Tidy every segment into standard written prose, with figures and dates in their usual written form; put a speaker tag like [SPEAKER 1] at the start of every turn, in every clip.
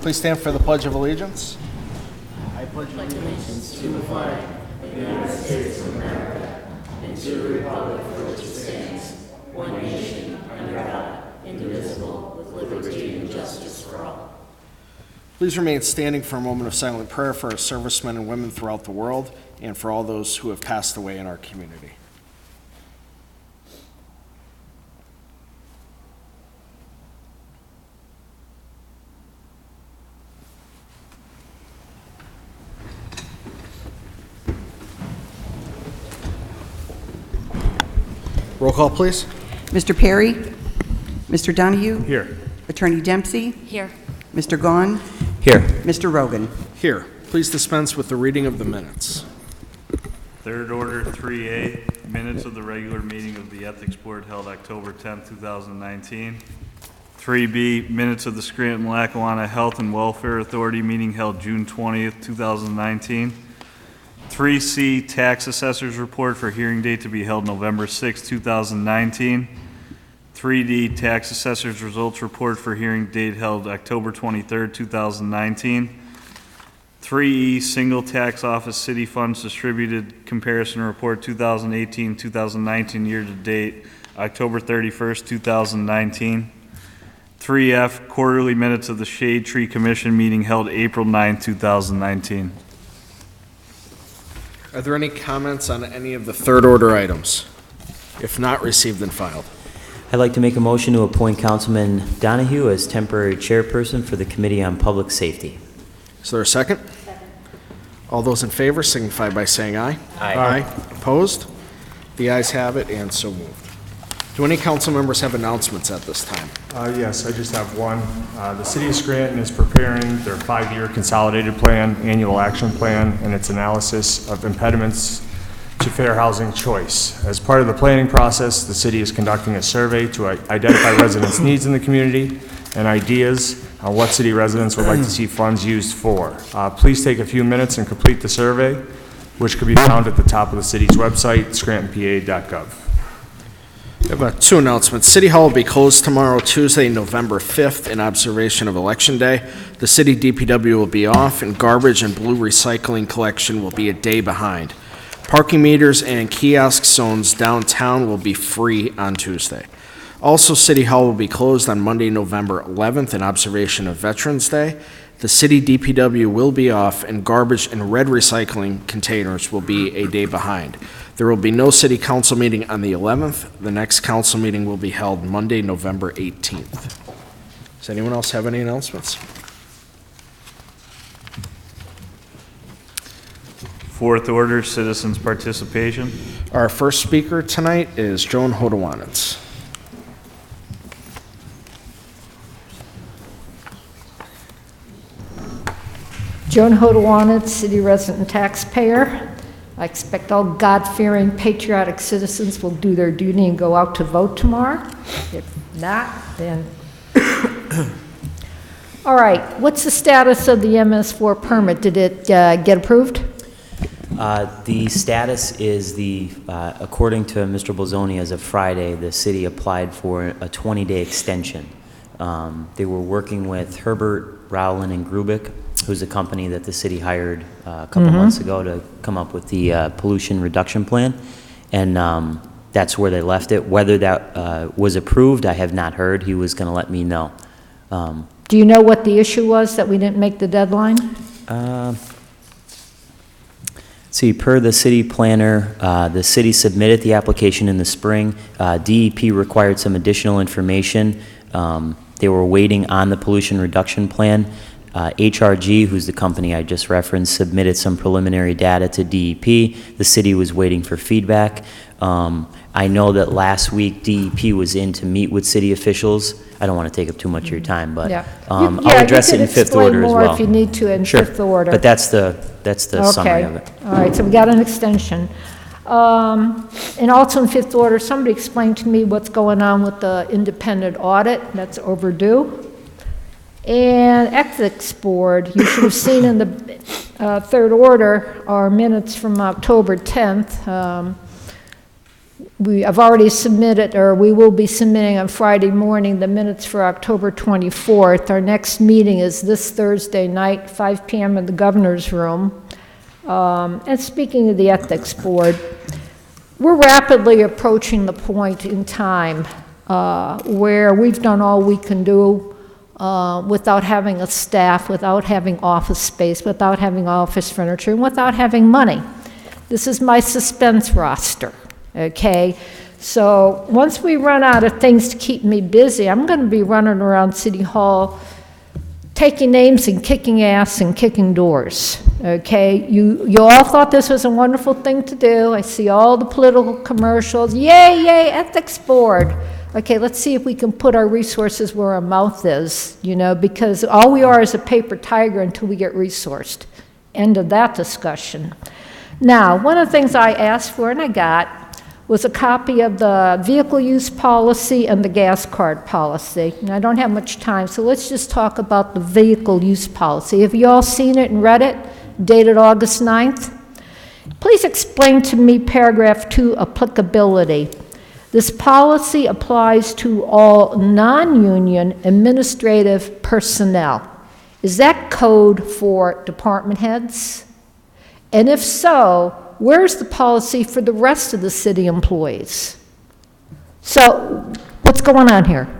[SPEAKER 1] Please stand for the Pledge of Allegiance.
[SPEAKER 2] I pledge allegiance to the flag of the United States of America and to the republic for which it stands, one nation, under God, indivisible, with liberty and justice for all.
[SPEAKER 1] Please remain standing for a moment of silent prayer for our servicemen and women throughout the world and for all those who have passed away in our community. Roll call, please.
[SPEAKER 3] Mr. Perry? Mr. Donahue?
[SPEAKER 4] Here.
[SPEAKER 3] Attorney Dempsey?
[SPEAKER 5] Here.
[SPEAKER 3] Mr. Gahn?
[SPEAKER 4] Here.
[SPEAKER 3] Mr. Rogan?
[SPEAKER 1] Here. Please dispense with the reading of the minutes.
[SPEAKER 6] Third order 3A, minutes of the regular meeting of the Ethics Board held October 10th, 2019. 3B, minutes of the Scranton-Lackawanna Health and Welfare Authority meeting held June 20th, 2019. 3C, tax assessor's report for hearing date to be held November 6, 2019. 3D, tax assessor's results report for hearing date held October 23, 2019. 3E, single tax office city funds distributed comparison report 2018-2019 year to date, October 31st, 2019. 3F, quarterly minutes of the Shade Tree Commission meeting held April 9, 2019.
[SPEAKER 1] Are there any comments on any of the third order items? If not, received and filed.
[SPEAKER 7] I'd like to make a motion to appoint Councilman Donahue as temporary chairperson for the Committee on Public Safety.
[SPEAKER 1] Is there a second? Second. All those in favor signify by saying aye.
[SPEAKER 7] Aye.
[SPEAKER 1] Opposed? The ayes have it, and so moved. Do any council members have announcements at this time?
[SPEAKER 4] Yes, I just have one. The City of Scranton is preparing their 5-year consolidated plan, annual action plan, and its analysis of impediments to fair housing choice. As part of the planning process, the city is conducting a survey to identify residents' needs in the community and ideas on what city residents would like to see funds used for. Please take a few minutes and complete the survey, which can be found at the top of the city's website, scrantonpa.gov.
[SPEAKER 1] We have two announcements. City Hall will be closed tomorrow, Tuesday, November 5th, in observation of Election Day. The city DPW will be off, and garbage and blue recycling collection will be a day behind. Parking meters and kiosk zones downtown will be free on Tuesday. Also, City Hall will be closed on Monday, November 11th, in observation of Veterans Day. The city DPW will be off, and garbage and red recycling containers will be a day behind. There will be no city council meeting on the 11th. The next council meeting will be held Monday, November 18th. Does anyone else have any announcements?
[SPEAKER 6] Fourth order, citizens' participation.
[SPEAKER 1] Our first speaker tonight is Joan Hodowanitz.
[SPEAKER 5] Joan Hodowanitz, city resident and taxpayer. I expect all God-fearing, patriotic citizens will do their duty and go out to vote tomorrow. If not, then... All right, what's the status of the MS4 permit? Did it get approved?
[SPEAKER 7] The status is according to Mr. Bolzoni, as of Friday, the city applied for a 20-day extension. They were working with Herbert, Rowland, and Grubik, who's a company that the city hired a couple months ago to come up with the pollution reduction plan, and that's where they left it. Whether that was approved, I have not heard. He was going to let me know.
[SPEAKER 5] Do you know what the issue was that we didn't make the deadline?
[SPEAKER 7] See, per the city planner, the city submitted the application in the spring. DEP required some additional information. They were waiting on the pollution reduction plan. HRG, who's the company I just referenced, submitted some preliminary data to DEP. The city was waiting for feedback. I know that last week DEP was in to meet with city officials. I don't want to take up too much of your time, but I'll address it in fifth order as well.
[SPEAKER 5] If you need to in
[SPEAKER 7] Sure.
[SPEAKER 5] fifth order.
[SPEAKER 7] But that's the summary of it.
[SPEAKER 5] All right, so we got an extension. And also in fifth order, somebody explained to me what's going on with the independent audit. That's overdue. And ethics board, you should have seen in the third order our minutes from October 10th. I've already submitted, or we will be submitting on Friday morning, the minutes for October 24th. Our next meeting is this Thursday night, 5 p.m. in the governor's room. And speaking of the Ethics Board, we're rapidly approaching the point in time where we've done all we can do without having a staff, without having office space, without having office furniture, and without having money. This is my suspense roster, okay? So once we run out of things to keep me busy, I'm going to be running around City Hall taking names and kicking ass and kicking doors, okay? You all thought this was a wonderful thing to do. I see all the political commercials. Yay, yay, Ethics Board. Okay, let's see if we can put our resources where our mouth is, you know, because all we are is a paper tiger until we get resourced. End of that discussion. Now, one of the things I asked for and I got was a copy of the vehicle use policy and the gas card policy. And I don't have much time, so let's just talk about the vehicle use policy. Have you all seen it and read it, dated August 9th? Please explain to me paragraph 2 applicability. This policy applies to all non-union administrative personnel. Is that code for department heads? And if so, where's the policy for the rest of the city employees? So what's going on here?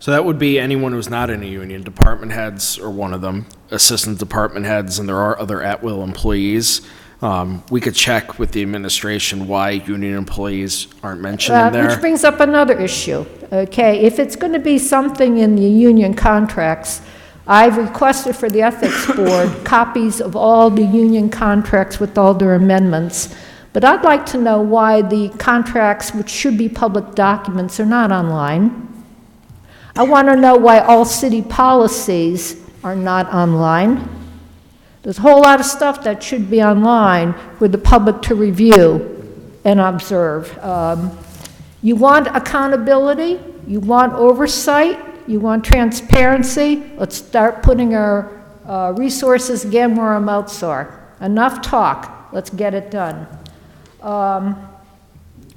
[SPEAKER 1] So that would be anyone who's not in a union, department heads are one of them, assistant department heads, and there are other at-will employees. We could check with the administration why union employees aren't mentioned in there.
[SPEAKER 5] Which brings up another issue, okay? If it's going to be something in the union contracts, I've requested for the Ethics Board copies of all the union contracts with all their amendments, but I'd like to know why the contracts, which should be public documents, are not online. I want to know why all city policies are not online. There's a whole lot of stuff that should be online for the public to review and observe. You want accountability, you want oversight, you want transparency. Let's start putting our resources again where our mouths are. Enough talk, let's get it done.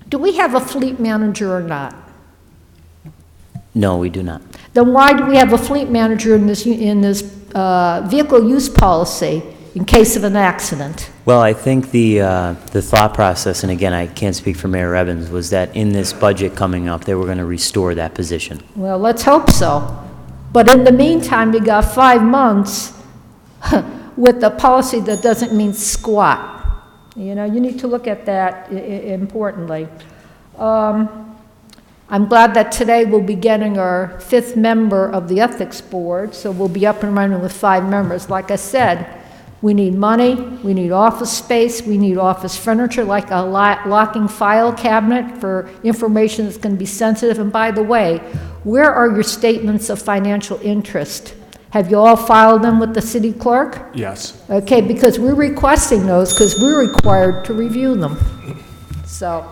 [SPEAKER 5] Do we have a fleet manager or not?
[SPEAKER 7] No, we do not.
[SPEAKER 5] Then why do we have a fleet manager in this vehicle use policy in case of an accident?
[SPEAKER 7] Well, I think the thought process, and again, I can't speak for Mayor Evans, was that in this budget coming up, they were going to restore that position.
[SPEAKER 5] Well, let's hope so. But in the meantime, you got 5 months with a policy that doesn't mean squat. You know, you need to look at that importantly. I'm glad that today we'll be getting our 5th member of the Ethics Board, so we'll be up and running with 5 members. Like I said, we need money, we need office space, we need office furniture, like a locking file cabinet for information that's going to be sensitive. And by the way, where are your statements of financial interest? Have you all filed them with the city clerk?
[SPEAKER 4] Yes.
[SPEAKER 5] Okay, because we're requesting those because we're required to review them. So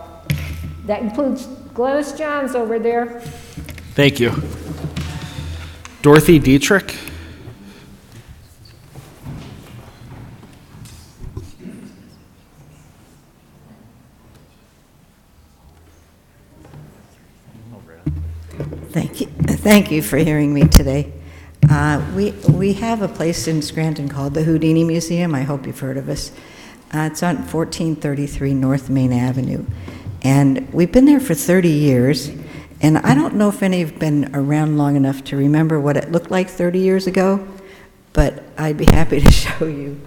[SPEAKER 5] that includes Glennis Johns over there.
[SPEAKER 1] Thank you. Dorothy Dietrich?
[SPEAKER 8] Thank you for hearing me today. We have a place in Scranton called the Houdini Museum. I hope you've heard of us. It's on 1433 North Main Avenue. And we've been there for 30 years. And I don't know if any have been around long enough to remember what it looked like 30 years ago, but I'd be happy to show you.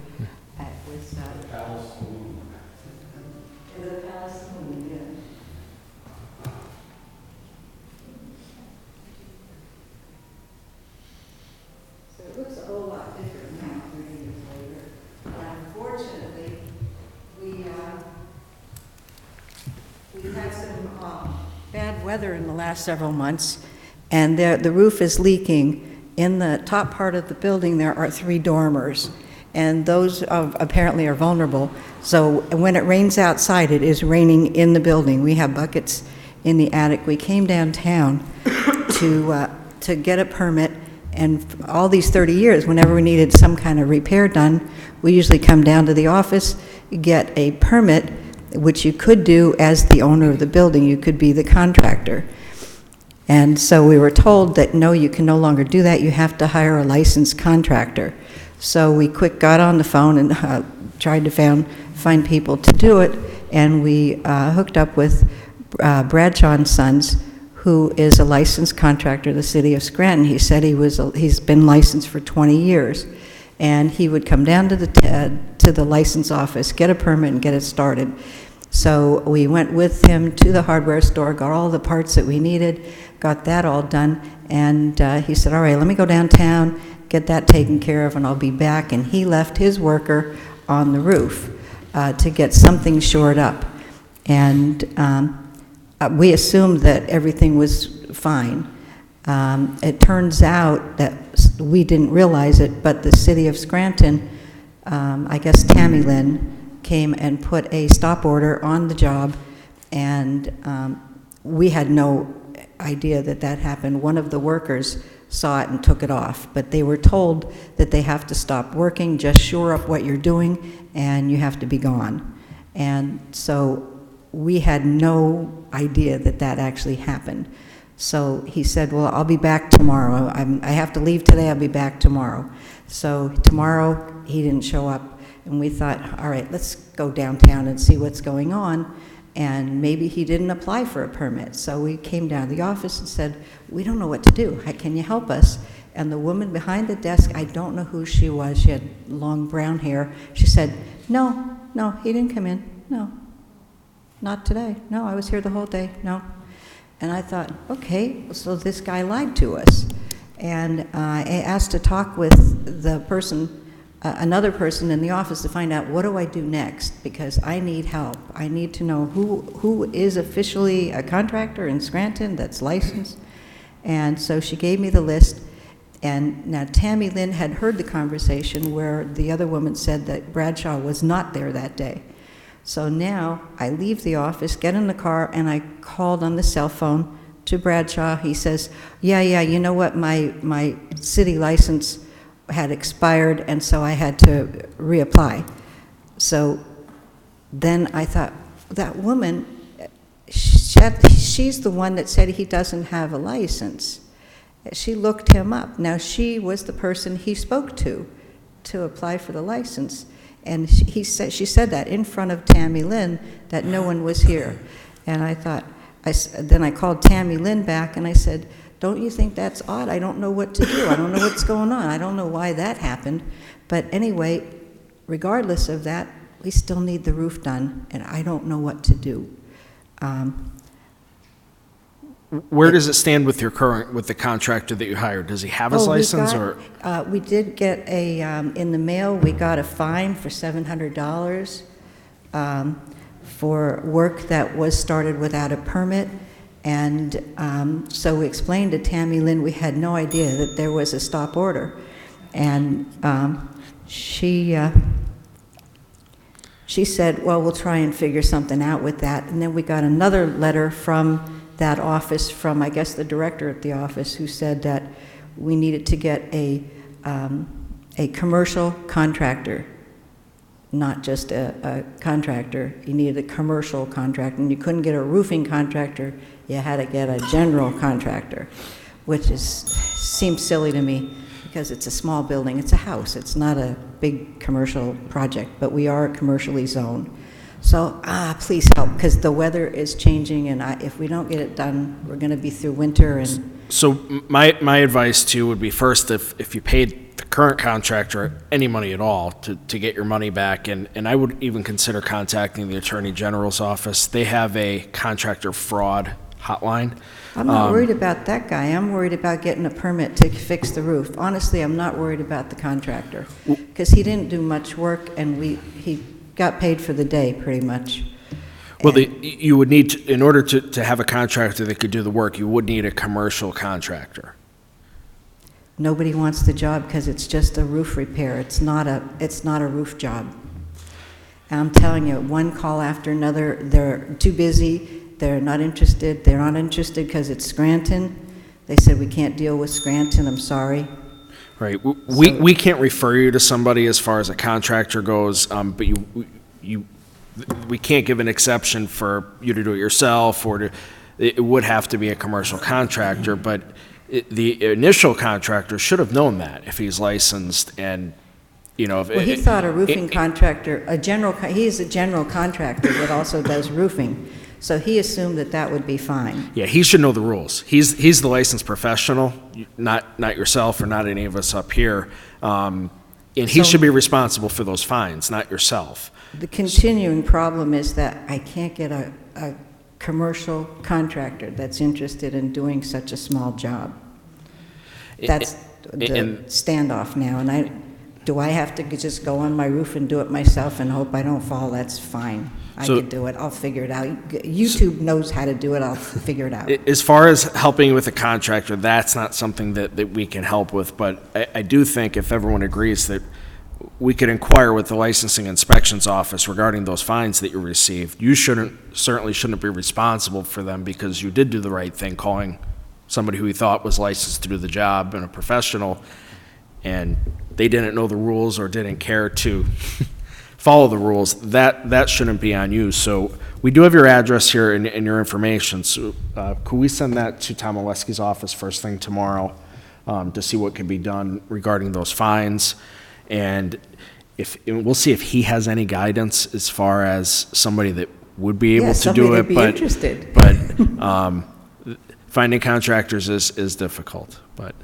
[SPEAKER 8] Bad weather in the last several months, and the roof is leaking. In the top part of the building, there are 3 dormers, and those apparently are vulnerable. So when it rains outside, it is raining in the building. We have buckets in the attic. We came downtown to get a permit, and all these 30 years, whenever we needed some kind of repair done, we usually come down to the office, get a permit, which you could do as the owner of the building. You could be the contractor. And so we were told that, no, you can no longer do that. You have to hire a licensed contractor. So we got on the phone and tried to find people to do it, and we hooked up with Bradshaw and Sons, who is a licensed contractor of the city of Scranton. He said he's been licensed for 20 years, and he would come down to the license office, get a permit, and get it started. So we went with him to the hardware store, got all the parts that we needed, got that all done, and he said, all right, let me go downtown, get that taken care of, and I'll be back. And he left his worker on the roof to get something shored up. And we assumed that everything was fine. It turns out that we didn't realize it, but the city of Scranton, I guess Tammy Lynn, came and put a stop order on the job, and we had no idea that happened. One of the workers saw it and took it off, but they were told that they have to stop working, just shore up what you're doing, and you have to be gone. And so we had no idea that actually happened. So he said, well, I'll be back tomorrow. I have to leave today, I'll be back tomorrow. So tomorrow, he didn't show up, and we thought, all right, let's go downtown and see what's going on. And maybe he didn't apply for a permit. So we came down to the office and said, we don't know what to do. Can you help us? And the woman behind the desk, I don't know who she was. She had long brown hair. She said, no, he didn't come in. No, not today. No, I was here the whole day. No. And I thought, okay, so this guy lied to us. And I asked to talk with the person, another person in the office, to find out, what do I do next? Because I need help. I need to know who is officially a contractor in Scranton that's licensed. And so she gave me the list. And now Tammy Lynn had heard the conversation where the other woman said that Bradshaw was not there that day. So now I leave the office, get in the car, and I called on the cell phone to Bradshaw. He says, yeah, you know what, my city license had expired, and so I had to reapply. So then I thought, that woman, she's the one that said he doesn't have a license. She looked him up. Now, she was the person he spoke to apply for the license. And she said that in front of Tammy Lynn, that no one was here. And I thought, then I called Tammy Lynn back, and I said, don't you think that's odd? I don't know what to do. I don't know what's going on. I don't know why that happened. But anyway, regardless of that, we still need the roof done, and I don't know what to do.
[SPEAKER 1] Where does it stand with the contractor that you hired? Does he have his license, or?
[SPEAKER 8] We did get in the mail, we got a fine for $700 for work that was started without a permit. And so we explained to Tammy Lynn we had no idea that there was a stop order. And she said, well, we'll try and figure something out with that. And then we got another letter from that office, from, I guess, the director at the office, who said that we needed to get a commercial contractor, not just a contractor. You needed a commercial contractor, and you couldn't get a roofing contractor. You had to get a general contractor, which seems silly to me, because it's a small building. It's a house. It's not a big commercial project, but we are commercially zoned. So, please help, because the weather is changing, and if we don't get it done, we're going to be through winter. And
[SPEAKER 1] so my advice to you would be, first, if you paid the current contractor any money at all to get your money back, and I would even consider contacting the Attorney General's office. They have a contractor fraud hotline.
[SPEAKER 8] I'm not worried about that guy. I'm worried about getting a permit to fix the roof. Honestly, I'm not worried about the contractor, because he didn't do much work, and he got paid for the day, pretty much.
[SPEAKER 1] Well, you would need to, in order to have a contractor that could do the work, you would need a commercial contractor.
[SPEAKER 8] Nobody wants the job because it's just a roof repair. It's not a roof job. And I'm telling you, one call after another, they're too busy, they're not interested because it's Scranton. They said, we can't deal with Scranton, I'm sorry.
[SPEAKER 1] Right. We can't refer you to somebody as far as a contractor goes, but we can't give an exception for you to do it yourself, it would have to be a commercial contractor, but the initial contractor should have known that if he's licensed and, if.
[SPEAKER 8] Well, he thought a roofing contractor, he's a general contractor that also does roofing, so he assumed that would be fine.
[SPEAKER 1] Yeah, he should know the rules. He's the licensed professional, not yourself or not any of us up here. And he should be responsible for those fines, not yourself.
[SPEAKER 8] The continuing problem is that I can't get a commercial contractor that's interested in doing such a small job. That's the standoff now, and do I have to just go on my roof and do it myself and hope I don't fall? That's fine. I can do it. I'll figure it out. YouTube knows how to do it. I'll figure it out.
[SPEAKER 1] As far as helping with a contractor, that's not something that we can help with, but I do think if everyone agrees that we could inquire with the licensing inspections office regarding those fines that you received. You certainly shouldn't be responsible for them because you did do the right thing, calling somebody who you thought was licensed to do the job and a professional, and they didn't know the rules or didn't care to follow the rules. That shouldn't be on you. So we do have your address here and your information. So could we send that to Tom Oleski's office first thing tomorrow to see what can be done regarding those fines? And we'll see if he has any guidance as far as somebody that would be able to do it.
[SPEAKER 8] Interested.
[SPEAKER 1] But finding contractors is difficult. But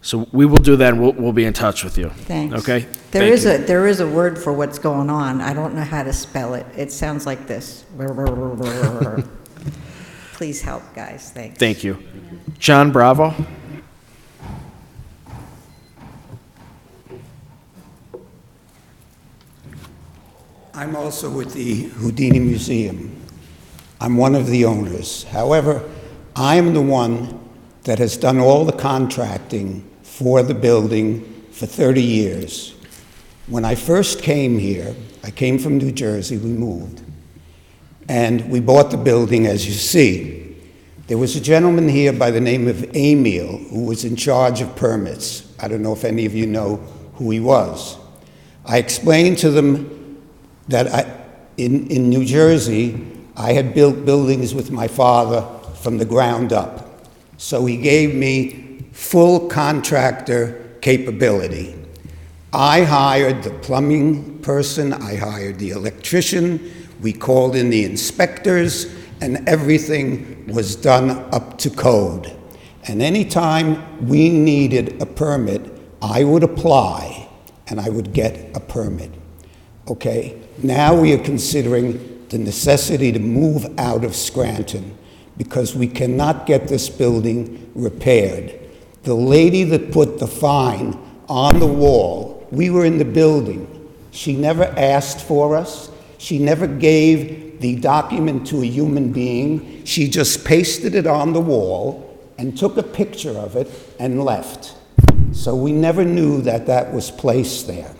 [SPEAKER 1] so we will do that, and we'll be in touch with you.
[SPEAKER 8] Thanks.
[SPEAKER 1] Okay.
[SPEAKER 8] There is a word for what's going on. I don't know how to spell it. It sounds like this. Please help, guys. Thanks.
[SPEAKER 1] Thank you. John Bravo.
[SPEAKER 9] I'm also with the Houdini Museum. I'm one of the owners. However, I'm the one that has done all the contracting for the building for 30 years. When I first came here, I came from New Jersey, we moved, and we bought the building, as you see. There was a gentleman here by the name of Emil who was in charge of permits. I don't know if any of you know who he was. I explained to them that in New Jersey, I had built buildings with my father from the ground up. So he gave me full contractor capability. I hired the plumbing person, I hired the electrician, we called in the inspectors, and everything was done up to code. And anytime we needed a permit, I would apply and I would get a permit. Okay, now we are considering the necessity to move out of Scranton because we cannot get this building repaired. The lady that put the fine on the wall, we were in the building. She never asked for us. She never gave the document to a human being. She just pasted it on the wall and took a picture of it and left. So we never knew that that was placed there.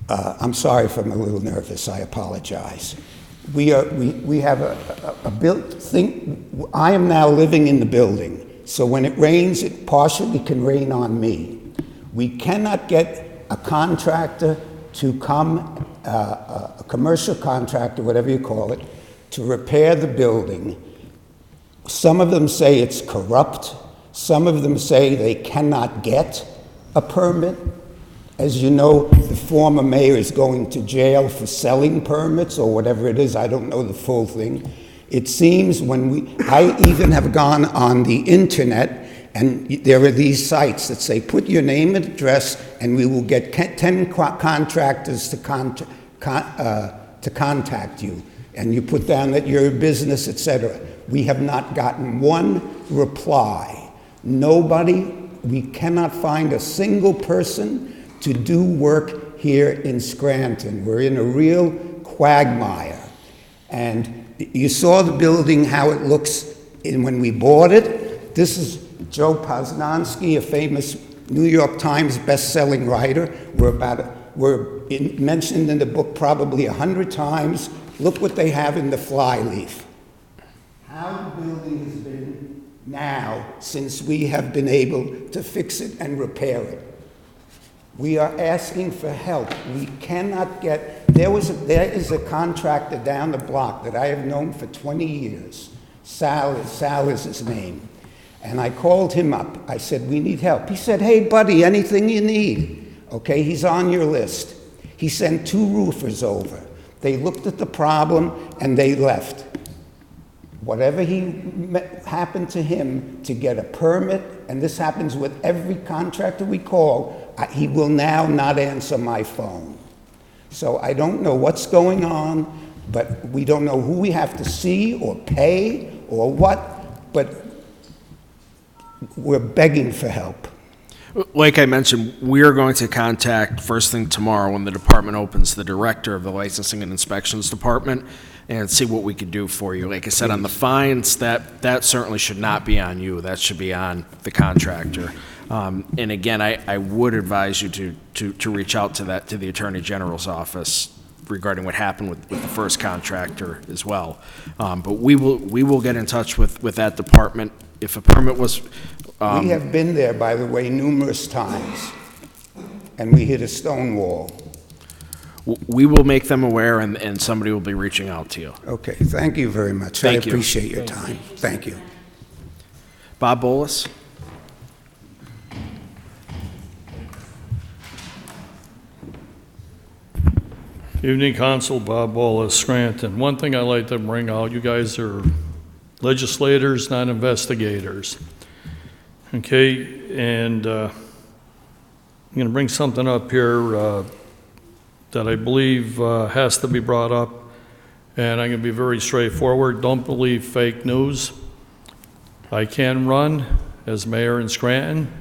[SPEAKER 9] I'm sorry if I'm a little nervous, I apologize. We have a built thing. I am now living in the building, so when it rains, it partially can rain on me. We cannot get a contractor to come, a commercial contractor, whatever you call it, to repair the building. Some of them say it's corrupt. Some of them say they cannot get a permit. As you know, the former mayor is going to jail for selling permits or whatever it is. I don't know the full thing. It seems I even have gone on the internet, and there are these sites that say, put your name and address, and we will get 10 contractors to contact you. And you put down that you're a business, etc. We have not gotten one reply. Nobody, we cannot find a single person to do work here in Scranton. We're in a real quagmire. And you saw the building, how it looks when we bought it. This is Joe Posnanski, a famous New York Times best-selling writer. We're mentioned in the book probably 100 times. Look what they have in the flyleaf. How the building has been now since we have been able to fix it and repair it. We are asking for help. We cannot get, there is a contractor down the block that I have known for 20 years. Sal is his name. And I called him up. I said, we need help. He said, hey, buddy, anything you need. Okay, he's on your list. He sent 2 roofers over. They looked at the problem and they left. Whatever happened to him to get a permit, and this happens with every contractor we call, he will now not answer my phone. So I don't know what's going on, but we don't know who we have to see or pay or what, but we're begging for help.
[SPEAKER 1] Like I mentioned, we are going to contact first thing tomorrow when the department opens, the director of the Licensing and Inspections Department, and see what we could do for you. Like I said, on the fines, that certainly should not be on you. That should be on the contractor. And again, I would advise you to reach out to the Attorney General's office regarding what happened with the first contractor as well. But we will get in touch with that department. If a permit was...
[SPEAKER 9] we have been there, by the way, numerous times, and we hit a stone wall.
[SPEAKER 1] We will make them aware, and somebody will be reaching out to you.
[SPEAKER 9] Okay, thank you very much.
[SPEAKER 1] Thank you.
[SPEAKER 9] I appreciate your time. Thank you.
[SPEAKER 1] Bob Bolus?
[SPEAKER 10] Evening, Council. Bob Wallace, Scranton. One thing I like to bring out, you guys are legislators, not investigators. Okay, and I'm going to bring something up here that I believe has to be brought up, and I'm going to be very straightforward. Don't believe fake news. I can run as mayor in Scranton.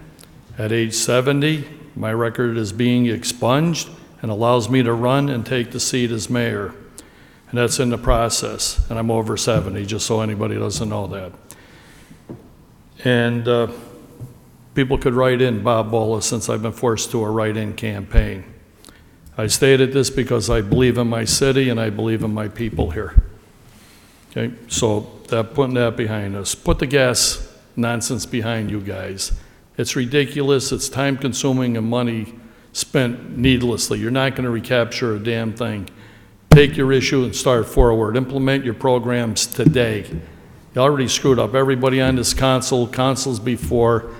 [SPEAKER 10] At age 70, my record is being expunged and allows me to run and take the seat as mayor. And that's in the process, and I'm over 70, just so anybody doesn't know that. And people could write in Bob Bola since I've been forced to a write-in campaign. I stated this because I believe in my city and I believe in my people here. Okay, so putting that behind us. Put the gas nonsense behind you guys. It's ridiculous, it's time-consuming and money spent needlessly. You're not going to recapture a damn thing. Take your issue and start forward. Implement your programs today. You already screwed up. Everybody on this councils before,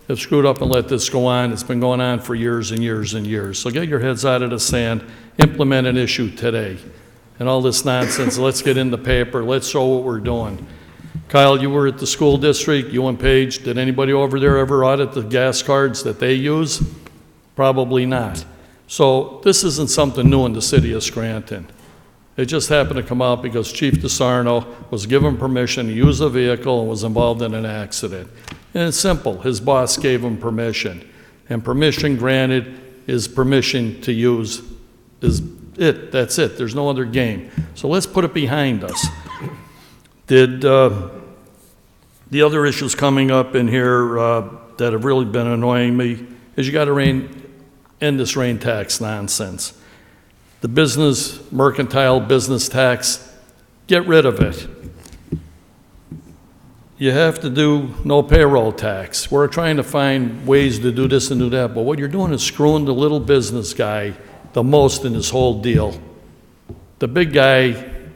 [SPEAKER 10] have screwed up and let this go on. It's been going on for years and years and years. So get your heads out of the sand, implement an issue today. And all this nonsense, let's get in the paper, let's show what we're doing. Kyle, you were at the school district, you and Paige, did anybody over there ever audit the gas cards that they use? Probably not. So this isn't something new in the city of Scranton. It just happened to come out because Chief DeSarno was given permission to use a vehicle and was involved in an accident. And it's simple, his boss gave him permission. And permission granted is permission to use is it, that's it, there's no other game. So let's put it behind us. Did the other issues coming up in here that have really been annoying me is you got to end this rain tax nonsense. The mercantile business tax, get rid of it. You have to do no payroll tax. We're trying to find ways to do this and do that, but what you're doing is screwing the little business guy the most in this whole deal. The big guy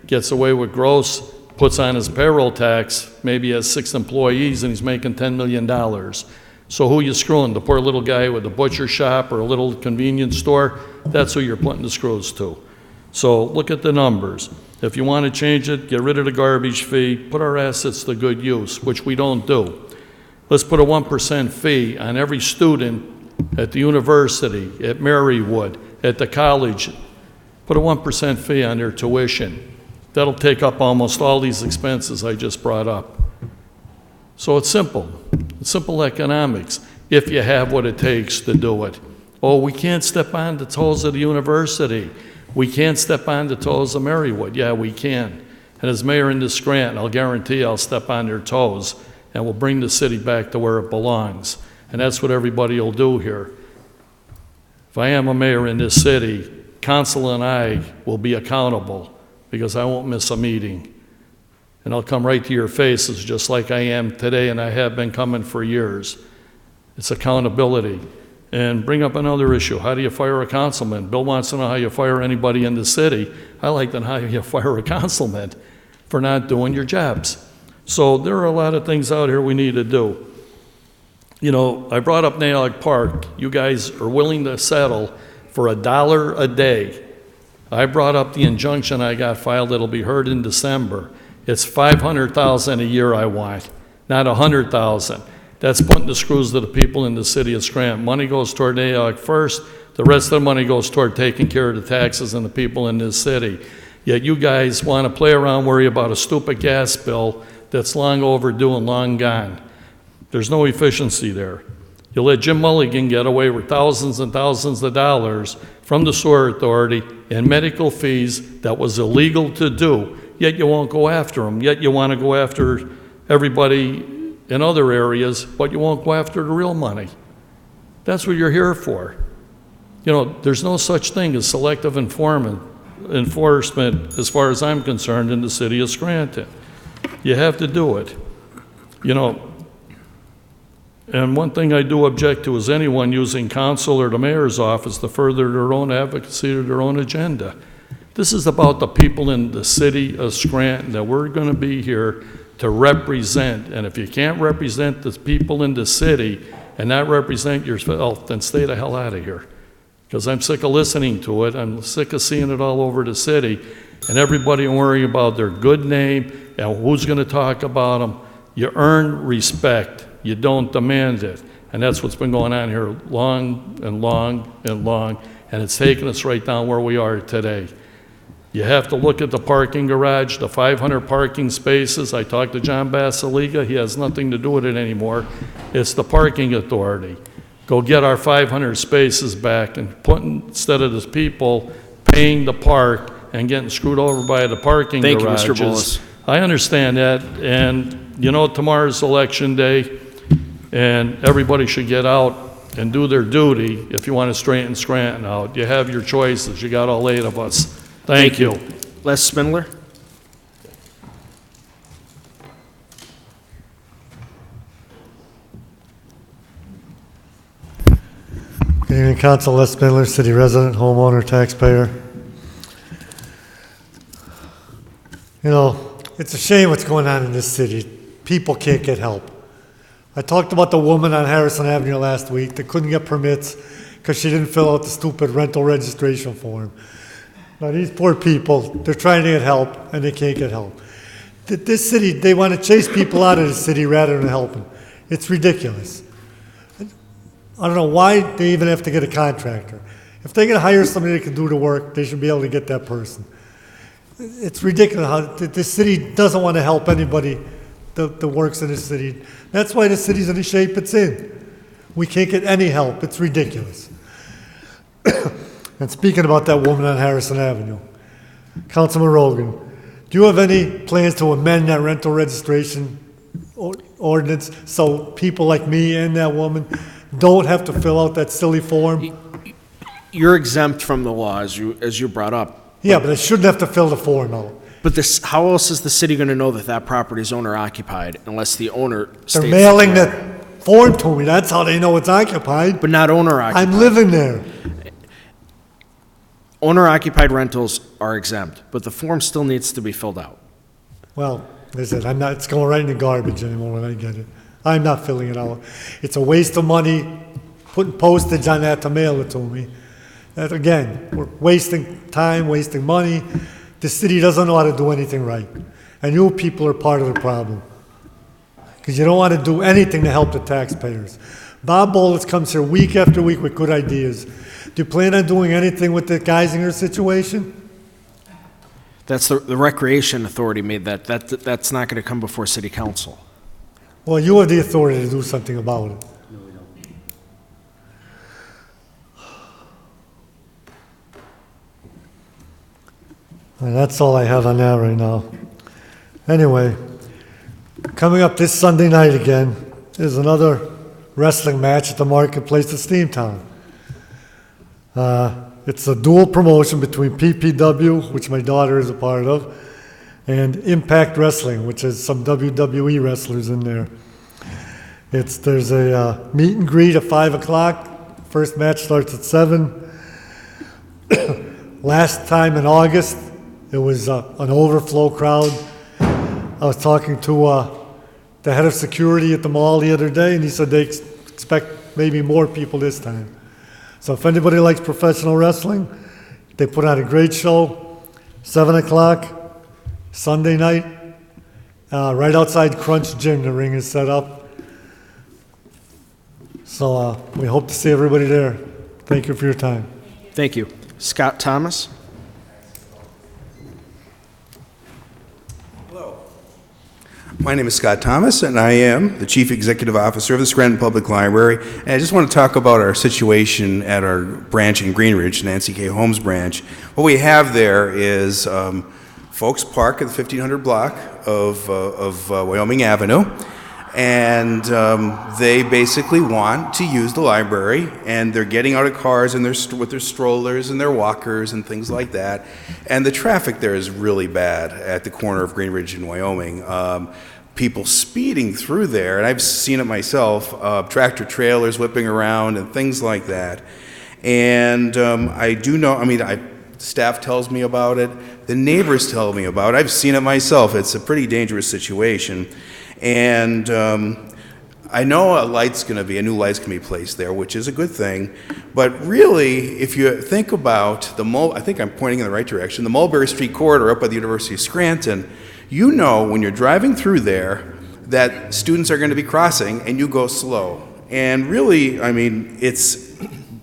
[SPEAKER 10] gets away with gross, puts on his payroll tax, maybe has 6 employees and he's making $10 million. So who you screwing? The poor little guy with a butcher shop or a little convenience store? That's who you're putting the screws to. So look at the numbers. If you want to change it, get rid of the garbage fee, put our assets to good use, which we don't do. Let's put a 1% fee on every student at the university, at Marywood, at the college. Put a 1% fee on their tuition. That'll take up almost all these expenses I just brought up. So it's simple. It's simple economics, if you have what it takes to do it. Oh, we can't step on the toes of the university. We can't step on the toes of Marywood. Yeah, we can. And as mayor in this Scranton, I'll guarantee I'll step on their toes and we'll bring the city back to where it belongs. And that's what everybody will do here. If I am a mayor in this city, council and I will be accountable because I won't miss a meeting. And I'll come right to your faces just like I am today and I have been coming for years. It's accountability. and bring up another issue. How do you fire a councilman? Bill wants to know how you fire anybody in the city. I like to know how you fire a councilman for not doing your jobs. So there are a lot of things out here we need to do. You know, I brought up Nayok Park. You guys are willing to settle for $1 a day. I brought up the injunction I got filed that'll be heard in December. It's $500,000 a year I want, not $100,000. That's putting the screws to the people in the city of Scranton. Money goes toward Nayok first. The rest of the money goes toward taking care of the taxes and the people in this city. Yet you guys want to play around, worry about a stupid gas bill that's long overdue and long gone. There's no efficiency there. You let Jim Mulligan get away with thousands and thousands of dollars from the sewer authority in medical fees that was illegal to do, yet you won't go after him. Yet you want to go after everybody in other areas, but you won't go after the real money. That's what you're here for. You know, there's no such thing as selective enforcement as far as I'm concerned in the city of Scranton. You have to do it. You know, and one thing I do object to is anyone using council or the mayor's office to further their own advocacy or their own agenda. This is about the people in the city of Scranton that we're going to be here to represent. And if you can't represent the people in the city and not represent yourself, then stay the hell out of here. Because I'm sick of listening to it. I'm sick of seeing it all over the city. And everybody worrying about their good name and who's going to talk about them. You earn respect. You don't demand it. And that's what's been going on here long and long and long. And it's taken us right down where we are today. You have to look at the parking garage, the 500 parking spaces. I talked to John Basiliga. He has nothing to do with it anymore. It's the parking authority. Go get our 500 spaces back and put, instead of the people paying the park and getting screwed over by the parking garages.
[SPEAKER 1] Thank you, Mr. Bullis.
[SPEAKER 10] I understand that, and you know tomorrow's election day, and everybody should get out and do their duty if you want to straighten Scranton out. You have your choices. You got all 8 of us. Thank you.
[SPEAKER 1] Les Spindler?
[SPEAKER 11] Good evening, Council. Les Spindler, city resident, homeowner, taxpayer. You know, it's a shame what's going on in this city. People can't get help. I talked about the woman on Harrison Avenue last week that couldn't get permits because she didn't fill out the stupid rental registration form. Now, these poor people, they're trying to get help, and they can't get help. This city, they want to chase people out of the city rather than help them. It's ridiculous. I don't know why they even have to get a contractor. If they can hire somebody that can do the work, they should be able to get that person. It's ridiculous how this city doesn't want to help anybody that works in the city. That's why the city's in the shape it's in. We can't get any help. It's ridiculous. And speaking about that woman on Harrison Avenue, Councilman Rogan, do you have any plans to amend that rental registration ordinance so people like me and that woman don't have to fill out that silly form?
[SPEAKER 1] You're exempt from the law, as you brought up.
[SPEAKER 11] Yeah, but they shouldn't have to fill the form out.
[SPEAKER 1] But how else is the city going to know that property is owner occupied unless the owner states?
[SPEAKER 11] They're mailing that form to me. That's how they know it's occupied.
[SPEAKER 1] But not owner occupied.
[SPEAKER 11] I'm living there.
[SPEAKER 1] Owner-occupied rentals are exempt, but the form still needs to be filled out.
[SPEAKER 11] Well, as I said, it's going right in the garbage anymore when I get it. I'm not filling it out. It's a waste of money putting postage on that to mail it to me. That, again, we're wasting time, wasting money. The city doesn't know how to do anything right. And you people are part of the problem. Because you don't want to do anything to help the taxpayers. Bob Bolitz comes here week after week with good ideas. Do you plan on doing anything with the Geisinger situation?
[SPEAKER 1] That's the Recreation Authority made that. That's not going to come before City Council.
[SPEAKER 11] Well, you have the authority to do something about it.
[SPEAKER 7] No, we don't.
[SPEAKER 11] And that's all I have on that right now. Anyway, coming up this Sunday night again is another wrestling match at the Marketplace of Steamtown. It's a dual promotion between PPW, which my daughter is a part of, and Impact Wrestling, which has some WWE wrestlers in there. There's a meet and greet at 5 o'clock First match starts at 7. Last time in August, it was an overflow crowd. I was talking to the head of security at the mall the other day, and he said they expect maybe more people this time. So if anybody likes professional wrestling, they put on a great show, 7 o'clock, Sunday night, right outside Crunch Gym. The ring is set up. So we hope to see everybody there. Thank you for your time.
[SPEAKER 1] Thank you. Scott Thomas?
[SPEAKER 12] My name is Scott Thomas, and I am the Chief Executive Officer of the Scranton Public Library. And I just want to talk about our situation at our branch in Greenridge, Nancy K. Holmes branch. What we have there is folks park at the 1500 block of Wyoming Avenue, and they basically want to use the library, and they're getting out of cars and with their strollers and their walkers and things like that. And the traffic there is really bad at the corner of Greenridge and Wyoming. People speeding through there, and I've seen it myself, tractor trailers whipping around and things like that. And I do know, staff tells me about it, the neighbors tell me about it, I've seen it myself. It's a pretty dangerous situation. And I know a new light's going to be placed there, which is a good thing. But really, if you think about I think I'm pointing in the right direction, the Mulberry Street corridor up by the University of Scranton, you know when you're driving through there that students are going to be crossing and you go slow. And really, it's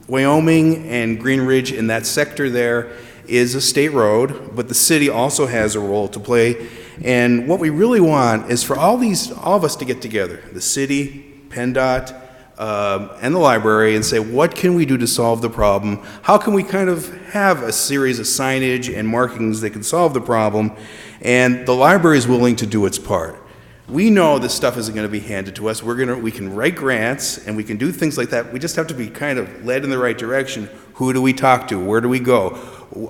[SPEAKER 12] Wyoming and Greenridge in that sector there is a state road, but the city also has a role to play. And what we really want is for all of us to get together, the city, PennDOT, and the library, and say, what can we do to solve the problem? How can we kind of have a series of signage and markings that can solve the problem? And the library is willing to do its part. We know this stuff isn't going to be handed to us. We can write grants and we can do things like that. We just have to be kind of led in the right direction. Who do we talk to? Where do we go?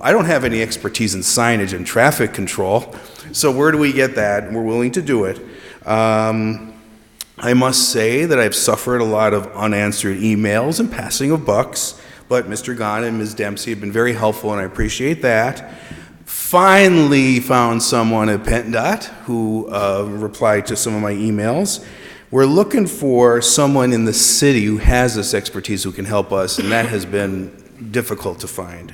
[SPEAKER 12] I don't have any expertise in signage and traffic control, so where do we get that? And we're willing to do it. I must say that I've suffered a lot of unanswered emails and passing of bucks, but Mr. Gahn and Ms. Dempsey have been very helpful, and I appreciate that. Finally found someone at PennDOT who replied to some of my emails. We're looking for someone in the city who has this expertise who can help us, and that has been difficult to find.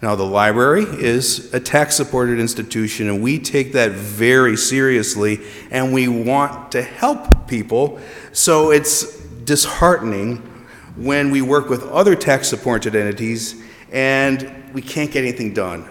[SPEAKER 12] Now, the library is a tax-supported institution, and we take that very seriously, and we want to help people. So it's disheartening when we work with other tax-supported entities and we can't get anything done.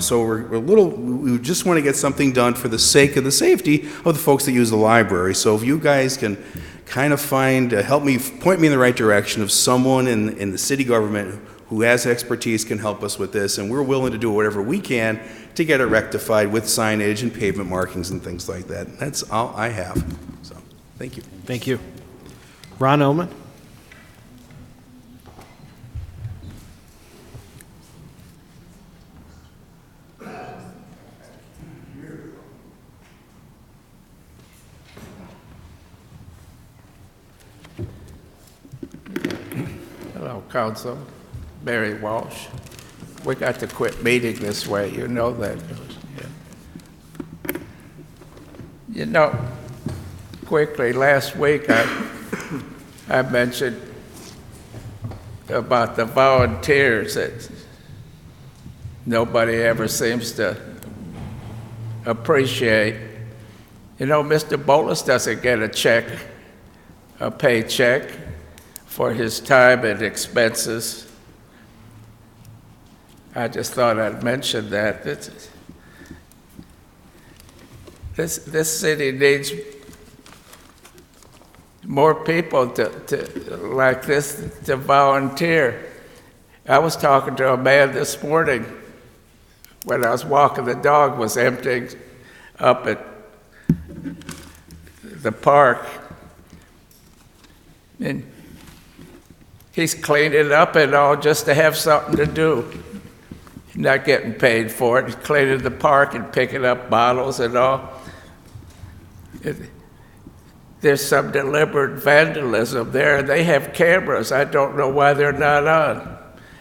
[SPEAKER 12] So we just want to get something done for the sake of the safety of the folks that use the library. So if you guys can kind of point me in the right direction of someone in the city government who has expertise can help us with this, and we're willing to do whatever we can to get it rectified with signage and pavement markings and things like that. That's all I have. So, thank you.
[SPEAKER 1] Thank you. Ron Oman?
[SPEAKER 13] Hello, Council. Barry Walsh. We got to quit meeting this way, you know that. Yeah. You know, quickly, last week I mentioned about the volunteers that nobody ever seems to appreciate. You know, Mr. Bolus doesn't get a paycheck for his time and expenses. I just thought I'd mention that. This city needs more people like this to volunteer. I was talking to a man this morning when I was walking the dog, was emptying up at the park. And he's cleaning up and all just to have something to do. Not getting paid for it. He's cleaning the park and picking up bottles and all. there's some deliberate vandalism there. They have cameras. I don't know why they're not on.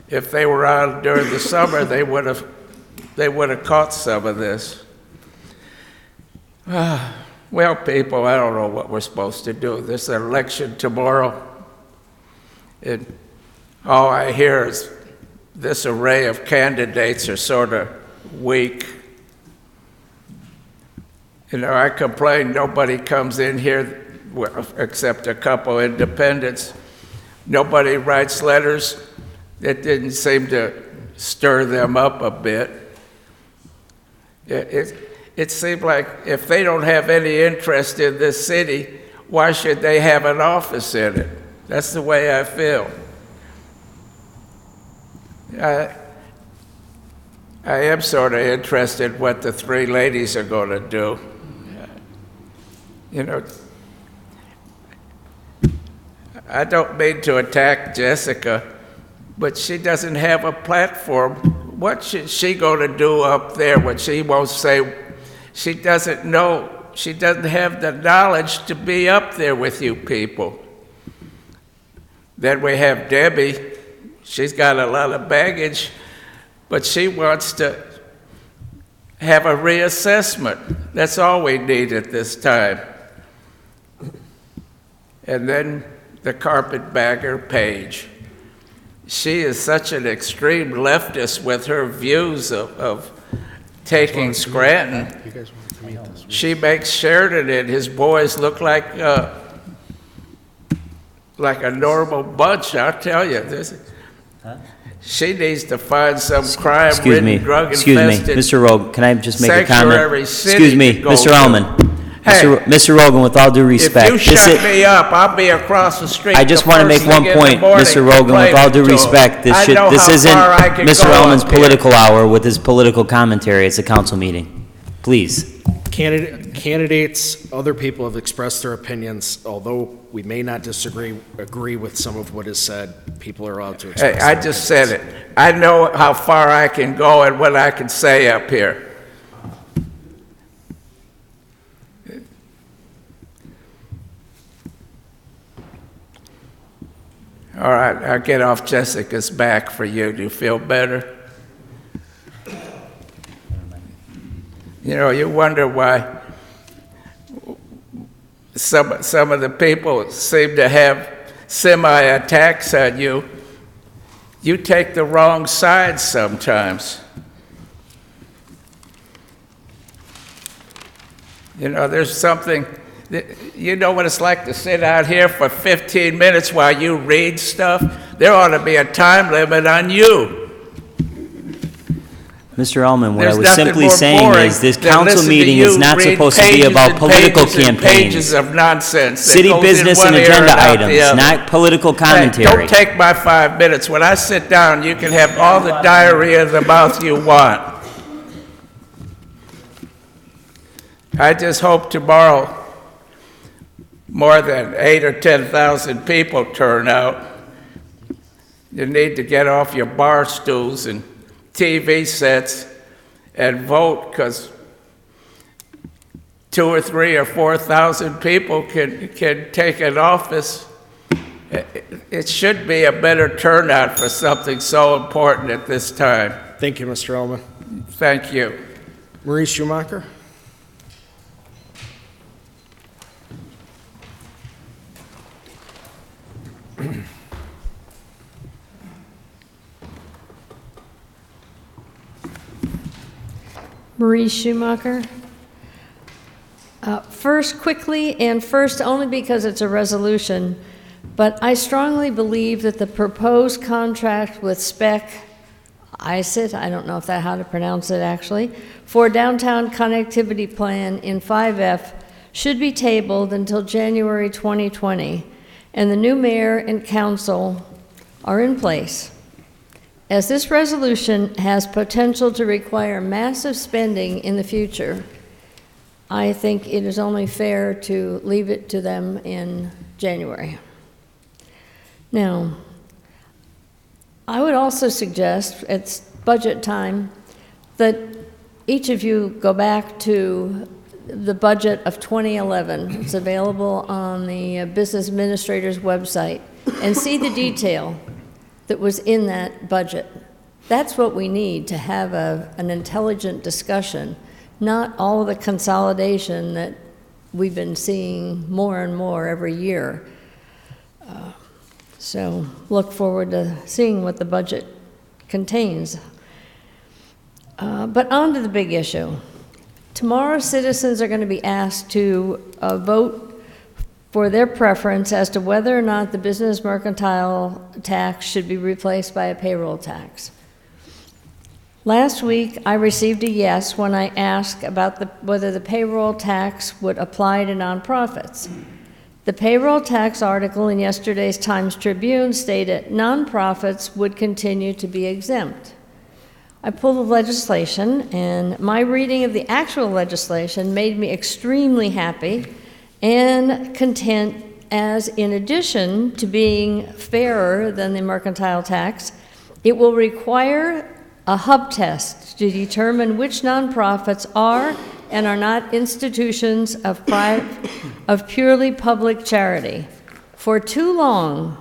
[SPEAKER 13] If they were on during the summer, they would have caught some of this. Well, people, I don't know what we're supposed to do. There's an election tomorrow, and all I hear is this array of candidates are sort of weak. You know, I complain nobody comes in here, well, except a couple independents. Nobody writes letters. It didn't seem to stir them up a bit. It seemed like if they don't have any interest in this city, why should they have an office in it? That's the way I feel. I am sort of interested what the three ladies are going to do. You know, I don't mean to attack Jessica, but she doesn't have a platform. What should she going to do up there when she won't say? She doesn't know. She doesn't have the knowledge to be up there with you people. Then we have Debbie. She's got a lot of baggage, but she wants to have a reassessment. That's all we need at this time. And then the carpetbagger Paige. She is such an extreme leftist with her views of taking Scranton. She makes Sheridan and his boys look like a normal bunch, I'll tell you. She needs to find some crime-ridden, drug-infested
[SPEAKER 7] Mr. Rogan, can I just make a comment?
[SPEAKER 13] sanctuary city.
[SPEAKER 7] Excuse me, Mr. Allman.
[SPEAKER 13] Hey,
[SPEAKER 7] Mr. Rogan, with all due respect.
[SPEAKER 13] if you shut me up, I'll be across the street.
[SPEAKER 7] I just want to make one point, Mr. Rogan, with all due respect. This isn't Mr. Allman's political hour with his political commentary. It's a council meeting. Please.
[SPEAKER 1] Candidates, other people have expressed their opinions. Although we may not agree with some of what is said, people are allowed to express
[SPEAKER 13] Hey, I
[SPEAKER 1] their
[SPEAKER 13] just
[SPEAKER 1] opinions.
[SPEAKER 13] said it. I know how far I can go and what I can say up here. All right, I'll get off Jessica's back for you. Do you feel better? You know, you wonder why some of the people seem to have semi-attacks on you. You take the wrong side sometimes. You know, there's something, you know what it's like to sit out here for 15 minutes while you read stuff? There ought to be a time limit on you.
[SPEAKER 7] Mr. Allman, what
[SPEAKER 13] There's
[SPEAKER 7] I was
[SPEAKER 13] nothing
[SPEAKER 7] simply
[SPEAKER 13] more
[SPEAKER 7] saying
[SPEAKER 13] boring
[SPEAKER 7] is this
[SPEAKER 13] than
[SPEAKER 7] council
[SPEAKER 13] listen to
[SPEAKER 7] meeting
[SPEAKER 13] you
[SPEAKER 7] is not
[SPEAKER 13] read
[SPEAKER 7] supposed to be
[SPEAKER 13] pages
[SPEAKER 7] about
[SPEAKER 13] and
[SPEAKER 7] political
[SPEAKER 13] pages and
[SPEAKER 7] campaigns.
[SPEAKER 13] pages of nonsense that
[SPEAKER 7] City
[SPEAKER 13] goes in
[SPEAKER 7] business
[SPEAKER 13] one
[SPEAKER 7] and
[SPEAKER 13] ear
[SPEAKER 7] agenda
[SPEAKER 13] out the
[SPEAKER 7] items,
[SPEAKER 13] other.
[SPEAKER 7] not political
[SPEAKER 13] Hey,
[SPEAKER 7] commentary.
[SPEAKER 13] don't take my 5 minutes. When I sit down, you can have all the diarrhea in the mouth you want. I just hope tomorrow more than 8,000 or 10,000 people turn out. You need to get off your bar stools and TV sets and vote, because 2,000 or 3,000 or 4,000 people can take an office. It should be a better turnout for something so important at this time.
[SPEAKER 1] Thank you, Mr. Allman.
[SPEAKER 13] Thank you.
[SPEAKER 1] Marie Schumacher?
[SPEAKER 2] Marie Schumacher. First, quickly, and first only because it's a resolution, but I strongly believe that the proposed contract with ICIT, I don't know if how to pronounce it actually, for downtown connectivity plan in 5F should be tabled until January 2020, and the new mayor and council are in place. As this resolution has potential to require massive spending in the future, I think it is only fair to leave it to them in January. Now, I would also suggest, it's budget time, that each of you go back to the budget of 2011. It's available on the Business Administrator's website, and see the detail that was in that budget. That's what we need to have an intelligent discussion, not all of the consolidation that we've been seeing more and more every year. So look forward to seeing what the budget contains. But on to the big issue. Tomorrow, citizens are going to be asked to vote for their preference as to whether or not the business mercantile tax should be replaced by a payroll tax. Last week, I received a yes when I asked about whether the payroll tax would apply to nonprofits. The payroll tax article in yesterday's Times Tribune stated nonprofits would continue to be exempt. I pulled the legislation, and my reading of the actual legislation made me extremely happy and content, as in addition to being fairer than the mercantile tax, it will require a hub test to determine which nonprofits are and are not institutions of purely public charity. For too long,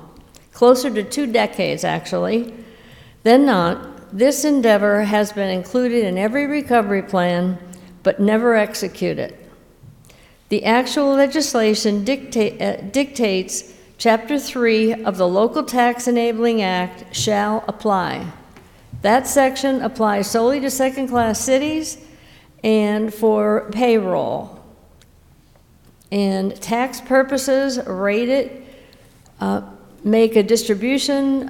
[SPEAKER 2] closer to 2 decades actually, than not, this endeavor has been included in every recovery plan, but never executed. The actual legislation dictates Chapter 3 of the Local Tax Enabling Act shall apply. That section applies solely to second-class cities and for payroll. And tax purposes rate it, make a distinction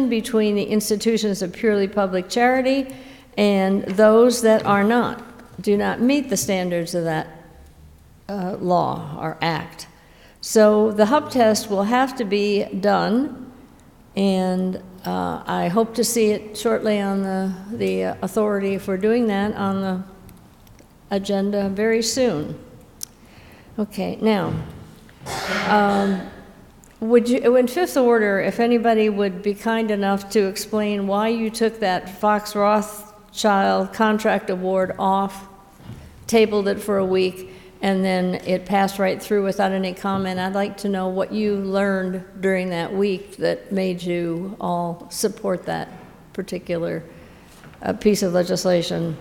[SPEAKER 2] between the institutions of purely public charity and those that do not meet the standards of that law or act. So the hub test will have to be done, and I hope to see it shortly on the authority for doing that on the agenda very soon. Okay, now, would you, in fifth order, if anybody would be kind enough to explain why you took that Fox Rothschild contract award off, tabled it for a week, and then it passed right through without any comment. I'd like to know what you learned during that week that made you all support that particular piece of legislation.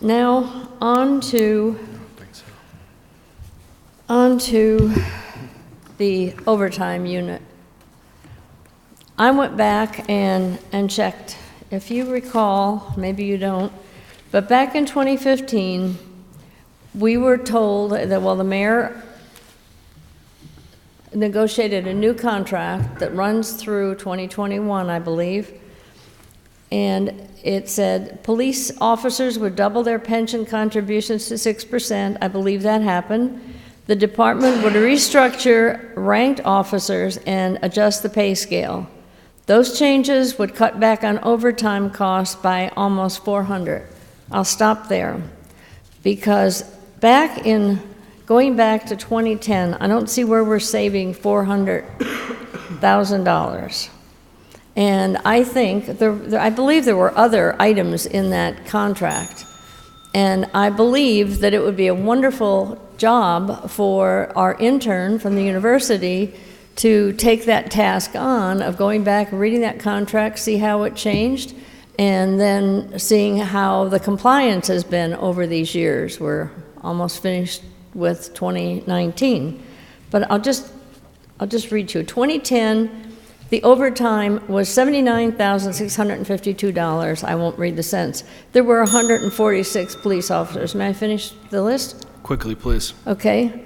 [SPEAKER 2] Now, on to the overtime unit. I went back and checked. If you recall, maybe you don't, but back in 2015, we were told that, well, the mayor negotiated a new contract that runs through 2021, I believe, and it said police officers would double their pension contributions to 6%. I believe that happened. The department would restructure ranked officers and adjust the pay scale. Those changes would cut back on overtime costs by almost $400. I'll stop there, because going back to 2010, I don't see where we're saving $400,000. And I think, I believe there were other items in that contract. And I believe that it would be a wonderful job for our intern from the university to take that task on of going back, reading that contract, see how it changed, and then seeing how the compliance has been over these years. We're almost finished with 2019. But I'll just read you. 2010, the overtime was $79,652. I won't read the cents. There were 146 police officers. May I finish the list?
[SPEAKER 1] Quickly, please.
[SPEAKER 2] Okay.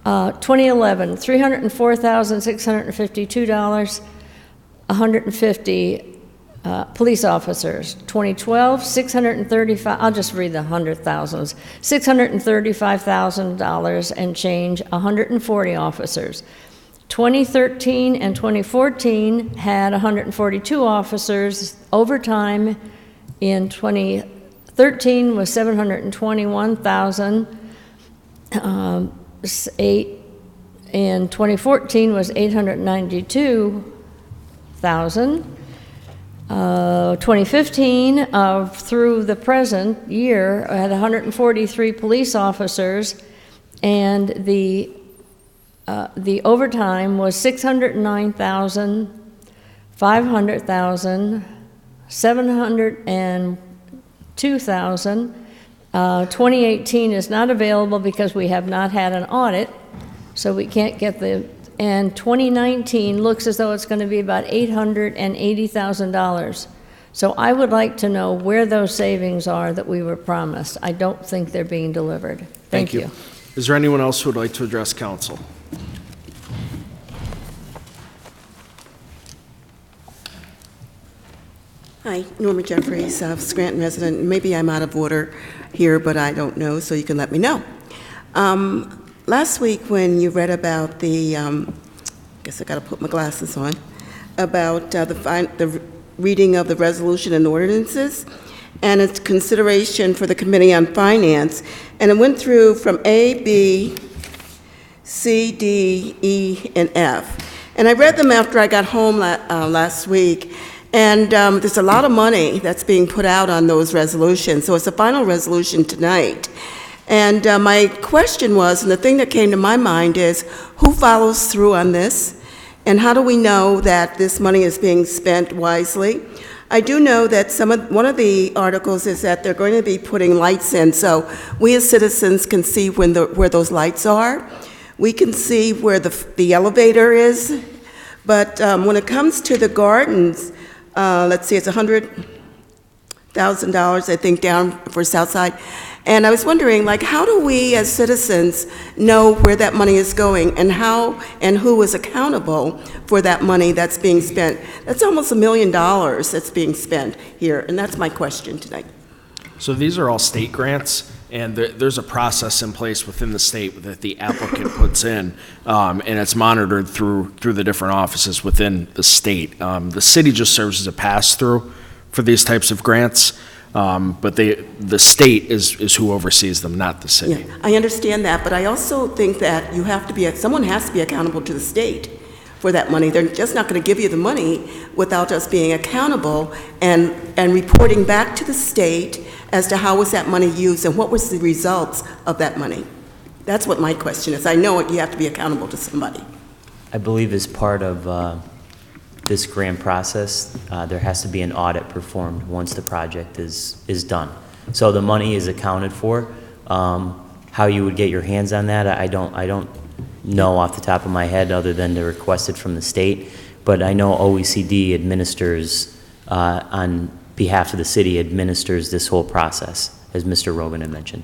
[SPEAKER 2] 2011, $304,652, 150 police officers. 2012, $635, I'll just read the $100,000s, $635,000 and change, 140 officers. 2013 and 2014 had 142 officers. Overtime in 2013 was $721,000. In 2014 was $892,000. 2015 through the present year, I had 143 police officers, and the overtime was 609,000, 500,000, 702,000. 2018 is not available because we have not had an audit, so we can't get the, and 2019 looks as though it's going to be about $880,000. So I would like to know where those savings are that we were promised. I don't think they're being delivered. Thank you.
[SPEAKER 1] Is there anyone else who would like to address council?
[SPEAKER 14] Hi, Norma Jeffries, Scranton resident. Maybe I'm out of order here, but I don't know, so you can let me know. Last week when you read about the, guess I got to put my glasses on, about the reading of the resolution and ordinances and its consideration for the Committee on Finance, and it went through from A, B, C, D, E, and F. And I read them after I got home last week, and there's a lot of money that's being put out on those resolutions, so it's a final resolution tonight. And my question was, and the thing that came to my mind is, who follows through on this? And how do we know that this money is being spent wisely? I do know that one of the articles is that they're going to be putting lights in, so we as citizens can see where those lights are. We can see where the elevator is, but when it comes to the gardens, let's see, it's $100,000, I think, down for Southside. And I was wondering, like, how do we as citizens know where that money is going and how and who is accountable for that money that's being spent? That's almost $1 million that's being spent here, and that's my question tonight.
[SPEAKER 1] So these are all state grants, and there's a process in place within the state that the applicant puts in, and it's monitored through the different offices within the state. The city just serves as a pass-through for these types of grants. But the state is who oversees them, not the city.
[SPEAKER 14] Yeah, I understand that, but I also think that someone has to be accountable to the state for that money. They're just not going to give you the money without us being accountable and reporting back to the state as to how was that money used and what was the results of that money. That's what my question is. I know you have to be accountable to somebody.
[SPEAKER 7] I believe as part of this grant process, there has to be an audit performed once the project is done. So the money is accounted for. How you would get your hands on that, I don't know off the top of my head other than to request it from the state. But I know OECD administers, on behalf of the city, administers this whole process, as Mr. Rogan had mentioned.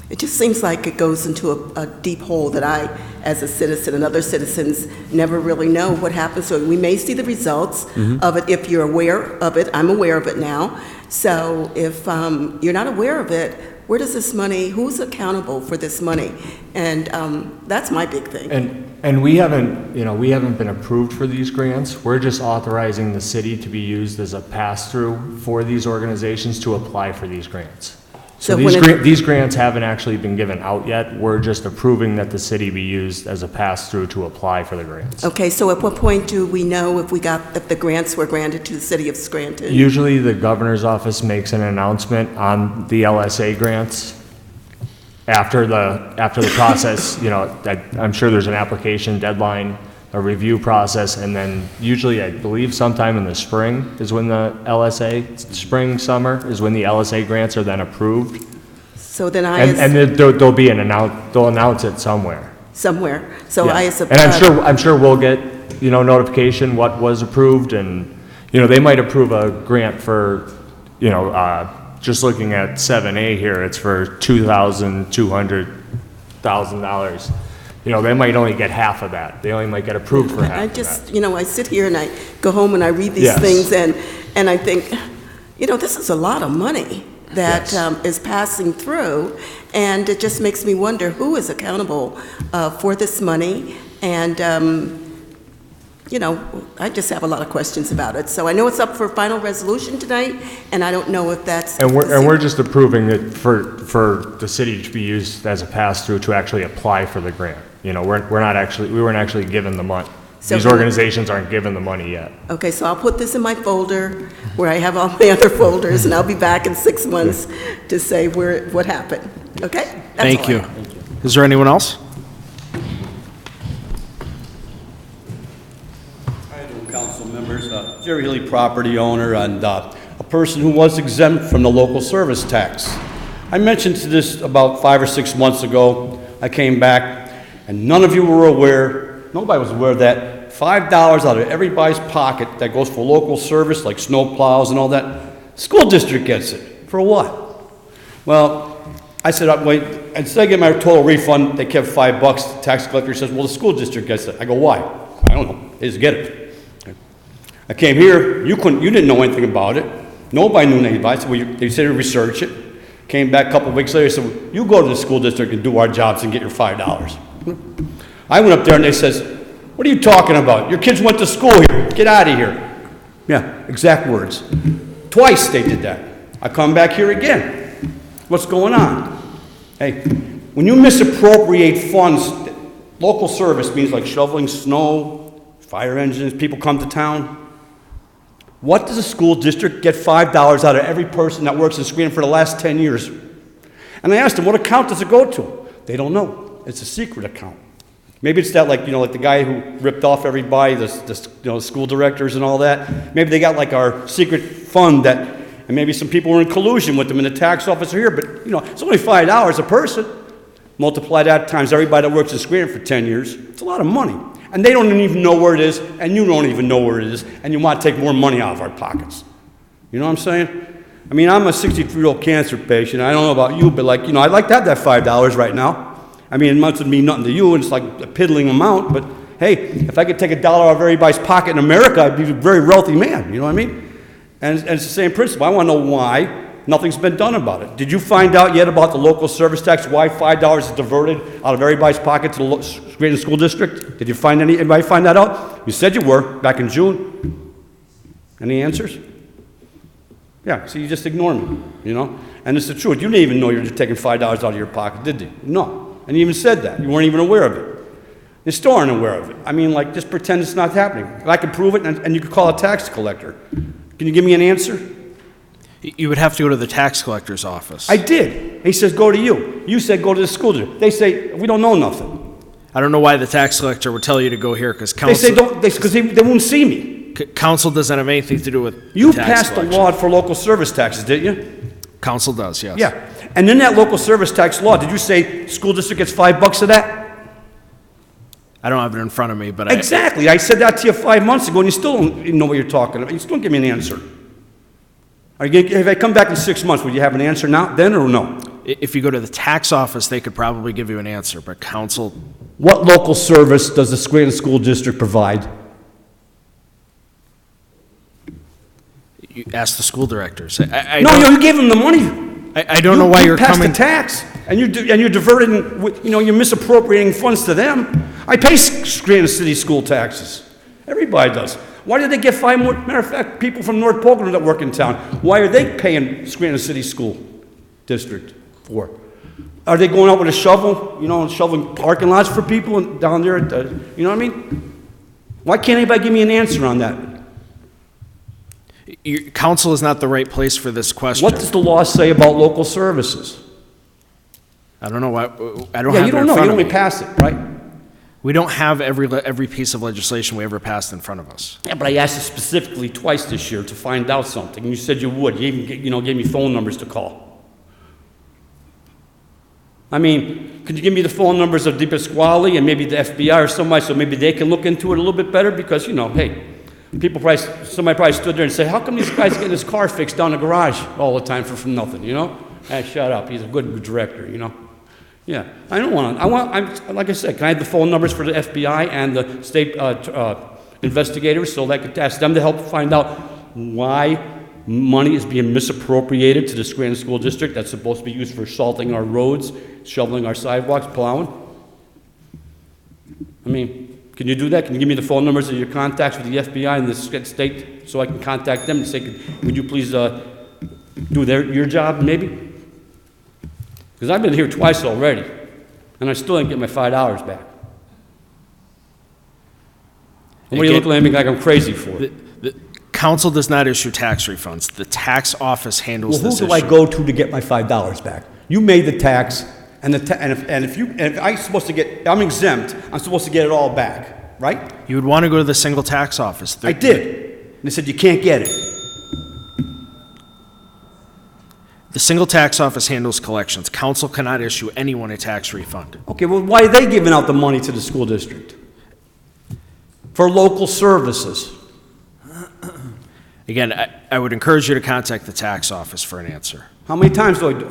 [SPEAKER 14] It just seems like it goes into a deep hole that I, as a citizen and other citizens, never really know what happens. So we may see the results of it if you're aware of it. I'm aware of it now. So if you're not aware of it, where does this money, who's accountable for this money? And that's my big thing.
[SPEAKER 4] And we haven't been approved for these grants. We're just authorizing the city to be used as a pass-through for these organizations to apply for these grants. So these grants haven't actually been given out yet. We're just approving that the city be used as a pass-through to apply for the grants.
[SPEAKER 14] Okay, so at what point do we know if the grants were granted to the city of Scranton?
[SPEAKER 4] Usually the governor's office makes an announcement on the LSA grants after the process. I'm sure there's an application deadline, a review process, and then usually I believe sometime in the spring is when the summer is when the LSA grants are then approved.
[SPEAKER 14] So then
[SPEAKER 4] they'll announce it somewhere.
[SPEAKER 14] Somewhere. So
[SPEAKER 4] yeah. And I'm sure we'll get notification what was approved, and they might approve a grant for just looking at 7A here, it's for $200,000. They might only get half of that. They only might get approved for half of that.
[SPEAKER 14] I sit here and I go home and I read these things and I think, this is a lot of money that is passing through, and it just makes me wonder who is accountable for this money. And, I just have a lot of questions about it. So I know it's up for final resolution tonight, and I don't know if that's...
[SPEAKER 4] And we're just approving it for the city to be used as a pass-through to actually apply for the grant. We weren't actually given the money.
[SPEAKER 14] So
[SPEAKER 4] These organizations aren't given the money yet.
[SPEAKER 14] Okay, so I'll put this in my folder where I have all my other folders, and I'll be back in 6 months to say what happened. Okay? That's
[SPEAKER 1] Thank
[SPEAKER 14] all I
[SPEAKER 1] you.
[SPEAKER 14] have.
[SPEAKER 1] Is there anyone else?
[SPEAKER 15] Council members, Jerry Healy, property owner, and a person who was exempt from the local service tax. I mentioned this about 5 or 6 months ago. I came back, and none of you were aware, nobody was aware that $5 out of everybody's pocket that goes for local service, like snow plows and all that, school district gets it. For what? Well, I said, wait, instead of getting my total refund, they kept $5. The tax collector says, well, the school district gets it. I go, why? I don't know. They just get it. I came here, you didn't know anything about it. Nobody knew anything about it. So they said to research it. Came back a couple of weeks later, said, you go to the school district and do our jobs and get your $5. I went up there and they says, what are you talking about? Your kids went to school here. Get out of here. Yeah, exact words. Twice they did that. I come back here again. What's going on? Hey, when you misappropriate funds, local service means like shoveling snow, fire engines, people come to town. What does a school district get $5 out of every person that works in Scranton for the last 10 years? And I asked them, what account does it go to? They don't know. It's a secret account. Maybe it's that, like the guy who ripped off everybody, the school directors and all that. Maybe they got like our secret fund that, and maybe some people were in collusion with them in the tax office here, but it's only $5 a person. Multiply that times everybody that works in Scranton for 10 years. It's a lot of money. And they don't even know where it is, and you don't even know where it is, and you want to take more money out of our pockets. You know what I'm saying? I mean, I'm a 63-year-old cancer patient. I don't know about you, but I'd like to have that $5 right now. I mean, it must mean nothing to you, and it's like a piddling amount, but hey, if I could take $1 out of everybody's pocket in America, I'd be a very wealthy man, you know what I mean? And it's the same principle. I want to know why nothing's been done about it. Did you find out yet about the local service tax, why $5 is diverted out of everybody's pocket to the Scranton School District? Did you anybody find that out? You said you were, back in June. Any answers? Yeah, so you just ignore me, And it's the truth. You didn't even know you were just taking $5 out of your pocket, did you? No. And you even said that. You weren't even aware of it. You still aren't aware of it. I mean, just pretend it's not happening. I can prove it, and you could call a tax collector. Can you give me an answer?
[SPEAKER 1] You would have to go to the tax collector's office.
[SPEAKER 15] I did. He says, go to you. You said, go to the school district. They say, we don't know nothing.
[SPEAKER 1] I don't know why the tax collector would tell you to go here, because council...
[SPEAKER 15] They say, don't, because they won't see me.
[SPEAKER 1] Council doesn't have anything to do with
[SPEAKER 15] You
[SPEAKER 1] tax
[SPEAKER 15] passed a
[SPEAKER 1] collection.
[SPEAKER 15] law for local service taxes, didn't you?
[SPEAKER 1] Council does, yes.
[SPEAKER 15] Yeah. And in that local service tax law, did you say school district gets $5 of that?
[SPEAKER 1] I don't have it in front of me, but
[SPEAKER 15] Exactly. I said that to you 5 months ago, and you still don't even know what you're talking about. You still don't give me an answer. If I come back in 6 months, will you have an answer now, then, or no?
[SPEAKER 1] If you go to the tax office, they could probably give you an answer, but council...
[SPEAKER 15] What local service does the Scranton School District provide?
[SPEAKER 1] You ask the school directors.
[SPEAKER 15] You gave them the money.
[SPEAKER 1] I don't know why you're
[SPEAKER 15] passed
[SPEAKER 1] coming...
[SPEAKER 15] the tax, and you're diverting, you're misappropriating funds to them. I pay Scranton City school taxes. Everybody does. Why did they get $5 more? Matter of fact, people from North Pocono that work in town, why are they paying Scranton City School District for? Are they going out with a shovel, and shoveling parking lots for people down there at the, you know what I mean? Why can't anybody give me an answer on that?
[SPEAKER 1] Council is not the right place for this question.
[SPEAKER 15] What does the law say about local services?
[SPEAKER 1] I don't know why. I don't
[SPEAKER 15] Yeah,
[SPEAKER 1] have
[SPEAKER 15] you
[SPEAKER 1] it in
[SPEAKER 15] don't know.
[SPEAKER 1] front
[SPEAKER 15] You
[SPEAKER 1] of
[SPEAKER 15] only
[SPEAKER 1] me.
[SPEAKER 15] passed it, right?
[SPEAKER 1] We don't have every piece of legislation we ever passed in front of us.
[SPEAKER 15] Yeah, but I asked you specifically twice this year to find out something, and you said you would. You even gave me phone numbers to call. I mean, could you give me the phone numbers of DePasquale and maybe the FBI or somebody, so maybe they can look into it a little bit better? Because, hey, somebody probably stood there and said, how come these guys getting his car fixed down the garage all the time for nothing, Hey, shut up. He's a good director, Yeah, I don't want to. Like I said, can I have the phone numbers for the FBI and the state investigators so that I could ask them to help find out why money is being misappropriated to the Scranton School District that's supposed to be used for salting our roads, shoveling our sidewalks, plowing? I mean, can you do that? Can you give me the phone numbers of your contacts with the FBI and the state so I can contact them and say, would you please do your job, maybe? Because I've been here twice already, and I still didn't get my $5 back. And what are you looking at me like I'm crazy for?
[SPEAKER 1] The council does not issue tax refunds. The tax office handles
[SPEAKER 15] Well,
[SPEAKER 1] this
[SPEAKER 15] who
[SPEAKER 1] issue.
[SPEAKER 15] do I go to get my $5 back? You made the tax, and if I'm supposed to get, I'm exempt, I'm supposed to get it all back, right?
[SPEAKER 1] You would want to go to the single tax office.
[SPEAKER 15] I did. And they said you can't get it.
[SPEAKER 1] The single tax office handles collections. Council cannot issue anyone a tax refund.
[SPEAKER 15] Okay, well, why are they giving out the money to the school district? For local services.
[SPEAKER 1] Again, I would encourage you to contact the tax office for an answer.
[SPEAKER 15] How many times do I do?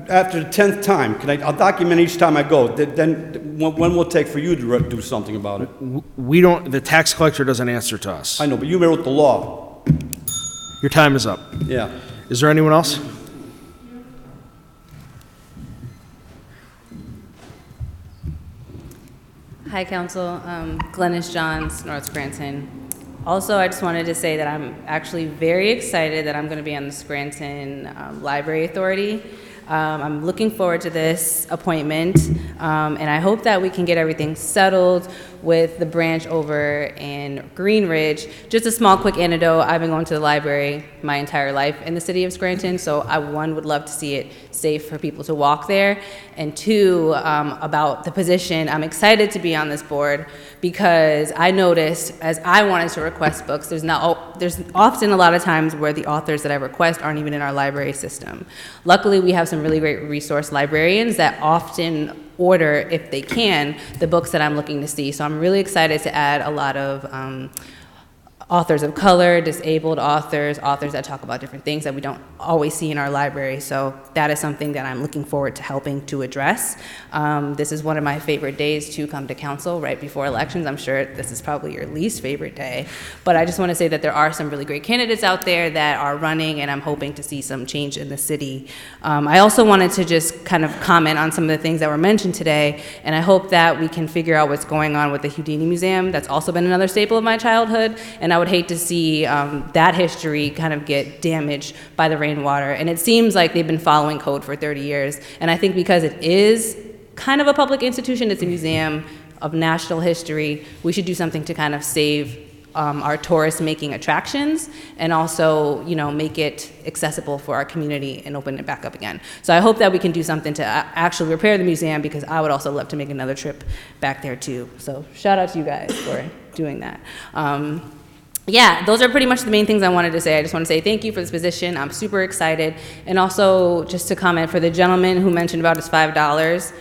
[SPEAKER 15] After the 10th time, I'll document each time I go. Then when will it take for you to do something about it?
[SPEAKER 1] We don't, the tax collector doesn't answer to us.
[SPEAKER 15] I know, but you wrote the law.
[SPEAKER 1] Your time is up.
[SPEAKER 15] Yeah.
[SPEAKER 1] Is there anyone else?
[SPEAKER 16] Hi, Council. Glennis Johns, North Scranton. Also, I just wanted to say that I'm actually very excited that I'm going to be on the Scranton Library Authority. I'm looking forward to this appointment, and I hope that we can get everything settled with the branch over in Green Ridge. Just a small, quick anecdote. I've been going to the library my entire life in the city of Scranton, so one, would love to see it safe for people to walk there, and two, about the position. I'm excited to be on this board because I noticed as I wanted to request books, there's often a lot of times where the authors that I request aren't even in our library system. Luckily, we have some really great resource librarians that often order, if they can, the books that I'm looking to see. So I'm really excited to add a lot of authors of color, disabled authors, authors that talk about different things that we don't always see in our library. So that is something that I'm looking forward to helping to address. This is one of my favorite days to come to council right before elections. I'm sure this is probably your least favorite day, but I just want to say that there are some really great candidates out there that are running, and I'm hoping to see some change in the city. I also wanted to just kind of comment on some of the things that were mentioned today, and I hope that we can figure out what's going on with the Houdini Museum. That's also been another staple of my childhood, and I would hate to see that history kind of get damaged by the rainwater. And it seems like they've been following code for 30 years. And I think because it is kind of a public institution, it's a museum of national history, we should do something to kind of save our tourist-making attractions and also, make it accessible for our community and open it back up again. So I hope that we can do something to actually repair the museum, because I would also love to make another trip back there too. So shout out to you guys for doing that. Yeah, those are pretty much the main things I wanted to say. I just want to say thank you for this position. I'm super excited. And also, just to comment for the gentleman who mentioned about his $5,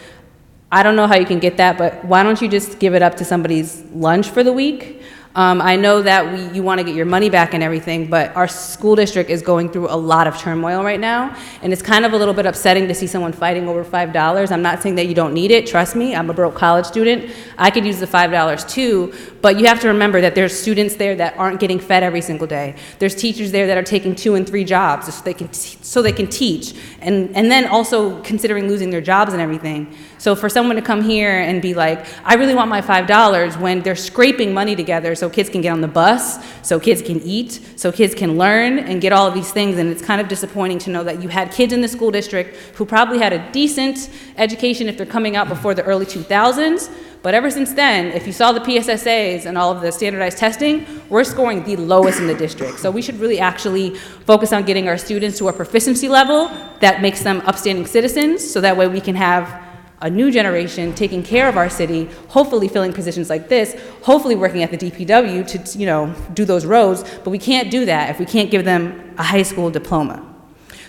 [SPEAKER 16] I don't know how you can get that, but why don't you just give it up to somebody's lunch for the week? I know that you want to get your money back and everything, but our school district is going through a lot of turmoil right now, and it's kind of a little bit upsetting to see someone fighting over $5. I'm not saying that you don't need it. Trust me, I'm a broke college student. I could use the $5 too, but you have to remember that there's students there that aren't getting fed every single day. There's teachers there that are taking 2 and 3 jobs so they can teach, and then also considering losing their jobs and everything. So for someone to come here and be like, I really want my $5, when they're scraping money together so kids can get on the bus, so kids can eat, so kids can learn and get all of these things, and it's kind of disappointing to know that you had kids in the school district who probably had a decent education if they're coming out before the early 2000s, but ever since then, if you saw the PSSAs and all of the standardized testing, we're scoring the lowest in the district. So we should really actually focus on getting our students to a proficiency level that makes them upstanding citizens, so that way we can have a new generation taking care of our city, hopefully filling positions like this, hopefully working at the DPW to do those roads, but we can't do that if we can't give them a high school diploma.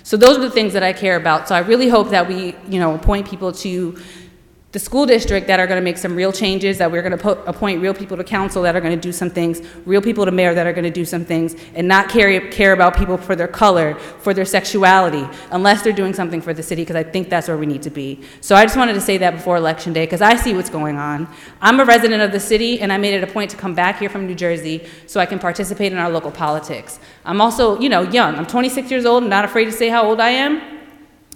[SPEAKER 16] So those are the things that I care about. So I really hope that we appoint people to the school district that are going to make some real changes, that we're going to appoint real people to council that are going to do some things, real people to mayor that are going to do some things, and not care about people for their color, for their sexuality, unless they're doing something for the city, because I think that's where we need to be. So I just wanted to say that before Election Day, because I see what's going on. I'm a resident of the city, and I made it a point to come back here from New Jersey so I can participate in our local politics. I'm also, young. I'm 26 years old and not afraid to say how old I am.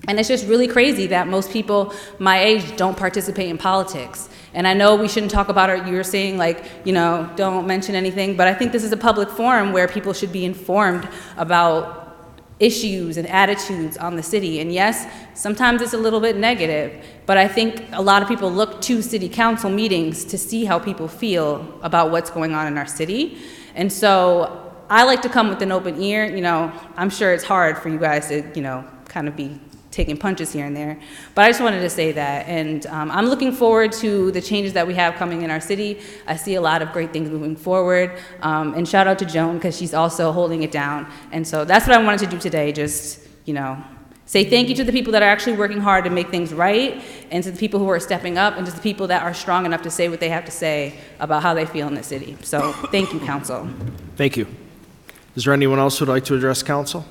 [SPEAKER 16] And it's just really crazy that most people my age don't participate in politics. And I know we shouldn't talk about it. You were saying, don't mention anything. But I think this is a public forum where people should be informed about issues and attitudes on the city. And yes, sometimes it's a little bit negative, but I think a lot of people look to city council meetings to see how people feel about what's going on in our city. And so I like to come with an open ear. You know, I'm sure it's hard for you guys to, you know, kind of be taking punches here and there. But I just wanted to say that. And I'm looking forward to the changes that we have coming in our city. I see a lot of great things moving forward. And shout out to Joan, because she's also holding it down. And so that's what I wanted to do today, just, you know, say thank you to the people that are actually working hard to make things right, and to the people who are stepping up, and to the people that are strong enough to say what they have to say about how they feel in the city. So thank you, council.
[SPEAKER 1] Thank you. Is there anyone else who would like to address council?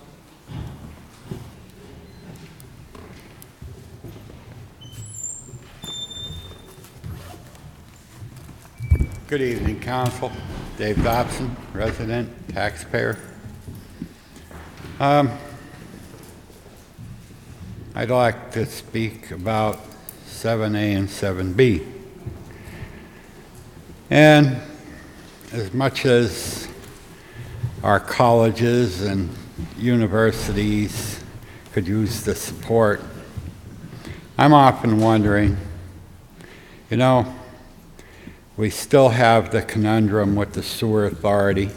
[SPEAKER 17] Good evening, Council. Dave Dobson, resident, taxpayer. I'd like to speak about 7A and 7B. And as much as our colleges and universities could use the support, I'm often wondering, you know, we still have the conundrum with the sewer authority.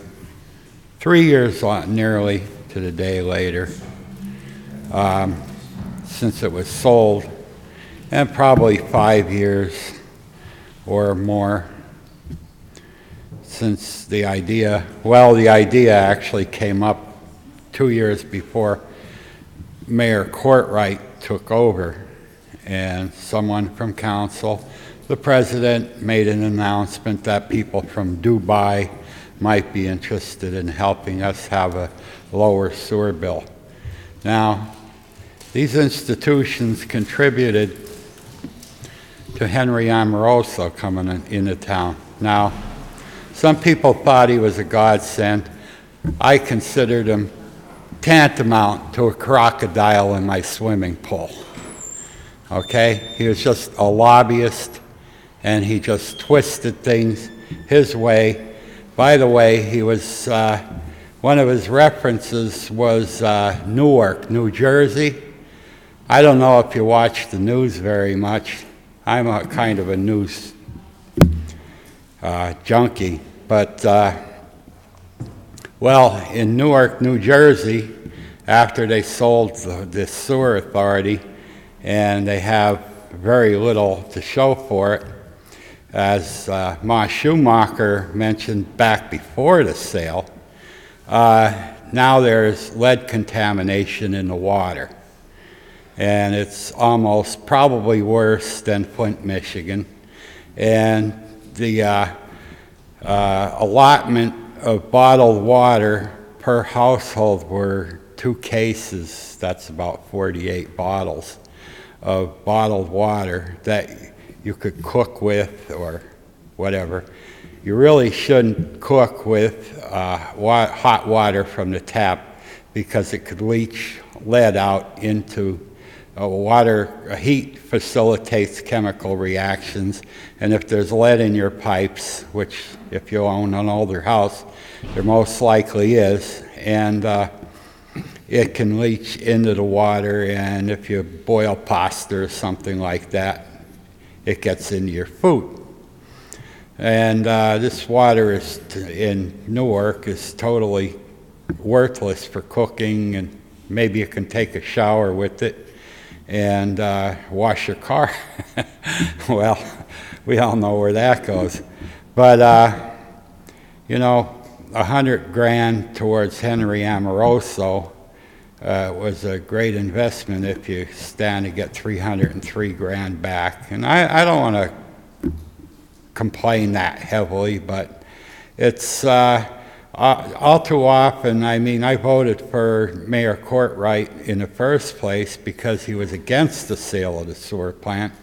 [SPEAKER 17] 3 years nearly to the day later since it was sold, and probably 5 years or more since the idea actually came up 2 years before Mayor Courtwright took over, and someone from council, the president, made an announcement that people from Dubai might be interested in helping us have a lower sewer bill. Now, these institutions contributed to Henry Amoroso coming into town. Now, some people thought he was a godsend. I considered him tantamount to a crocodile in my swimming pool. Okay? He was just a lobbyist, and he just twisted things his way. By the way, he was, one of his references was Newark, New Jersey. I don't know if you watch the news very much. I'm a kind of a news junkie. But, well, in Newark, New Jersey, after they sold the sewer authority, and they have very little to show for it, as Ma Schumacher mentioned back before the sale, now there's lead contamination in the water. And it's almost probably worse than Flint, Michigan. And the allotment of bottled water per household were 2 cases, that's about 48 bottles of bottled water that you could cook with or whatever. You really shouldn't cook with hot water from the tap, because it could leach lead out into water. Heat facilitates chemical reactions, and if there's lead in your pipes, which if you own an older house, there most likely is, and it can leach into the water, and if you boil pasta or something like that, it gets into your food. And this water in Newark is totally worthless for cooking, and maybe you can take a shower with it and wash your car. Well, we all know where that goes. But, you know, $100,000 towards Henry Amoroso was a great investment if you stand to get $303,000 back. And I don't want to complain that heavily, but it's all too often. I mean, I voted for Mayor Courtwright in the first place because he was against the sale of the sewer plant.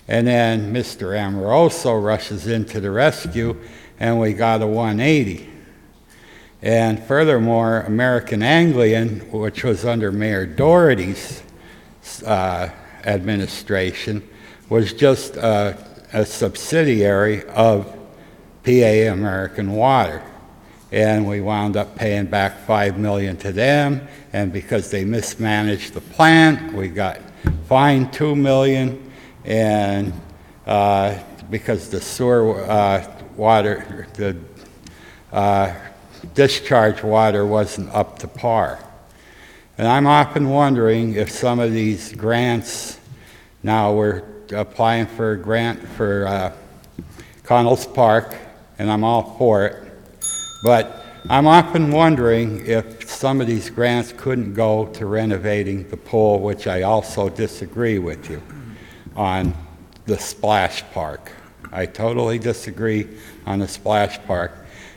[SPEAKER 17] And then Mr. Amoroso rushes into the rescue, and we got a 180. And furthermore, American Anglian, which was under Mayor Doherty's administration, was just a subsidiary of PA American Water. and we wound up paying back $5 million to them, and because they mismanaged the plant, we got fined $2 million, and because the sewer water, the discharge water wasn't up to par. And I'm often wondering if some of these grants, now we're applying for a grant for Connells Park, and I'm all for it, but I'm often wondering if some of these grants couldn't go to renovating the pool, which I also disagree with you on the splash park. I totally disagree on the splash park.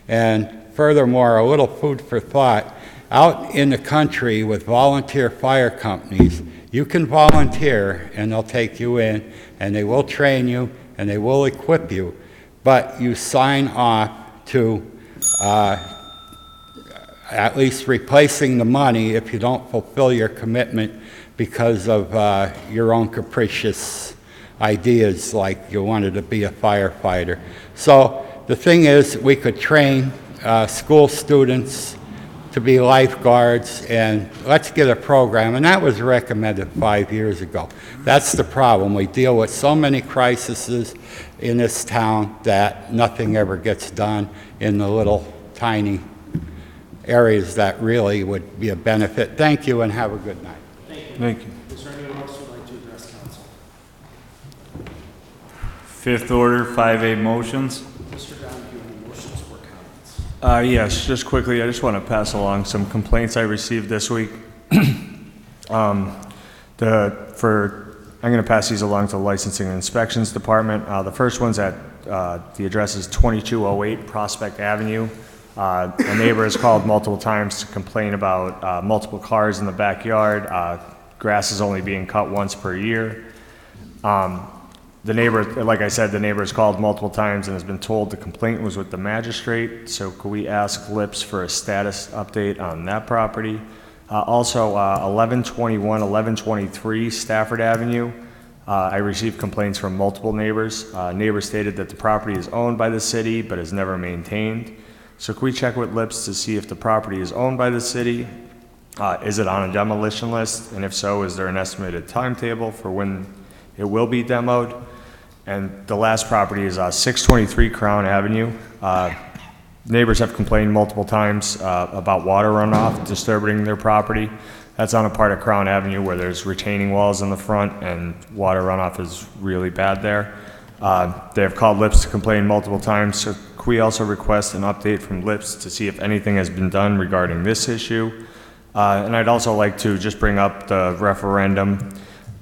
[SPEAKER 17] And furthermore, a little food for thought, out in the country with volunteer fire companies, you can volunteer and they'll take you in and they will train you and they will equip you, but you sign off to at least replacing the money if you don't fulfill your commitment because of your own capricious ideas, like you wanted to be a firefighter. So the thing is, we could train school students to be lifeguards, and let's get a program, and that was recommended 5 years ago. That's the problem. We deal with so many crises in this town that nothing ever gets done in the little tiny areas that really would be a benefit. Thank you, and have a good night.
[SPEAKER 6] Thank you.
[SPEAKER 1] Is there anyone else who would like to address council?
[SPEAKER 6] Fifth order, 5A motions.
[SPEAKER 1] Mr. Donahue, any motions or comments?
[SPEAKER 6] Yes, just quickly, I just want to pass along some complaints I received this week. I'm going to pass these along to the Licensing and Inspections Department. The first one's at, the address is 2208 Prospect Avenue. A neighbor has called multiple times to complain about multiple cars in the backyard. Grass is only being cut once per year. The neighbor, like I said, the neighbor has called multiple times and has been told the complaint was with the magistrate. So could we ask Lips for a status update on that property? Also, 1121, 1123 Stafford Avenue. I received complaints from multiple neighbors. Neighbors stated that the property is owned by the city but is never maintained. So can we check with Lips to see if the property is owned by the city? Is it on a demolition list? And if so, is there an estimated timetable for when it will be demoed? And the last property is 623 Crown Avenue. Neighbors have complained multiple times about water runoff disturbing their property. That's on a part of Crown Avenue where there's retaining walls in the front and water runoff is really bad there. They have called Lips to complain multiple times, so can we also request an update from Lips to see if anything has been done regarding this issue? And I'd also like to just bring up the referendum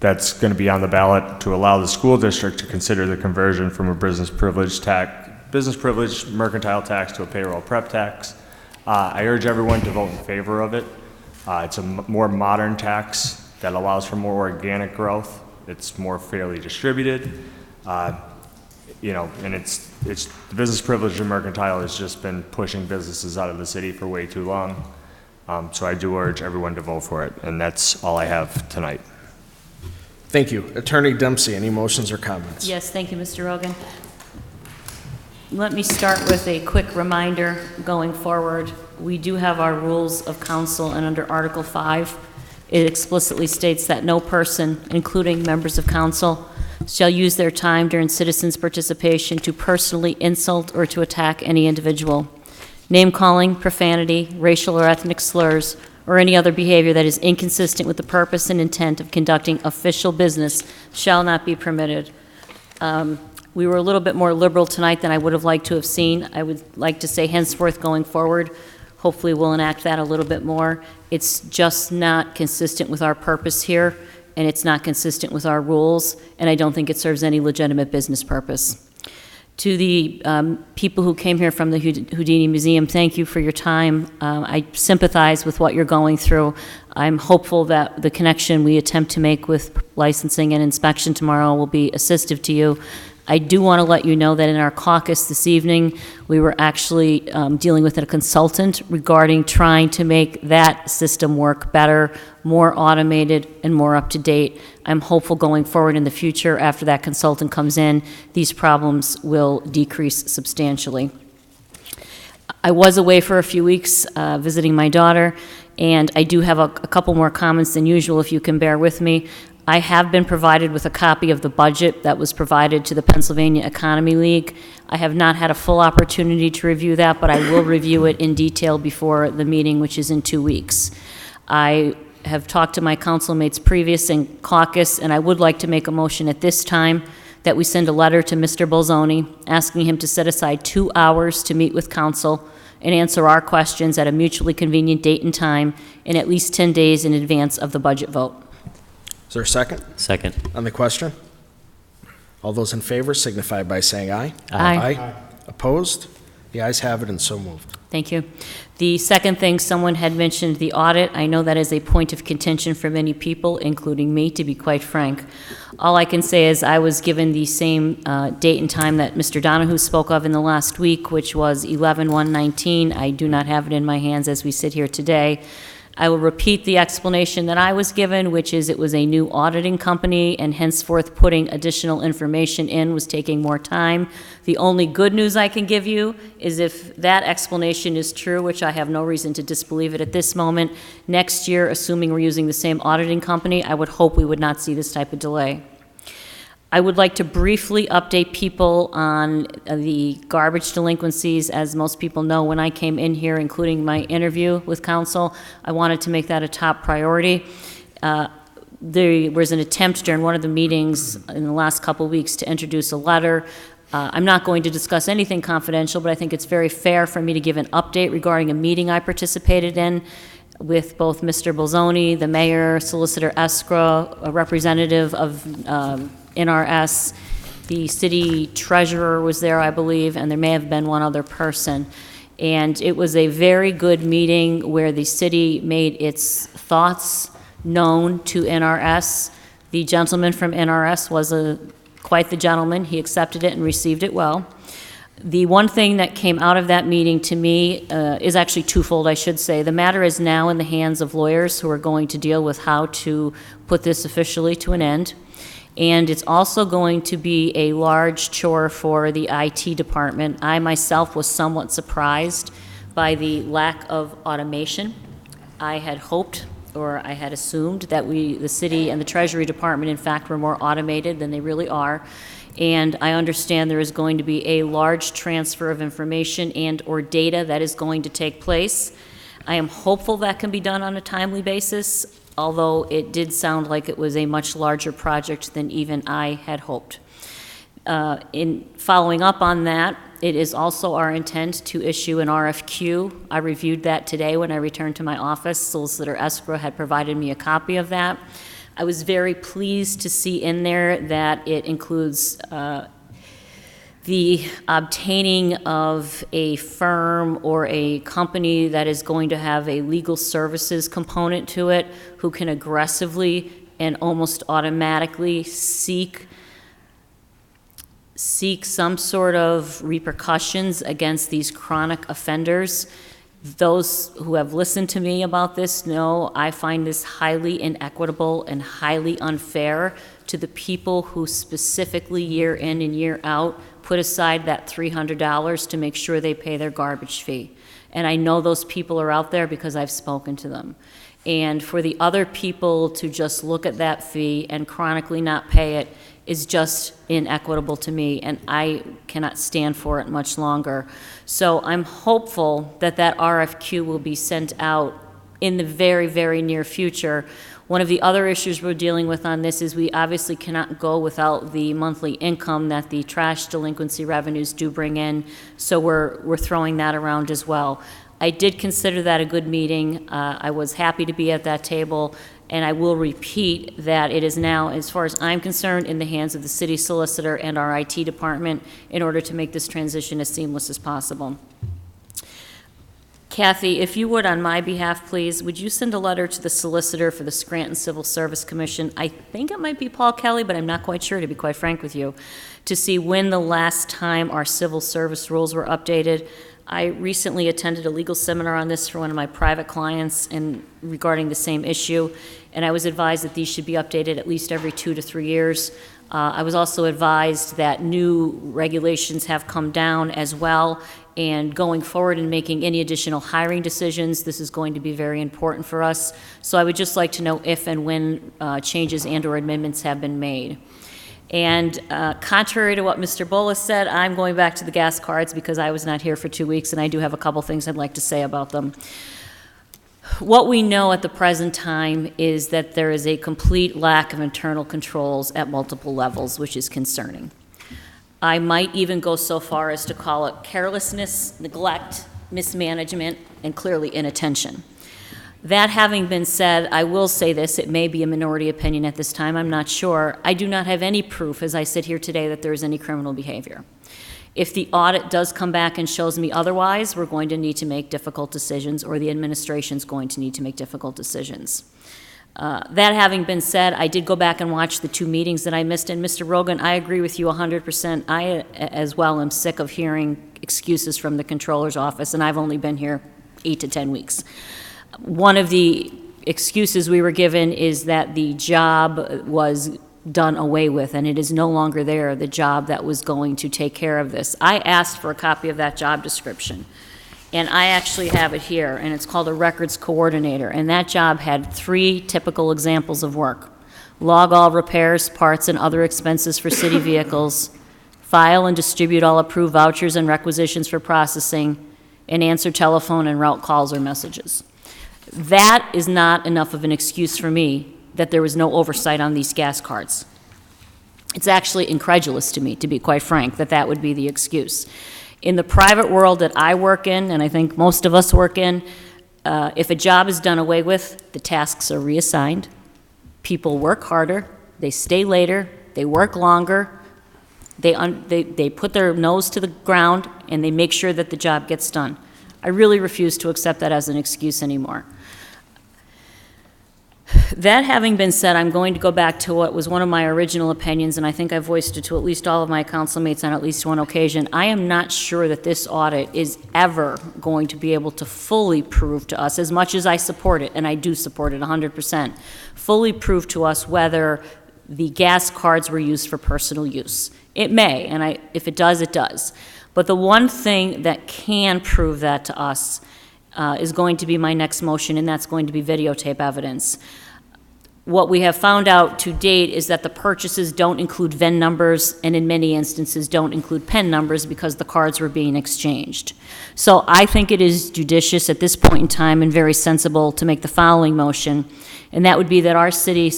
[SPEAKER 6] that's going to be on the ballot to allow the school district to consider the conversion from a business privilege mercantile tax to a payroll prep tax. I urge everyone to vote in favor of it. It's a more modern tax that allows for more organic growth. It's more fairly distributed. And it's the business privilege and mercantile has just been pushing businesses out of the city for way too long. So I do urge everyone to vote for it, and that's all I have tonight.
[SPEAKER 1] Thank you. Attorney Dempsey, any motions or comments?
[SPEAKER 2] Yes, thank you, Mr. Rogan. Let me start with a quick reminder going forward. We do have our rules of council, and under Article 5, it explicitly states that no person, including members of council, shall use their time during citizens' participation to personally insult or to attack any individual. Name-calling, profanity, racial or ethnic slurs, or any other behavior that is inconsistent with the purpose and intent of conducting official business shall not be permitted. We were a little bit more liberal tonight than I would have liked to have seen. I would like to say henceforth going forward, hopefully we'll enact that a little bit more. It's just not consistent with our purpose here, and it's not consistent with our rules, and I don't think it serves any legitimate business purpose. To the people who came here from the Houdini Museum, thank you for your time. I sympathize with what you're going through. I'm hopeful that the connection we attempt to make with licensing and inspection tomorrow will be assistive to you. I do want to let you know that in our caucus this evening, we were actually dealing with a consultant regarding trying to make that system work better, more automated, and more up to date. I'm hopeful going forward in the future, after that consultant comes in, these problems will decrease substantially.
[SPEAKER 18] I was away for a few weeks visiting my daughter, and I do have a couple more comments than usual, if you can bear with me. I have been provided with a copy of the budget that was provided to the Pennsylvania Economy League. I have not had a full opportunity to review that, but I will review it in detail before the meeting, which is in 2 weeks. I have talked to my council mates previous in caucus, and I would like to make a motion at this time that we send a letter to Mr. Bolzoni asking him to set aside 2 hours to meet with council and answer our questions at a mutually convenient date and time and at least 10 days in advance of the budget vote.
[SPEAKER 1] Is there a second?
[SPEAKER 7] Second.
[SPEAKER 1] On the question? All those in favor signify by saying aye.
[SPEAKER 18] Aye.
[SPEAKER 1] Opposed? The ayes have it and so moved.
[SPEAKER 18] Thank you. The second thing, someone had mentioned the audit. I know that is a point of contention for many people, including me, to be quite frank. All I can say is I was given the same date and time that Mr. Donahue spoke of in the last week, which was 11/1/19. I do not have it in my hands as we sit here today. I will repeat the explanation that I was given, which is it was a new auditing company, and henceforth putting additional information in was taking more time. The only good news I can give you is if that explanation is true, which I have no reason to disbelieve it at this moment, next year, assuming we're using the same auditing company, I would hope we would not see this type of delay. I would like to briefly update people on the garbage delinquencies. As most people know, when I came in here, including my interview with council, I wanted to make that a top priority. There was an attempt during one of the meetings in the last couple weeks to introduce a letter. I'm not going to discuss anything confidential, but I think it's very fair for me to give an update regarding a meeting I participated in with both Mr. Bolzoni, the mayor, Solicitor Escrow, a representative of NRS, the city treasurer was there, I believe, and there may have been one other person. And it was a very good meeting where the city made its thoughts known to NRS. The gentleman from NRS was quite the gentleman. He accepted it and received it well. The one thing that came out of that meeting to me is actually twofold, I should say. The matter is now in the hands of lawyers who are going to deal with how to put this officially to an end. And it's also going to be a large chore for the IT department. I myself was somewhat surprised by the lack of automation. I had hoped, or I had assumed, that the city and the Treasury Department, in fact, were more automated than they really are. And I understand there is going to be a large transfer of information and or data that is going to take place. I am hopeful that can be done on a timely basis, although it did sound like it was a much larger project than even I had hoped. In following up on that, it is also our intent to issue an RFQ. I reviewed that today when I returned to my office. Solicitor Escrow had provided me a copy of that. I was very pleased to see in there that it includes the obtaining of a firm or a company that is going to have a legal services component to it, who can aggressively and almost automatically seek some sort of repercussions against these chronic offenders. Those who have listened to me about this know I find this highly inequitable and highly unfair to the people who specifically year in and year out put aside that $300 to make sure they pay their garbage fee. And I know those people are out there because I've spoken to them. And for the other people to just look at that fee and chronically not pay it is just inequitable to me, and I cannot stand for it much longer. So I'm hopeful that that RFQ will be sent out in the very, very near future. One of the other issues we're dealing with on this is we obviously cannot go without the monthly income that the trash delinquency revenues do bring in, so we're throwing that around as well. I did consider that a good meeting. I was happy to be at that table, and I will repeat that it is now, as far as I'm concerned, in the hands of the city solicitor and our IT department in order to make this transition as seamless as possible. Kathy, if you would, on my behalf, please, would you send a letter to the solicitor for the Scranton Civil Service Commission? I think it might be Paul Kelly, but I'm not quite sure, to be quite frank with you, to see when the last time our civil service rules were updated. I recently attended a legal seminar on this for one of my private clients regarding the same issue, and I was advised that these should be updated at least every 2 to 3 years. I was also advised that new regulations have come down as well, and going forward and making any additional hiring decisions, this is going to be very important for us. So I would just like to know if and when changes and/or amendments have been made. And contrary to what Mr. Bullis said, I'm going back to the gas cards because I was not here for 2 weeks, and I do have a couple things I'd like to say about them. What we know at the present time is that there is a complete lack of internal controls at multiple levels, which is concerning. I might even go so far as to call it carelessness, neglect, mismanagement, and clearly inattention. That having been said, I will say this, it may be a minority opinion at this time, I'm not sure. I do not have any proof as I sit here today that there is any criminal behavior. If the audit does come back and shows me otherwise, we're going to need to make difficult decisions, or the administration's going to need to make difficult decisions. That having been said, I did go back and watch the 2 meetings that I missed, and Mr. Rogan, I agree with you 100%. I, as well, am sick of hearing excuses from the Comptroller's office, and I've only been here 8 to 10 weeks. One of the excuses we were given is that the job was done away with, and it is no longer there, the job that was going to take care of this. I asked for a copy of that job description, and I actually have it here, and it's called a records coordinator, and that job had 3 typical examples of work: log all repairs, parts, and other expenses for city vehicles, file and distribute all approved vouchers and requisitions for processing, and answer telephone and route calls or messages. That is not enough of an excuse for me that there was no oversight on these gas cards. It's actually incredulous to me, to be quite frank, that that would be the excuse. In the private world that I work in, and I think most of us work in, if a job is done away with, the tasks are reassigned. People work harder, they stay later, they work longer, they put their nose to the ground, and they make sure that the job gets done. I really refuse to accept that as an excuse anymore. That having been said, I'm going to go back to what was one of my original opinions, and I think I voiced it to at least all of my council mates on at least one occasion. I am not sure that this audit is ever going to be able to fully prove to us, as much as I support it, and I do support it 100%, fully prove to us whether the gas cards were used for personal use. It may, and if it does, it does. But the one thing that can prove that to us is going to be my next motion, and that's going to be videotape evidence. What we have found out to date is that the purchases don't include VIN numbers, and in many instances don't include PIN numbers because the cards were being exchanged. So I think it is judicious at this point in time and very sensible to make the following motion, and that would be that our city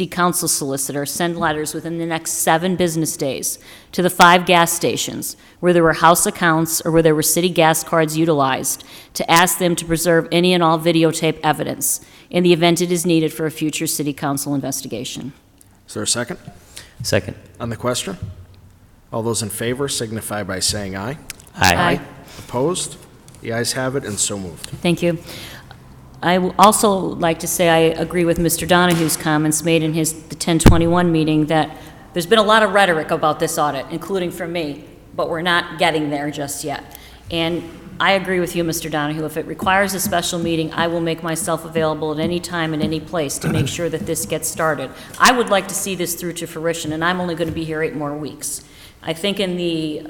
[SPEAKER 18] council solicitor send letters within the next 7 business days to the 5 gas stations where there were house accounts or where there were city gas cards utilized to ask them to preserve any and all videotape evidence in the event it is needed for a future city council investigation.
[SPEAKER 1] Is there a second?
[SPEAKER 7] Second.
[SPEAKER 1] On the question? All those in favor signify by saying aye.
[SPEAKER 7] Aye.
[SPEAKER 1] Opposed? The ayes have it, and so moved.
[SPEAKER 18] Thank you. I would also like to say I agree with Mr. Donahue's comments made in the 1021 meeting that there's been a lot of rhetoric about this audit, including from me, but we're not getting there just yet. And I agree with you, Mr. Donahue. If it requires a special meeting, I will make myself available at any time and any place to make sure that this gets started. I would like to see this through to fruition, and I'm only going to be here 8 more weeks. I think in the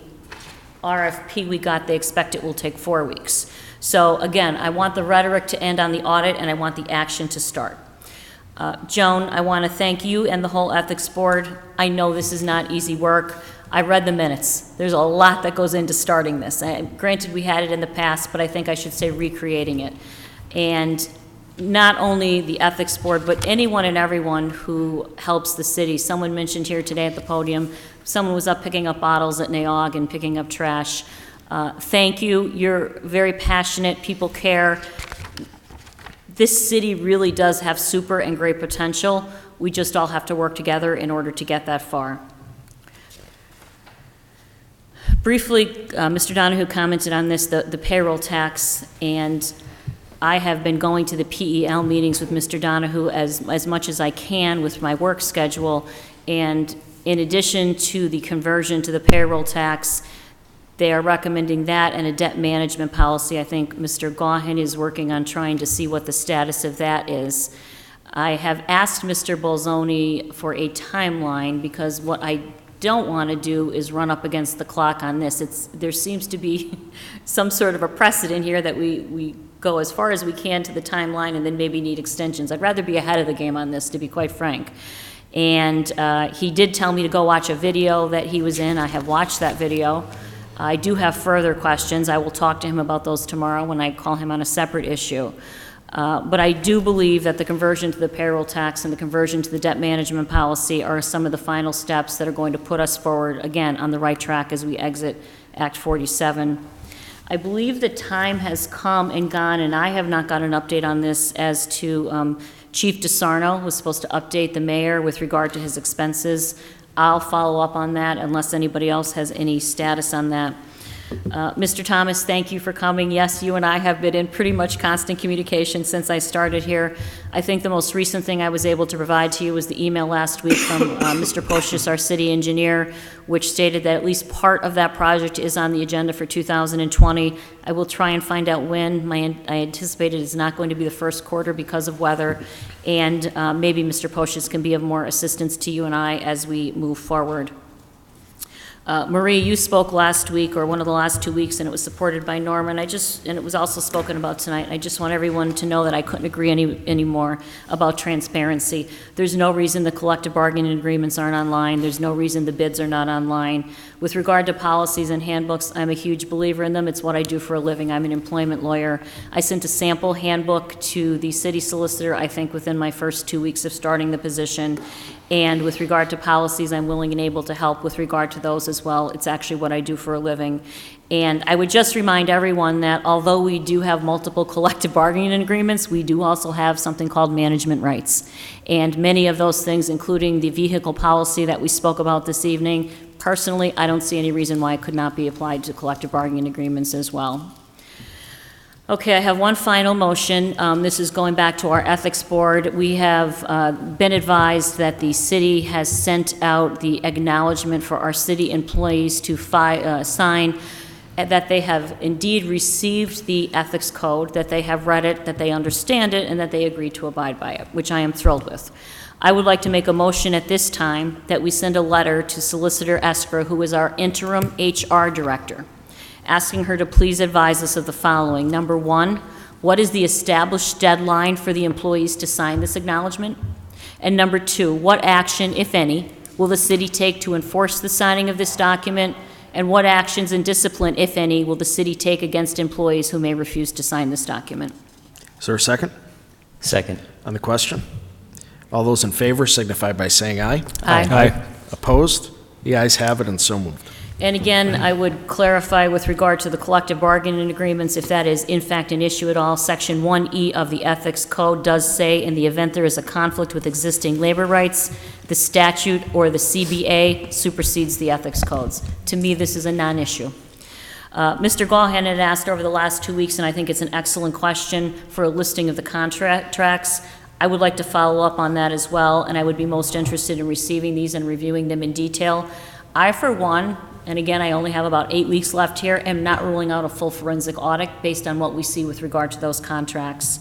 [SPEAKER 18] RFP we got, they expect it will take 4 weeks. So again, I want the rhetoric to end on the audit, and I want the action to start. Joan, I want to thank you and the whole ethics board. I know this is not easy work. I read the minutes. There's a lot that goes into starting this. Granted, we had it in the past, but I think I should say recreating it. And not only the ethics board, but anyone and everyone who helps the city. Someone mentioned here today at the podium, someone was up picking up bottles at NAOG and picking up trash. Thank you. You're very passionate. People care. This city really does have super and great potential. We just all have to work together in order to get that far. Briefly, Mr. Donahue commented on this, the payroll tax, and I have been going to the PEL meetings with Mr. Donahue as much as I can with my work schedule, and in addition to the conversion to the payroll tax, they are recommending that and a debt management policy. I think Mr. Gaughan is working on trying to see what the status of that is. I have asked Mr. Bolzoni for a timeline because what I don't want to do is run up against the clock on this. There seems to be some sort of a precedent here that we go as far as we can to the timeline and then maybe need extensions. I'd rather be ahead of the game on this, to be quite frank. And he did tell me to go watch a video that he was in. I have watched that video. I do have further questions. I will talk to him about those tomorrow when I call him on a separate issue. But I do believe that the conversion to the payroll tax and the conversion to the debt management policy are some of the final steps that are going to put us forward, again, on the right track as we exit Act 47. I believe the time has come and gone, and I have not got an update on this, as to Chief DeSarno was supposed to update the mayor with regard to his expenses. I'll follow up on that unless anybody else has any status on that. Mr. Thomas, thank you for coming. Yes, you and I have been in pretty much constant communication since I started here. I think the most recent thing I was able to provide to you was the email last week from Mr. Pocius, our city engineer, which stated that at least part of that project is on the agenda for 2020. I will try and find out when. I anticipate it is not going to be the first quarter because of weather, and maybe Mr. Pocius can be of more assistance to you and I as we move forward. Marie, you spoke last week, or one of the last 2 weeks, and it was supported by Norman. And it was also spoken about tonight. I just want everyone to know that I couldn't agree any more about transparency. There's no reason the collective bargaining agreements aren't online. There's no reason the bids are not online. With regard to policies and handbooks, I'm a huge believer in them. It's what I do for a living. I'm an employment lawyer. I sent a sample handbook to the city solicitor, I think, within my first 2 weeks of starting the position. And with regard to policies, I'm willing and able to help with regard to those as well. It's actually what I do for a living. And I would just remind everyone that although we do have multiple collective bargaining agreements, we do also have something called management rights. And many of those things, including the vehicle policy that we spoke about this evening, personally, I don't see any reason why it could not be applied to collective bargaining agreements as well. Okay, I have one final motion. This is going back to our ethics board. We have been advised that the city has sent out the acknowledgement for our city employees to sign, that they have indeed received the ethics code, that they have read it, that they understand it, and that they agree to abide by it, which I am thrilled with. I would like to make a motion at this time that we send a letter to Solicitor Esper, who is our interim HR director, asking her to please advise us of the following. Number one, what is the established deadline for the employees to sign this acknowledgement? And number two, what action, if any, will the city take to enforce the signing of this document? And what actions and discipline, if any, will the city take against employees who may refuse to sign this document?
[SPEAKER 1] Is there a second?
[SPEAKER 7] Second.
[SPEAKER 1] On the question? All those in favor signify by saying aye.
[SPEAKER 18] Aye.
[SPEAKER 1] Aye. Opposed? The ayes have it, and so moved.
[SPEAKER 18] And again, I would clarify with regard to the collective bargaining agreements, if that is in fact an issue at all, Section 1E of the Ethics Code does say, in the event there is a conflict with existing labor rights, the statute or the CBA supersedes the ethics codes. To me, this is a non-issue. Mr. Gahan had asked over the last 2 weeks, and I think it's an excellent question, for a listing of the contracts. I would like to follow up on that as well, and I would be most interested in receiving these and reviewing them in detail. I, for one, and again, I only have about 8 weeks left here, am not ruling out a full forensic audit based on what we see with regard to those contracts.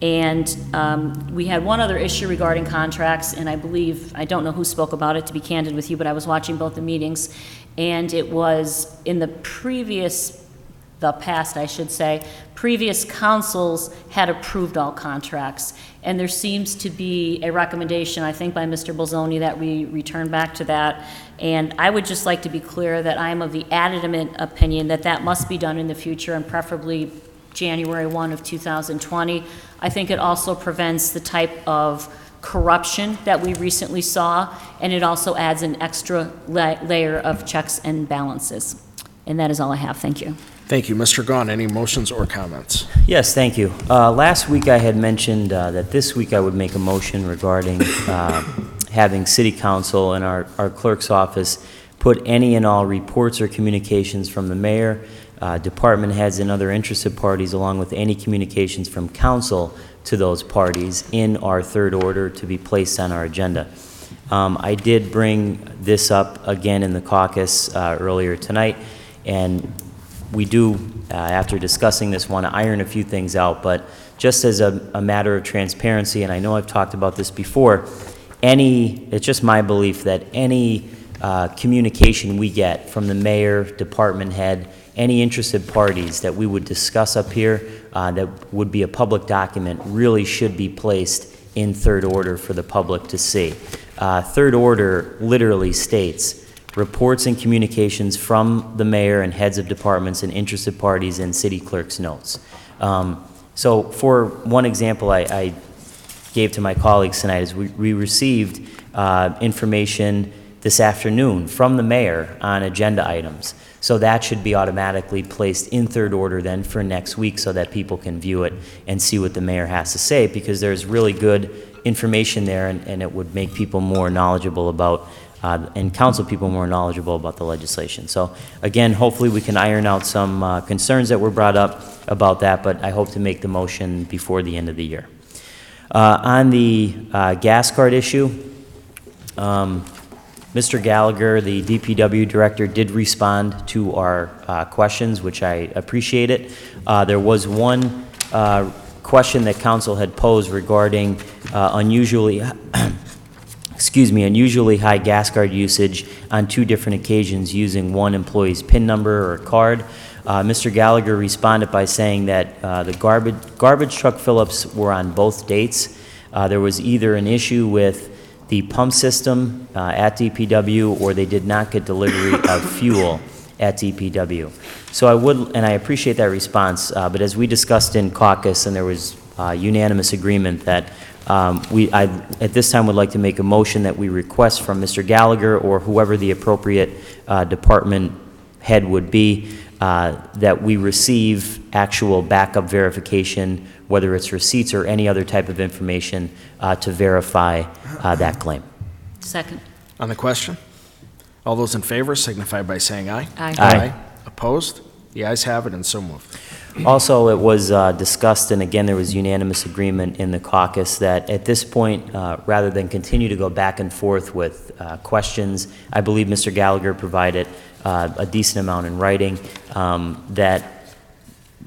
[SPEAKER 18] And we had one other issue regarding contracts, and I believe, I don't know who spoke about it, to be candid with you, but I was watching both the meetings, and it was in the past, I should say, previous councils had approved all contracts. And there seems to be a recommendation, I think by Mr. Bolzoni, that we return back to that. And I would just like to be clear that I am of the adamant opinion that that must be done in the future, and preferably January 1 of 2020. I think it also prevents the type of corruption that we recently saw, and it also adds an extra layer of checks and balances. And that is all I have. Thank you.
[SPEAKER 1] Thank you. Mr. Gahn, any motions or comments?
[SPEAKER 7] Yes, thank you. Last week I had mentioned that this week I would make a motion regarding having City Council and our clerk's office put any and all reports or communications from the mayor, department heads, and other interested parties, along with any communications from council to those parties, in our third order to be placed on our agenda. I did bring this up again in the caucus earlier tonight, and we do, after discussing this, want to iron a few things out, but just as a matter of transparency, and I know I've talked about this before, it's just my belief that any communication we get from the mayor, department head, any interested parties that we would discuss up here that would be a public document really should be placed in third order for the public to see. Third order literally states reports and communications from the mayor and heads of departments and interested parties in city clerk's notes. So for one example I gave to my colleagues tonight is we received information this afternoon from the mayor on agenda items. So that should be automatically placed in third order then for next week so that people can view it and see what the mayor has to say, because there's really good information there and it would make people more knowledgeable about and council people more knowledgeable about the legislation. So again, hopefully we can iron out some concerns that were brought up about that, but I hope to make the motion before the end of the year. On the gas card issue, Mr. Gallagher, the DPW director, did respond to our questions, which I appreciated. There was one question that council had posed regarding unusually high gas card usage on 2 different occasions using one employee's PIN number or card. Mr. Gallagher responded by saying that the garbage truck fill-ups were on both dates. There was either an issue with the pump system at DPW, or they did not get delivery of fuel at DPW. So I appreciate that response, but as we discussed in caucus, and there was unanimous agreement that I at this time would like to make a motion that we request from Mr. Gallagher or whoever the appropriate department head would be, that we receive actual backup verification, whether it's receipts or any other type of information to verify that claim.
[SPEAKER 18] Second.
[SPEAKER 1] On the question? All those in favor signify by saying aye.
[SPEAKER 18] Aye.
[SPEAKER 7] Aye.
[SPEAKER 1] Opposed? The ayes have it and so moved.
[SPEAKER 7] Also, it was discussed, and again, there was unanimous agreement in the caucus that at this point, rather than continue to go back and forth with questions, I believe Mr. Gallagher provided a decent amount in writing, that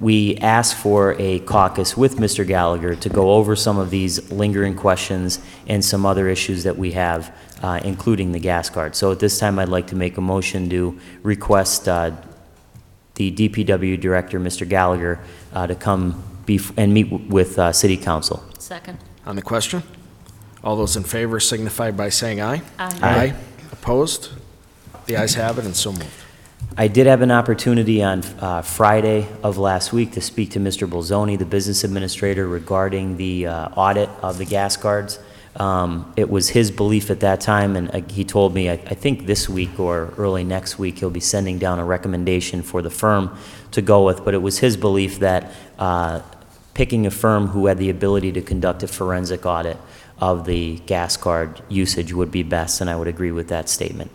[SPEAKER 7] we ask for a caucus with Mr. Gallagher to go over some of these lingering questions and some other issues that we have, including the gas card. So at this time, I'd like to make a motion to request the DPW director, Mr. Gallagher, to come and meet with City Council.
[SPEAKER 18] Second.
[SPEAKER 1] On the question? All those in favor signify by saying aye.
[SPEAKER 18] Aye.
[SPEAKER 1] Aye. Opposed? The ayes have it and so moved.
[SPEAKER 7] I did have an opportunity on Friday of last week to speak to Mr. Bolzoni, the business administrator, regarding the audit of the gas cards. It was his belief at that time, and he told me, I think this week or early next week, he'll be sending down a recommendation for the firm to go with, but it was his belief that picking a firm who had the ability to conduct a forensic audit of the gas card usage would be best, and I would agree with that statement.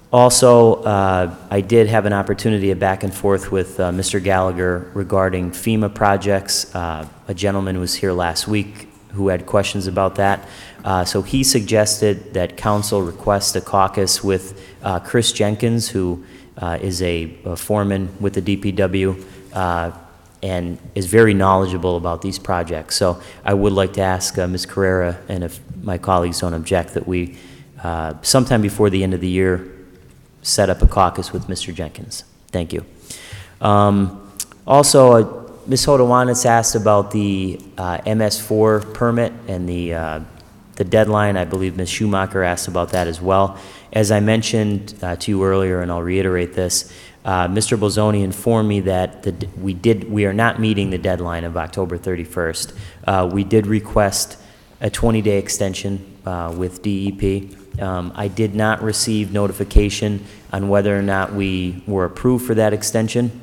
[SPEAKER 7] Also, I did have an opportunity of back and forth with Mr. Gallagher regarding FEMA projects. A gentleman was here last week who had questions about that. So he suggested that council request a caucus with Chris Jenkins, who is a foreman with the DPW and is very knowledgeable about these projects. So I would like to ask Ms. Carrera, and if my colleagues don't object, that we sometime before the end of the year set up a caucus with Mr. Jenkins. Thank you. Also, Ms. Hodowanitz asked about the MS4 permit and the deadline. I believe Ms. Schumacher asked about that as well. As I mentioned to you earlier, and I'll reiterate this, Mr. Bolzoni informed me that we are not meeting the deadline of October 31st. We did request a 20-day extension with DEP. I did not receive notification on whether or not we were approved for that extension.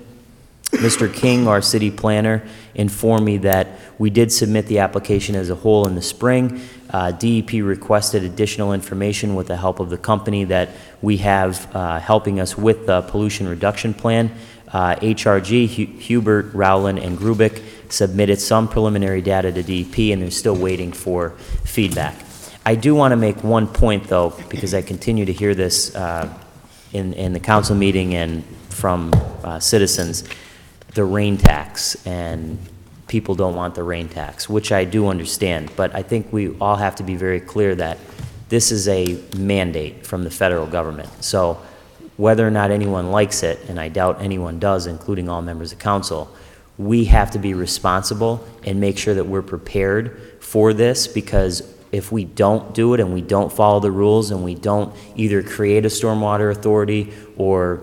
[SPEAKER 7] Mr. King, our city planner, informed me that we did submit the application as a whole in the spring. DEP requested additional information with the help of the company that we have helping us with the pollution reduction plan. HRG, Hubert, Rowland, and Grubik submitted some preliminary data to DEP, and they're still waiting for feedback. I do want to make one point, though, because I continue to hear this in the council meeting and from citizens, the rain tax, and people don't want the rain tax, which I do understand, but I think we all have to be very clear that This is a mandate from the federal government. So whether or not anyone likes it, and I doubt anyone does, including all members of council, we have to be responsible and make sure that we're prepared for this, because if we don't do it and we don't follow the rules and we don't either create a stormwater authority or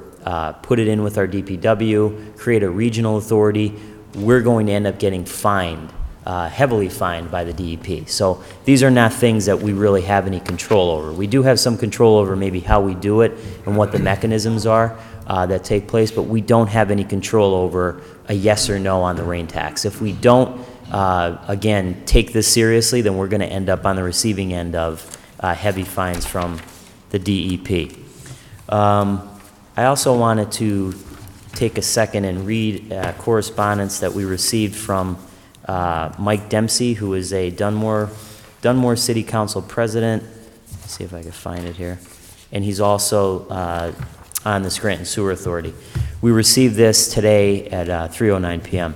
[SPEAKER 7] put it in with our DPW, create a regional authority, we're going to end up getting fined, heavily fined by the DEP. So these are not things that we really have any control over. We do have some control over maybe how we do it and what the mechanisms are that take place, but we don't have any control over a yes or no on the rain tax. If we don't, again, take this seriously, then we're going to end up on the receiving end of heavy fines from the DEP. I also wanted to take a second and read correspondence that we received from Mike Dempsey, who is a Dunmore City Council president. Let's see if I can find it here. And he's also on the Scranton Sewer Authority. We received this today at 3:09 p.m.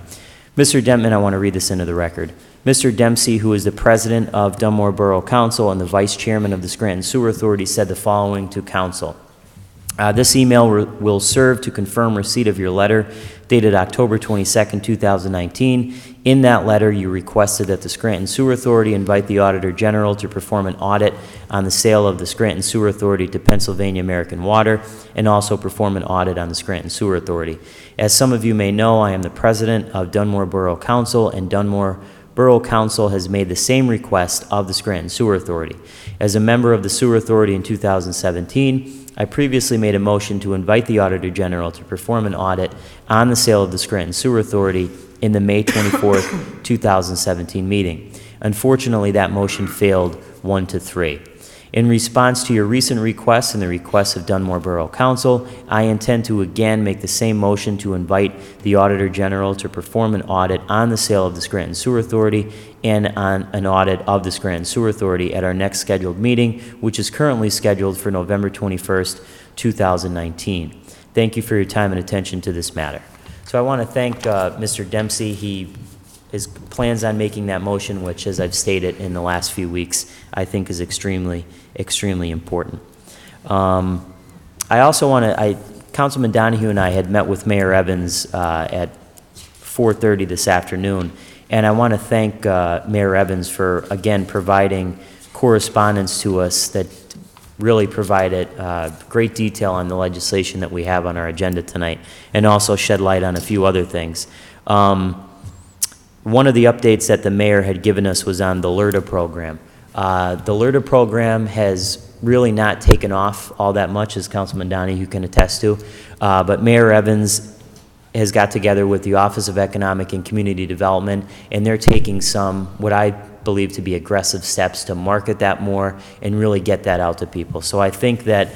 [SPEAKER 7] Mr. Dempman, I want to read this into the record. Mr. Dempsey, who is the president of Dunmore Borough Council and the vice chairman of the Scranton Sewer Authority, said the following to council. This email will serve to confirm receipt of your letter dated October 22nd, 2019. In that letter, you requested that the Scranton Sewer Authority invite the Auditor General to perform an audit on the sale of the Scranton Sewer Authority to Pennsylvania American Water, and also perform an audit on the Scranton Sewer Authority. As some of you may know, I am the president of Dunmore Borough Council, and Dunmore Borough Council has made the same request of the Scranton Sewer Authority. As a member of the Sewer Authority in 2017, I previously made a motion to invite the Auditor General to perform an audit on the sale of the Scranton Sewer Authority in the May 24th, 2017 meeting. Unfortunately, that motion failed 1-3. In response to your recent requests and the requests of Dunmore Borough Council, I intend to again make the same motion to invite the Auditor General to perform an audit on the sale of the Scranton Sewer Authority and on an audit of the Scranton Sewer Authority at our next scheduled meeting, which is currently scheduled for November 21st, 2019. Thank you for your time and attention to this matter. So I want to thank Mr. Dempsey. He plans on making that motion, which, as I've stated in the last few weeks, I think is extremely important. I also want to, Councilman Donahue and I had met with Mayor Evans at 4:30 this afternoon, and I want to thank Mayor Evans for, again, providing correspondence to us that really provided great detail on the legislation that we have on our agenda tonight, and also shed light on a few other things. One of the updates that the mayor had given us was on the LERTA program. The LERTA program has really not taken off all that much, as Councilman Donahue can attest to, but Mayor Evans has got together with the Office of Economic and Community Development, and they're taking some, what I believe to be aggressive steps to market that more and really get that out to people. So I think that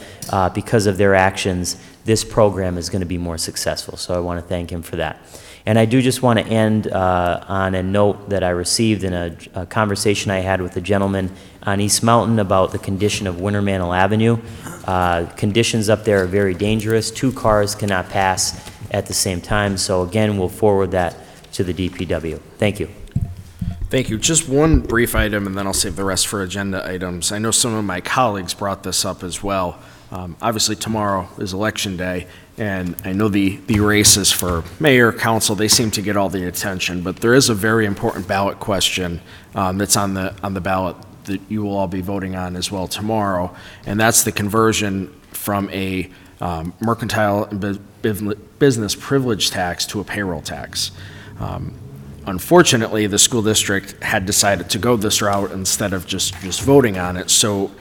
[SPEAKER 7] because of their actions, this program is going to be more successful. So I want to thank him for that. And I do just want to end on a note that I received in a conversation I had with a gentleman on East Mountain about the condition of Wintermantle Avenue. Conditions up there are very dangerous. 2 cars cannot pass at the same time. So again, we'll forward that to the DPW. Thank you.
[SPEAKER 1] Thank you. Just one brief item, and then I'll save the rest for agenda items. I know some of my colleagues brought this up as well. Obviously, tomorrow is Election Day, and I know the races for mayor, council, they seem to get all the attention, but there is a very important ballot question that's on the ballot that you will all be voting on as well tomorrow, and that's the conversion from a mercantile and business privilege tax to a payroll tax. Unfortunately, the school district had decided to go this route instead of just voting on it. So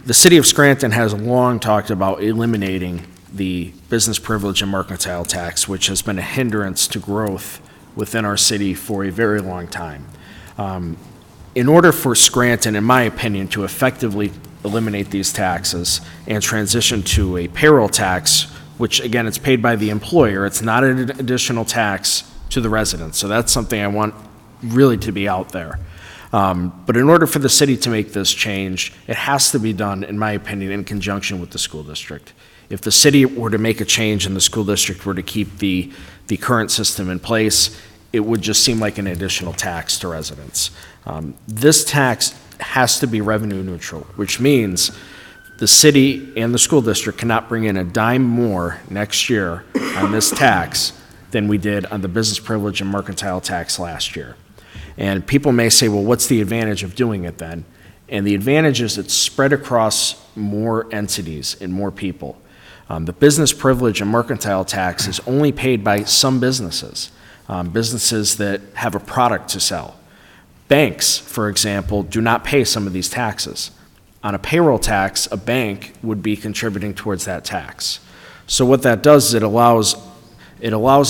[SPEAKER 1] the city of Scranton has long talked about eliminating the business privilege and mercantile tax, which has been a hindrance to growth within our city for a very long time. In order for Scranton, in my opinion, to effectively eliminate these taxes and transition to a payroll tax, which again, it's paid by the employer, it's not an additional tax to the residents. So that's something I want really to be out there. But in order for the city to make this change, it has to be done, in my opinion, in conjunction with the school district. If the city were to make a change and the school district were to keep the current system in place, it would just seem like an additional tax to residents. This tax has to be revenue neutral, which means the city and the school district cannot bring in a dime more next year on this tax than we did on the business privilege and mercantile tax last year. And people may say, well, what's the advantage of doing it then? And the advantage is it's spread across more entities and more people. The business privilege and mercantile tax is only paid by some businesses, businesses that have a product to sell. Banks, for example, do not pay some of these taxes. On a payroll tax, a bank would be contributing towards that tax. So what that does is it allows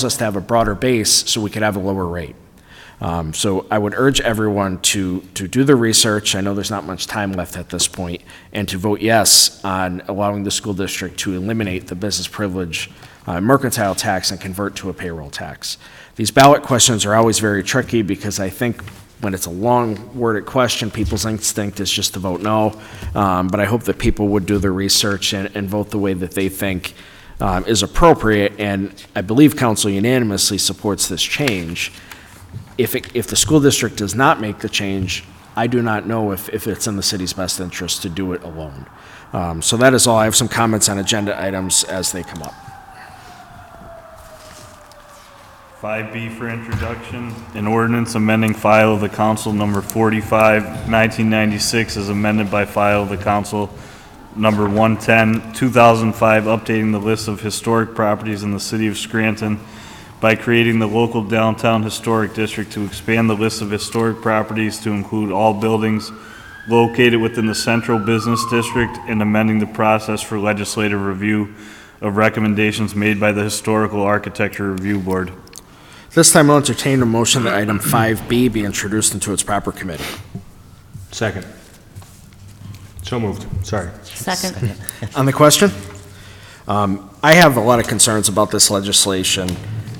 [SPEAKER 1] us to have a broader base so we could have a lower rate. So I would urge everyone to do the research. I know there's not much time left at this point, and to vote yes on allowing the school district to eliminate the business privilege mercantile tax and convert to a payroll tax. These ballot questions are always very tricky because I think when it's a long worded question, people's instinct is just to vote no. But I hope that people would do the research and vote the way that they think is appropriate. And I believe council unanimously supports this change. If the school district does not make the change, I do not know if it's in the city's best interest to do it alone. So that is all. I have some comments on agenda items as they come up.
[SPEAKER 6] 5B for introduction, an ordinance amending file of the council number 45, 1996, as amended by file of the council number 110, 2005, updating the list of historic properties in the city of Scranton by creating the local downtown historic district to expand the list of historic properties to include all buildings located within the central business district, and amending the process for legislative review of recommendations made by the Historical Architecture Review Board.
[SPEAKER 1] This time I'll entertain a motion that item 5B be introduced into its proper committee.
[SPEAKER 4] Second. So moved. Sorry.
[SPEAKER 18] Second.
[SPEAKER 1] On the question, I have a lot of concerns about this legislation.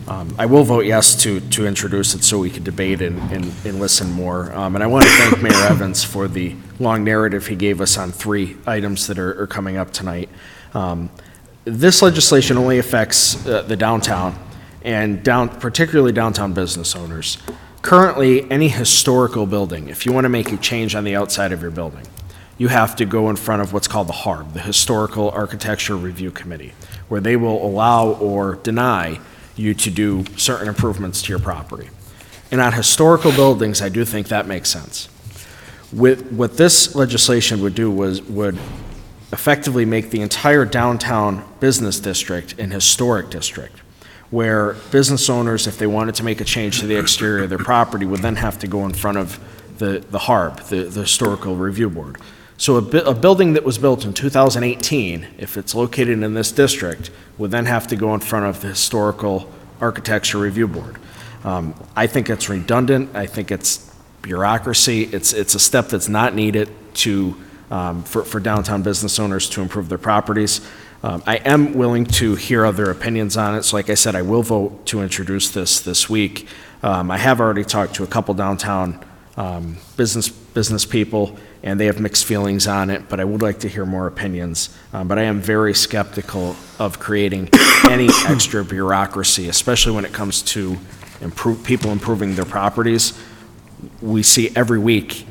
[SPEAKER 1] I will vote yes to introduce it so we can debate and listen more. And I want to thank Mayor Evans for the long narrative he gave us on 3 items that are coming up tonight. This legislation only affects the downtown and particularly downtown business owners. Currently, any historical building, if you want to make a change on the outside of your building, you have to go in front of what's called the HARB, the Historical Architecture Review Committee, where they will allow or deny you to do certain improvements to your property. And on historical buildings, I do think that makes sense. What this legislation would do would effectively make the entire downtown business district an historic district, where business owners, if they wanted to make a change to the exterior of their property, would then have to go in front of the HARB, the Historical Review Board. So a building that was built in 2018, if it's located in this district, would then have to go in front of the Historical Architecture Review Board. I think it's redundant. I think it's bureaucracy. It's a step that's not needed for downtown business owners to improve their properties. I am willing to hear other opinions on it. So like I said, I will vote to introduce this week. I have already talked to a couple downtown business people, and they have mixed feelings on it, but I would like to hear more opinions. But I am very skeptical of creating any extra bureaucracy, especially when it comes to people improving their properties. We see every week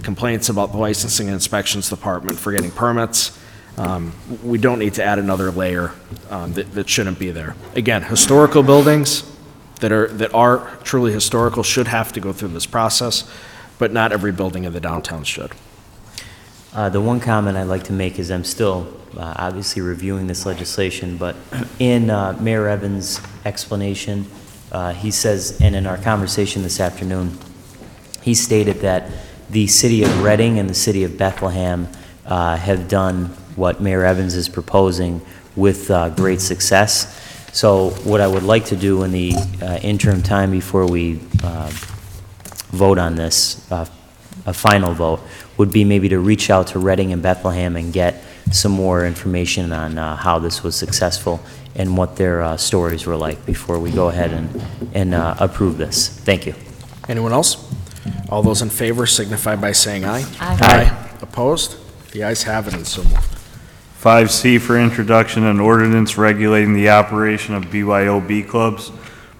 [SPEAKER 1] complaints about the licensing and inspections department for getting permits. We don't need to add another layer that shouldn't be there. Again, historical buildings that are truly historical should have to go through this process, but not every building in the downtown should.
[SPEAKER 7] The one comment I'd like to make is I'm still obviously reviewing this legislation, but in Mayor Evans' explanation, he says, and in our conversation this afternoon, he stated that the city of Reading and the city of Bethlehem have done what Mayor Evans is proposing with great success. So what I would like to do in the interim time before we vote on this, a final vote, would be maybe to reach out to Reading and Bethlehem and get some more information on how this was successful and what their stories were like before we go ahead and approve this. Thank you.
[SPEAKER 1] Anyone else? All those in favor signify by saying aye.
[SPEAKER 18] Aye.
[SPEAKER 1] Aye. Opposed? The ayes have it and so moved.
[SPEAKER 6] 5C for introduction, an ordinance regulating the operation of BYOB clubs,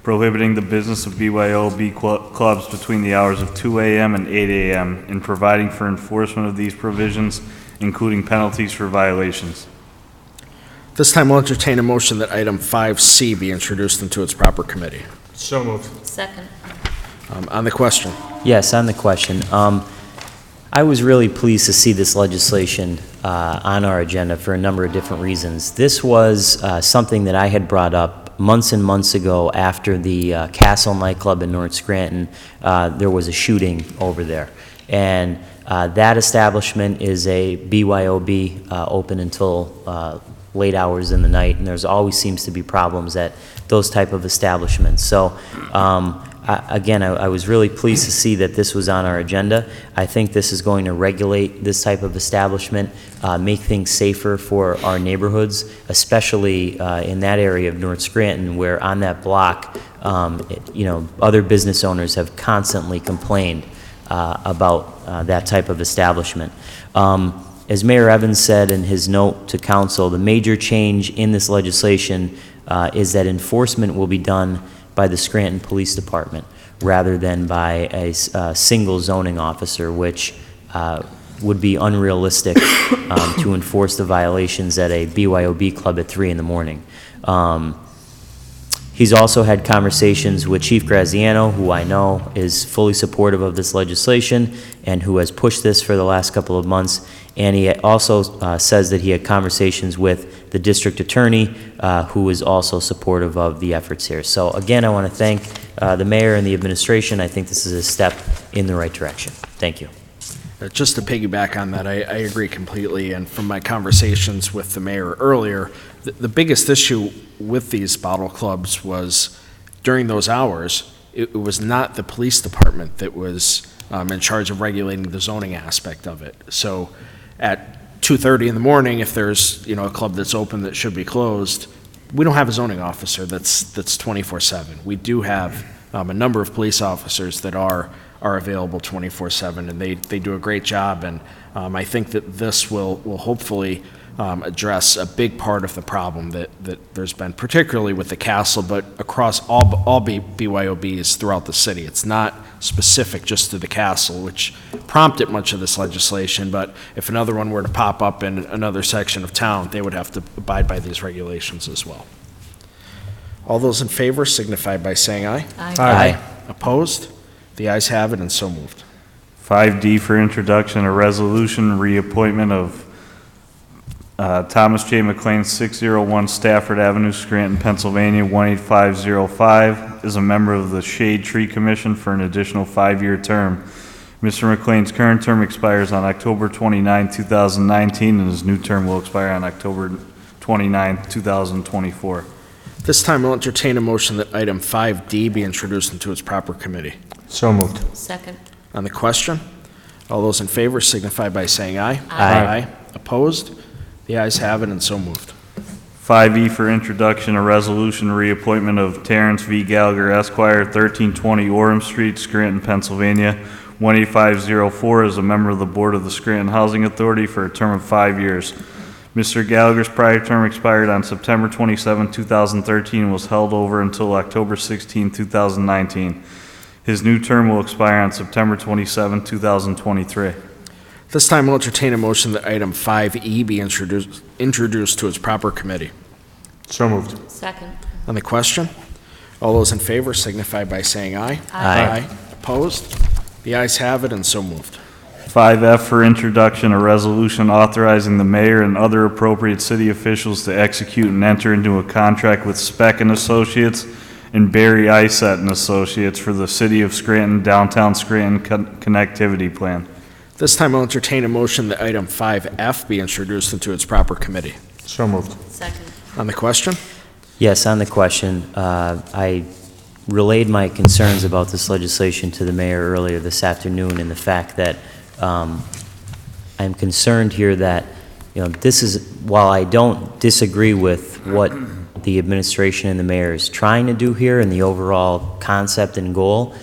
[SPEAKER 6] prohibiting the business of BYOB clubs between the hours of 2 a.m. and 8 a.m., and providing for enforcement of these provisions, including penalties for violations.
[SPEAKER 1] This time I'll entertain a motion that item 5C be introduced into its proper committee.
[SPEAKER 4] So moved.
[SPEAKER 18] Second.
[SPEAKER 1] On the question.
[SPEAKER 7] Yes, on the question. I was really pleased to see this legislation on our agenda for a number of different reasons. This was something that I had brought up months and months ago after the Castle nightclub in North Scranton. There was a shooting over there. And that establishment is a BYOB, open until late hours in the night, and there's always seems to be problems at those type of establishments. So again, I was really pleased to see that this was on our agenda. I think this is going to regulate this type of establishment, make things safer for our neighborhoods, especially in that area of North Scranton, where on that block, other business owners have constantly complained about that type of establishment. As Mayor Evans said in his note to council, the major change in this legislation is that enforcement will be done by the Scranton Police Department rather than by a single zoning officer, which would be unrealistic to enforce the violations at a BYOB club at 3 in the morning. He's also had conversations with Chief Graziano, who I know is fully supportive of this legislation and who has pushed this for the last couple of months. And he also says that he had conversations with the district attorney, who is also supportive of the efforts here. So again, I want to thank the mayor and the administration. I think this is a step in the right direction. Thank you.
[SPEAKER 1] Just to piggyback on that, I agree completely. And from my conversations with the mayor earlier, the biggest issue with these bottle clubs was during those hours, it was not the police department that was in charge of regulating the zoning aspect of it. So at 2:30 in the morning, if there's a club that's open that should be closed, we don't have a zoning officer that's 24/7. We do have a number of police officers that are available 24/7, and they do a great job. And I think that this will hopefully address a big part of the problem that there's been, particularly with the Castle, but across all BYOBs throughout the city. It's not specific just to the Castle, which prompted much of this legislation, but if another one were to pop up in another section of town, they would have to abide by these regulations as well. All those in favor signify by saying aye.
[SPEAKER 18] Aye.
[SPEAKER 1] Aye. Opposed? The ayes have it, and so moved.
[SPEAKER 6] 5D for introduction, a resolution reappointment of Thomas J. McLean, 601 Stafford Avenue, Scranton, Pennsylvania, 18505, is a member of the Shade Tree Commission for an additional 5-year term. Mr. McLean's current term expires on October 29, 2019, and his new term will expire on October 29, 2024.
[SPEAKER 1] This time I'll entertain a motion that item 5D be introduced into its proper committee.
[SPEAKER 4] So moved.
[SPEAKER 18] Second.
[SPEAKER 1] On the question, all those in favor signify by saying aye.
[SPEAKER 18] Aye.
[SPEAKER 1] Opposed? The ayes have it, and so moved.
[SPEAKER 6] 5E for introduction, a resolution reappointment of Terrence V. Gallagher Esquire, 1320 Orem Street, Scranton, Pennsylvania, 18504, as a member of the Board of the Scranton Housing Authority for a term of 5 years. Mr. Gallagher's prior term expired on September 27, 2013, and was held over until October 16, 2019. His new term will expire on September 27, 2023.
[SPEAKER 1] This time I'll entertain a motion that item 5E be introduced to its proper committee.
[SPEAKER 4] So moved.
[SPEAKER 18] Second.
[SPEAKER 1] On the question, all those in favor signify by saying aye.
[SPEAKER 18] Aye.
[SPEAKER 1] Opposed? The ayes have it, and so moved.
[SPEAKER 6] 5F for introduction, a resolution authorizing the mayor and other appropriate city officials to execute and enter into a contract with Speck and Associates and Barry Isett and Associates for the City of Scranton Downtown Scranton Connectivity Plan.
[SPEAKER 1] This time I'll entertain a motion that item 5F be introduced into its proper committee.
[SPEAKER 4] So moved.
[SPEAKER 18] Second.
[SPEAKER 1] On the question,
[SPEAKER 7] Yes, on the question, I relayed my concerns about this legislation to the mayor earlier this afternoon, and the fact that I'm concerned here that, this is, while I don't disagree with what the administration and the mayor is trying to do here and the overall concept and goal,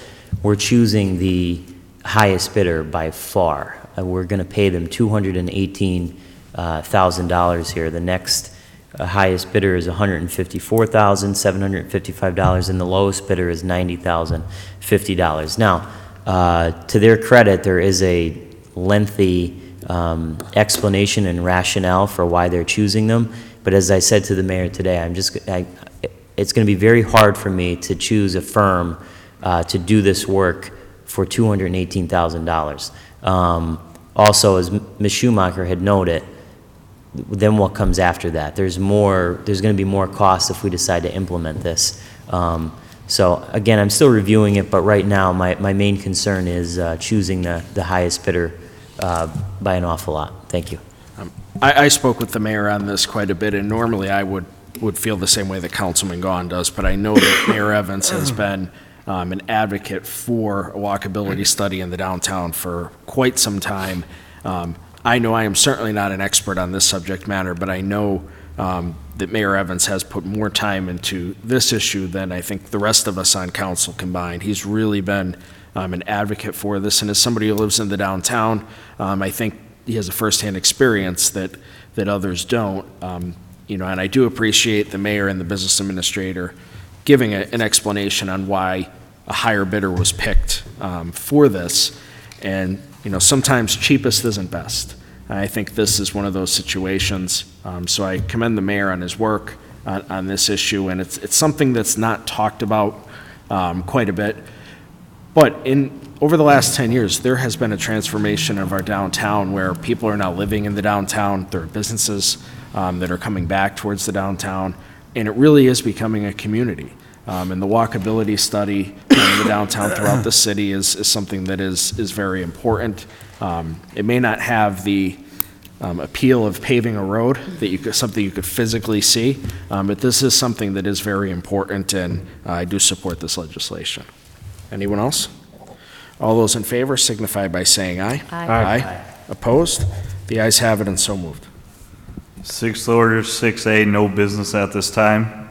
[SPEAKER 7] we're choosing the highest bidder by far. We're going to pay them $218,000 here. The next highest bidder is $154,755, and the lowest bidder is $90,050. Now, to their credit, there is a lengthy explanation and rationale for why they're choosing them. But as I said to the mayor today, it's going to be very hard for me to choose a firm to do this work for $218,000. Also, as Ms. Schumacher had noted, then what comes after that? There's going to be more costs if we decide to implement this. So again, I'm still reviewing it, but right now my main concern is choosing the highest bidder by an awful lot. Thank you.
[SPEAKER 1] I spoke with the mayor on this quite a bit, and normally I would feel the same way that Councilman Gahn does, but I know that Mayor Evans has been an advocate for a walkability study in the downtown for quite some time. I know I am certainly not an expert on this subject matter, but I know that Mayor Evans has put more time into this issue than I think the rest of us on council combined. He's really been an advocate for this, and as somebody who lives in the downtown, I think he has a firsthand experience that others don't. And I do appreciate the mayor and the business administrator giving an explanation on why a higher bidder was picked for this. And sometimes cheapest isn't best. I think this is one of those situations. So I commend the mayor on his work on this issue, and it's something that's not talked about quite a bit. But over the last 10 years, there has been a transformation of our downtown where people are now living in the downtown. There are businesses that are coming back towards the downtown, and it really is becoming a community. And the walkability study in the downtown throughout the city is something that is very important. It may not have the appeal of paving a road, something you could physically see, but this is something that is very important, and I do support this legislation. Anyone else? All those in favor signify by saying aye.
[SPEAKER 18] Aye.
[SPEAKER 1] Opposed? The ayes have it, and so moved.
[SPEAKER 6] Sixth order, 6A, no business at this time.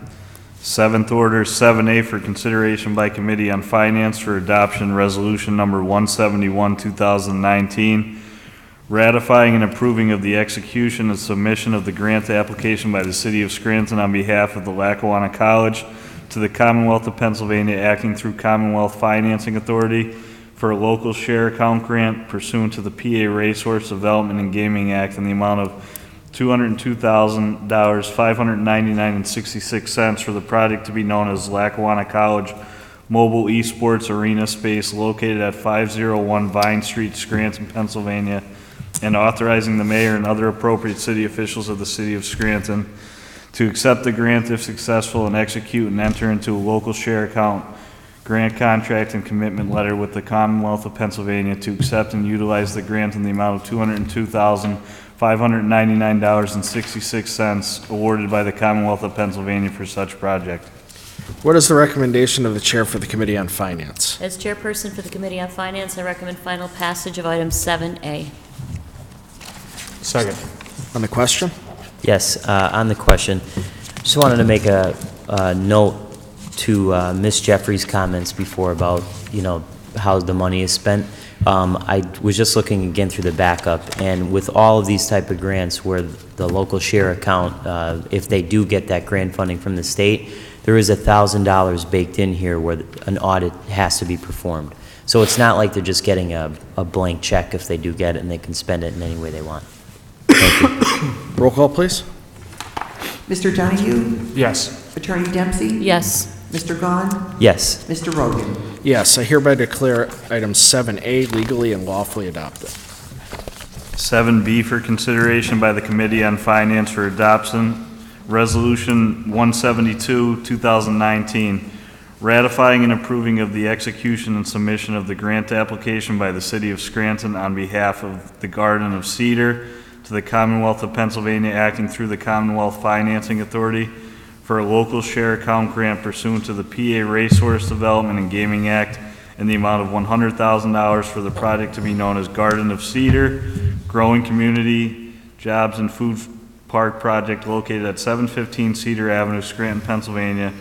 [SPEAKER 6] Seventh order, 7A, for consideration by Committee on Finance for adoption, resolution number 171, 2019, ratifying and approving of the execution and submission of the grant application by the City of Scranton on behalf of the Lackawanna College to the Commonwealth of Pennsylvania, acting through Commonwealth Financing Authority for a local share account grant pursuant to the PA Racehorse Development and Gaming Act in the amount of $202,599.66 for the project to be known as Lackawanna College Mobile Esports Arena Space located at 501 Vine Street, Scranton, Pennsylvania, and authorizing the mayor and other appropriate city officials of the City of Scranton to accept the grant if successful and execute and enter into a local share account grant contract and commitment letter with the Commonwealth of Pennsylvania to accept and utilize the grant in the amount of $202,599.66 awarded by the Commonwealth of Pennsylvania for such project.
[SPEAKER 1] What is the recommendation of the chair for the Committee on Finance?
[SPEAKER 18] As chairperson for the Committee on Finance, I recommend final passage of item 7A.
[SPEAKER 4] Second.
[SPEAKER 1] On the question?
[SPEAKER 7] Yes, on the question, just wanted to make a note to Ms. Jeffrey's comments before about, how the money is spent. I was just looking again through the backup, and with all of these type of grants where the local share account, if they do get that grant funding from the state, there is $1,000 baked in here where an audit has to be performed. So it's not like they're just getting a blank check if they do get it and they can spend it in any way they want. Thank you.
[SPEAKER 1] Roll call, please.
[SPEAKER 3] Mr. Donahue?
[SPEAKER 4] Yes.
[SPEAKER 3] Attorney Dempsey?
[SPEAKER 18] Yes.
[SPEAKER 3] Mr. Gahn?
[SPEAKER 7] Yes.
[SPEAKER 3] Mr. Rogan?
[SPEAKER 1] Yes, I hereby declare item 7A legally and lawfully adopted.
[SPEAKER 6] 7B for consideration by the Committee on Finance for adoption, resolution 172, 2019, ratifying and approving of the execution and submission of the grant application by the City of Scranton on behalf of the Garden of Cedar to the Commonwealth of Pennsylvania, acting through the Commonwealth Financing Authority for a local share account grant pursuant to the PA Racehorse Development and Gaming Act in the amount of $100,000 for the project to be known as Garden of Cedar, Growing Community Jobs and Food Park Project located at 715 Cedar Avenue, Scranton, Pennsylvania,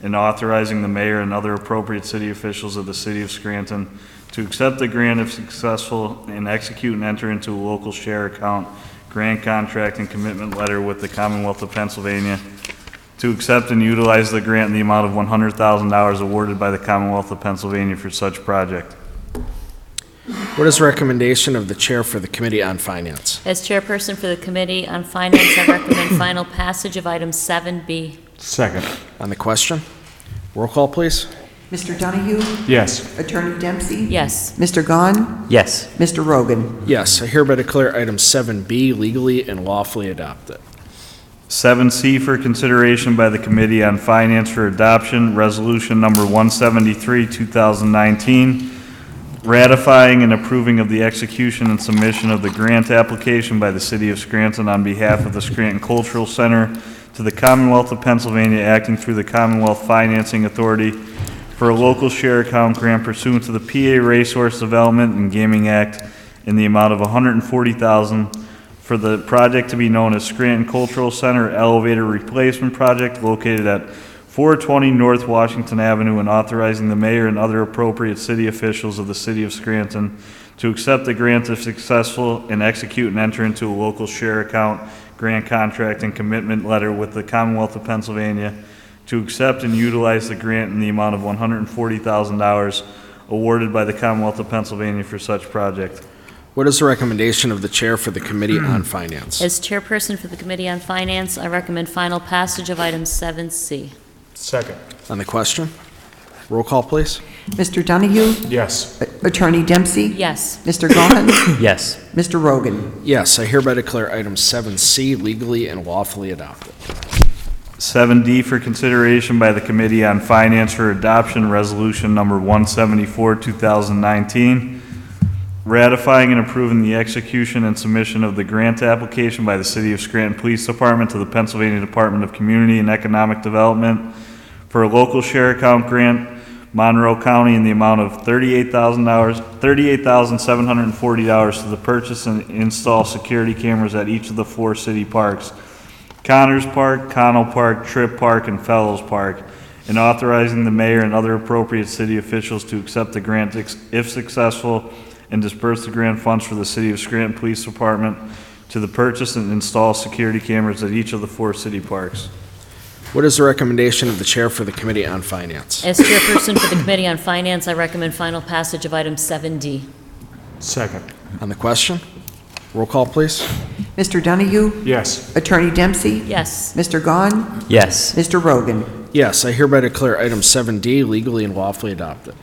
[SPEAKER 6] and authorizing the mayor and other appropriate city officials of the City of Scranton to accept the grant if successful and execute and enter into a local share account grant contract and commitment letter with the Commonwealth of Pennsylvania to accept and utilize the grant in the amount of $100,000 awarded by the Commonwealth of Pennsylvania for such project.
[SPEAKER 1] What is the recommendation of the chair for the Committee on Finance?
[SPEAKER 18] As chairperson for the Committee on Finance, I recommend final passage of item 7B.
[SPEAKER 4] Second.
[SPEAKER 1] On the question? Roll call, please.
[SPEAKER 3] Mr. Donahue?
[SPEAKER 4] Yes.
[SPEAKER 3] Attorney Dempsey?
[SPEAKER 18] Yes.
[SPEAKER 3] Mr. Gahn?
[SPEAKER 7] Yes.
[SPEAKER 3] Mr. Rogan?
[SPEAKER 1] Yes, I hereby declare item 7B legally and lawfully adopted.
[SPEAKER 6] 7C for consideration by the Committee on Finance for Adoption, Resolution Number 173, 2019, ratifying and approving of the execution and submission of the grant application by the City of Scranton on behalf of the Scranton Cultural Center to the Commonwealth of Pennsylvania, acting through the Commonwealth Financing Authority for a local share account grant pursuant to the PA Racehorse Development and Gaming Act in the amount of $140,000 for the project to be known as Scranton Cultural Center Elevator Replacement Project located at 420 North Washington Avenue, and authorizing the mayor and other appropriate city officials of the City of Scranton to accept the grant if successful and execute and enter into a local share account grant contract and commitment letter with the Commonwealth of Pennsylvania to accept and utilize the grant in the amount of $140,000 awarded by the Commonwealth of Pennsylvania for such project.
[SPEAKER 1] What is the recommendation of the chair for the Committee on Finance?
[SPEAKER 18] As chairperson for the Committee on Finance, I recommend final passage of item 7C.
[SPEAKER 4] Second.
[SPEAKER 1] On the question? Roll call, please.
[SPEAKER 3] Mr. Donahue?
[SPEAKER 4] Yes.
[SPEAKER 3] Attorney Dempsey?
[SPEAKER 18] Yes.
[SPEAKER 3] Mr. Gahn?
[SPEAKER 7] Yes.
[SPEAKER 3] Mr. Rogan?
[SPEAKER 1] Yes, I hereby declare item 7C legally and lawfully adopted.
[SPEAKER 6] 7D for consideration by the Committee on Finance for Adoption, Resolution Number 174, 2019, ratifying and approving the execution and submission of the grant application by the City of Scranton Police Department to the Pennsylvania Department of Community and Economic Development for a local share account grant, Monroe County, in the amount of $38,740 to the purchase and install security cameras at each of the 4 city parks, Connors Park, Connell Park, Tripp Park, and Fellows Park, and authorizing the mayor and other appropriate city officials to accept the grant if successful and disperse the grant funds for the City of Scranton Police Department to the purchase and install security cameras at each of the 4 city parks.
[SPEAKER 1] What is the recommendation of the chair for the Committee on Finance?
[SPEAKER 18] As chairperson for the Committee on Finance, I recommend final passage of item 7D.
[SPEAKER 4] Second.
[SPEAKER 1] On the question? Roll call, please.
[SPEAKER 3] Mr. Donahue?
[SPEAKER 4] Yes.
[SPEAKER 3] Attorney Dempsey?
[SPEAKER 18] Yes.
[SPEAKER 3] Mr. Gahn?
[SPEAKER 7] Yes.
[SPEAKER 3] Mr. Rogan?
[SPEAKER 1] Yes, I hereby declare item 7D legally and lawfully adopted.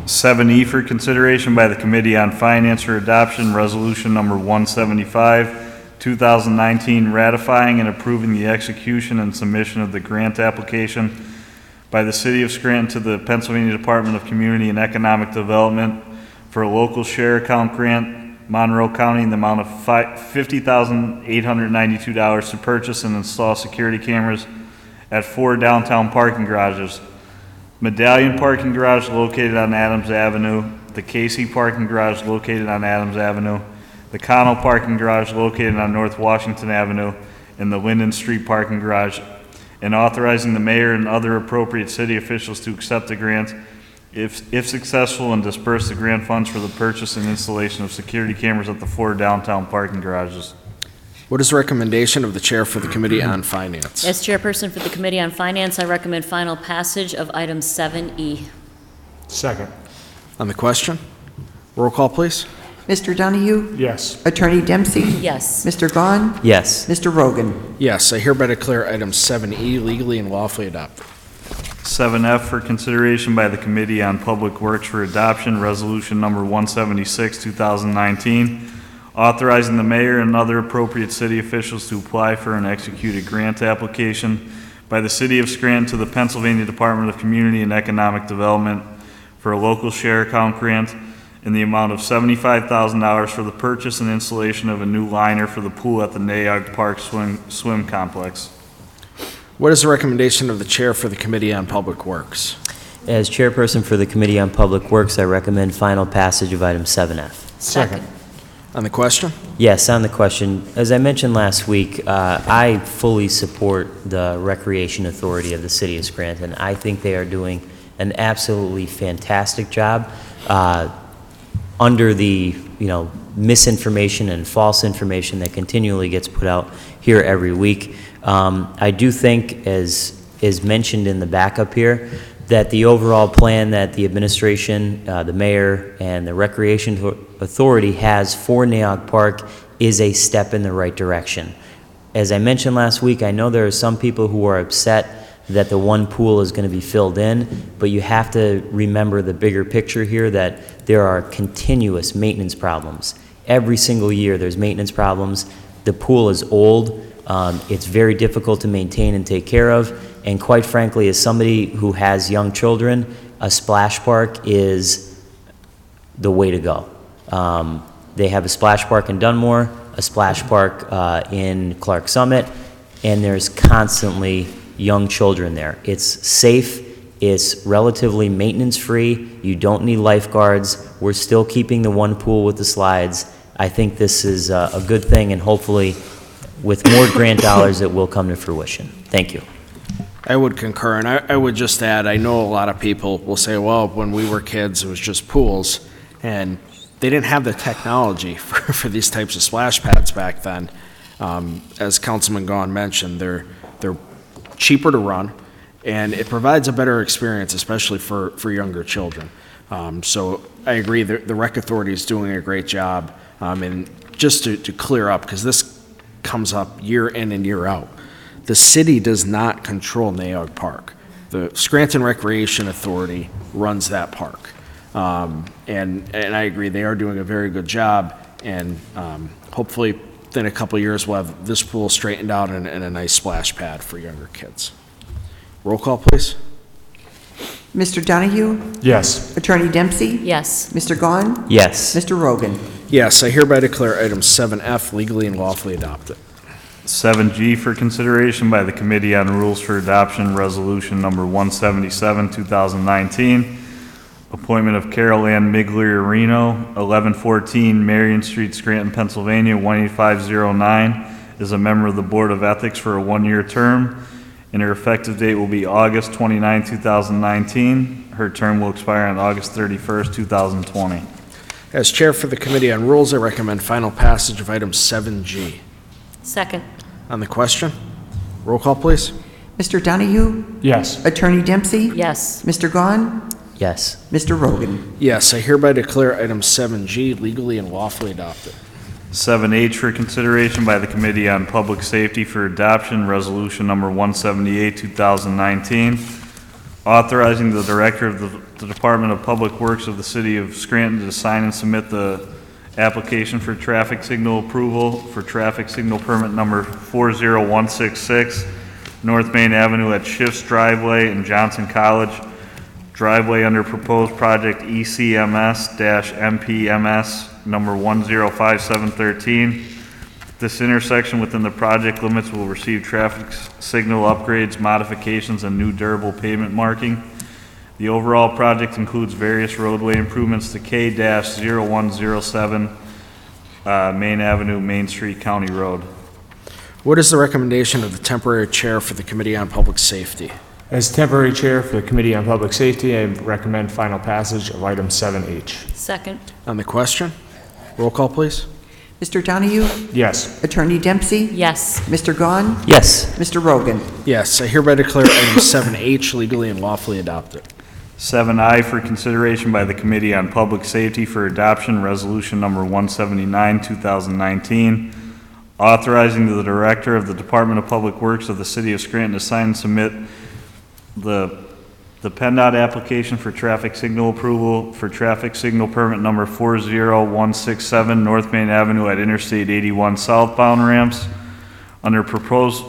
[SPEAKER 6] 7E for consideration by the Committee on Finance for Adoption, Resolution Number 175, 2019, ratifying and approving the execution and submission of the grant application by the City of Scranton to the Pennsylvania Department of Community and Economic Development for a local share account grant, Monroe County, in the amount of $50,892 to purchase and install security cameras at 4 downtown parking garages. Medallion Parking Garage located on Adams Avenue, the Casey Parking Garage located on Adams Avenue, the Connell Parking Garage located on North Washington Avenue, and the Linden Street Parking Garage, and authorizing the mayor and other appropriate city officials to accept the grant if successful and disperse the grant funds for the purchase and installation of security cameras at the 4 downtown parking garages.
[SPEAKER 1] What is the recommendation of the chair for the Committee on Finance?
[SPEAKER 18] As chairperson for the Committee on Finance, I recommend final passage of item 7E.
[SPEAKER 4] Second.
[SPEAKER 1] On the question? Roll call, please.
[SPEAKER 3] Mr. Donahue?
[SPEAKER 4] Yes.
[SPEAKER 3] Attorney Dempsey?
[SPEAKER 18] Yes.
[SPEAKER 3] Mr. Gahn?
[SPEAKER 7] Yes.
[SPEAKER 3] Mr. Rogan?
[SPEAKER 1] Yes, I hereby declare item 7E legally and lawfully adopted.
[SPEAKER 6] 7F for consideration by the Committee on Public Works for Adoption, Resolution Number 176, 2019, authorizing the mayor and other appropriate city officials to apply for and execute a grant application by the City of Scranton to the Pennsylvania Department of Community and Economic Development for a local share account grant in the amount of $75,000 for the purchase and installation of a new liner for the pool at the Nayog Park Swim Complex.
[SPEAKER 1] What is the recommendation of the chair for the Committee on Public Works?
[SPEAKER 7] As chairperson for the Committee on Public Works, I recommend final passage of item 7F.
[SPEAKER 4] Second.
[SPEAKER 1] On the question?
[SPEAKER 7] Yes, on the question. As I mentioned last week, I fully support the Recreation Authority of the City of Scranton. I think they are doing an absolutely fantastic job under the misinformation and false information that continually gets put out here every week. I do think, as is mentioned in the backup here, that the overall plan that the administration, the mayor, and the Recreation Authority has for Naog Park is a step in the right direction. As I mentioned last week, I know there are some people who are upset that the one pool is going to be filled in, but you have to remember the bigger picture here, that there are continuous maintenance problems. Every single year there's maintenance problems. The pool is old. It's very difficult to maintain and take care of. And quite frankly, as somebody who has young children, a splash park is the way to go. They have a splash park in Dunmore, a splash park in Clark Summit, and there's constantly young children there. It's safe, it's relatively maintenance-free, you don't need lifeguards, we're still keeping the one pool with the slides. I think this is a good thing, and hopefully with more grant dollars it will come to fruition. Thank you.
[SPEAKER 1] I would concur, and I would just add, I know a lot of people will say, well, when we were kids it was just pools, and they didn't have the technology for these types of splash pads back then. As Councilman Gahn mentioned, they're cheaper to run, and it provides a better experience, especially for younger children. So I agree, the Rec Authority is doing a great job. And just to clear up, because this comes up year in and year out, the city does not control Naog Park. The Scranton Recreation Authority runs that park. And I agree, they are doing a very good job, and hopefully in a couple of years we'll have this pool straightened out and a nice splash pad for younger kids. Roll call, please.
[SPEAKER 3] Mr. Donahue?
[SPEAKER 4] Yes.
[SPEAKER 3] Attorney Dempsey?
[SPEAKER 18] Yes.
[SPEAKER 3] Mr. Gahn?
[SPEAKER 7] Yes.
[SPEAKER 3] Mr. Rogan?
[SPEAKER 1] Yes, I hereby declare item 7F legally and lawfully adopted.
[SPEAKER 6] 7G for consideration by the Committee on Rules for Adoption, Resolution Number 177, 2019. Appointment of Carol Ann Migliorino, 1114 Marion Street, Scranton, Pennsylvania, 18509, is a member of the Board of Ethics for a one-year term, and her effective date will be August 29, 2019. Her term will expire on August 31st, 2020.
[SPEAKER 1] As Chair for the Committee on Rules, I recommend final passage of item 7G.
[SPEAKER 18] Second.
[SPEAKER 1] On the question, roll call, please.
[SPEAKER 3] Mr. Donahue?
[SPEAKER 4] Yes.
[SPEAKER 3] Attorney Dempsey?
[SPEAKER 18] Yes.
[SPEAKER 3] Mr. Gahn?
[SPEAKER 7] Yes.
[SPEAKER 3] Mr. Rogan?
[SPEAKER 1] Yes, I hereby declare item 7G legally and lawfully adopted.
[SPEAKER 6] 7H for consideration by the Committee on Public Safety for Adoption, Resolution Number 178, 2019, authorizing the Director of the Department of Public Works of the City of Scranton to sign and submit the application for traffic signal approval for traffic signal permit number 40166, North Main Avenue at Schiff's Driveway in Johnson College, driveway under proposed project ECMS-MPMS number 105713. This intersection within the project limits will receive traffic signal upgrades, modifications, and new durable pavement marking. The overall project includes various roadway improvements to K-0107 Main Avenue, Main Street, County Road.
[SPEAKER 1] What is the recommendation of the temporary chair for the Committee on Public Safety?
[SPEAKER 4] As temporary chair for the Committee on Public Safety, I recommend final passage of item 7H.
[SPEAKER 18] Second.
[SPEAKER 1] On the question, roll call, please.
[SPEAKER 3] Mr. Donahue?
[SPEAKER 4] Yes.
[SPEAKER 3] Attorney Dempsey?
[SPEAKER 18] Yes.
[SPEAKER 3] Mr. Gahn?
[SPEAKER 7] Yes.
[SPEAKER 3] Mr. Rogan?
[SPEAKER 1] Yes, I hereby declare item 7H legally and lawfully adopted.
[SPEAKER 6] 7I for consideration by the Committee on Public Safety for Adoption, Resolution Number 179, 2019, authorizing the Director of the Department of Public Works of the City of Scranton to sign and submit the PennDOT application for traffic signal approval for traffic signal permit number 40167 North Main Avenue at Interstate 81 southbound ramps under proposed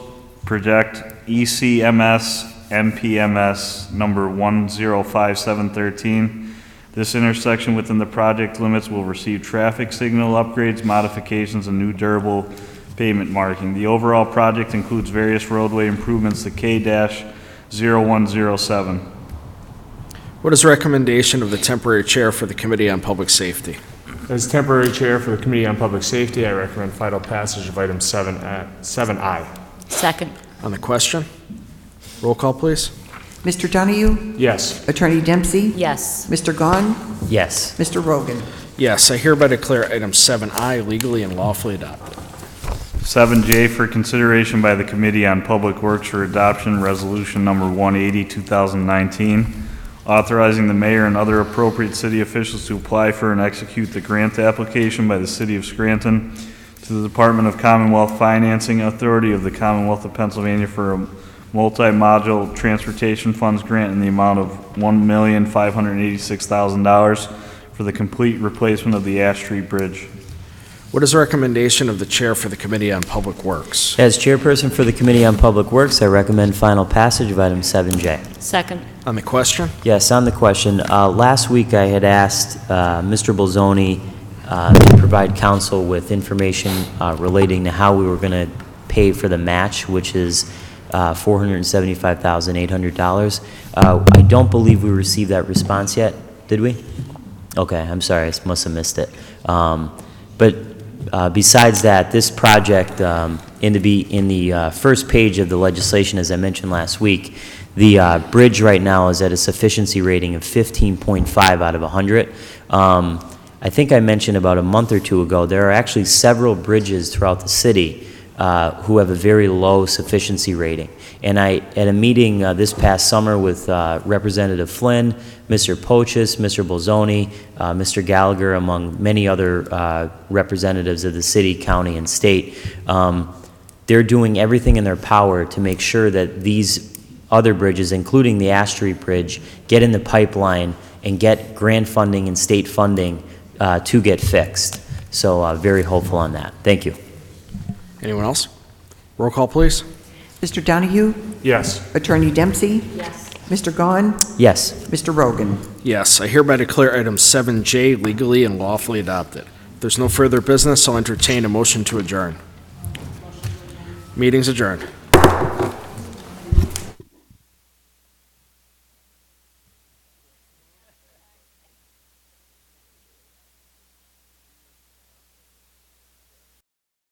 [SPEAKER 6] project ECMS MPMS number 105713. This intersection within the project limits will receive traffic signal upgrades, modifications, and new durable pavement marking. The overall project includes various roadway improvements to K-0107.
[SPEAKER 1] What is the recommendation of the temporary chair for the Committee on Public Safety?
[SPEAKER 4] As temporary chair for the Committee on Public Safety, I recommend final passage of item 7I.
[SPEAKER 18] Second.
[SPEAKER 1] On the question, roll call, please.
[SPEAKER 3] Mr. Donahue?
[SPEAKER 4] Yes.
[SPEAKER 3] Attorney Dempsey?
[SPEAKER 18] Yes.
[SPEAKER 3] Mr. Gahn? Yes. Mr. Rogan?
[SPEAKER 1] Yes, I hereby declare item 7I legally and lawfully adopted.
[SPEAKER 6] 7J for consideration by the Committee on Public Works for Adoption, Resolution Number 180, 2019, authorizing the mayor and other appropriate city officials to apply for and execute the grant application by the City of Scranton to the Department of Commonwealth Financing Authority of the Commonwealth of Pennsylvania for a multi-module transportation funds grant in the amount of $1,586,000 for the complete replacement of the Ash Street Bridge.
[SPEAKER 1] What is the recommendation of the chair for the Committee on Public Works?
[SPEAKER 7] As chairperson for the Committee on Public Works, I recommend final passage of item 7J.
[SPEAKER 18] Second.
[SPEAKER 1] On the question?
[SPEAKER 7] Yes, on the question. Last week, I had asked Mr. Bolzoni to provide council with information relating to how we were going to pay for the match, which is $475,800. I don't believe we received that response yet, did we? Okay, I'm sorry, I must have missed it. Besides that, this project, in the first page of the legislation, as I mentioned last week, the bridge right now is at a sufficiency rating of 15.5 out of 100. I think I mentioned about a month or two ago, there are actually several bridges throughout the city who have a very low sufficiency rating. And at a meeting this past summer with Representative Flynn, Mr. Pochis, Mr. Bolzoni, Mr. Gallagher, among many other representatives of the city, county, and state, they're doing everything in their power to make sure that these other bridges, including the Ash Street Bridge, get in the pipeline and get grant funding and state funding to get fixed. So very hopeful on that. Thank you.
[SPEAKER 1] Anyone else? Roll call, please.
[SPEAKER 3] Mr. Donahue?
[SPEAKER 4] Yes.
[SPEAKER 3] Attorney Dempsey?
[SPEAKER 18] Yes.
[SPEAKER 3] Mr. Gahn?
[SPEAKER 7] Yes.
[SPEAKER 3] Mr. Rogan?
[SPEAKER 1] Yes, I hereby declare item 7J legally and lawfully adopted. If there's no further business, I'll entertain a motion to adjourn. Meeting's adjourned.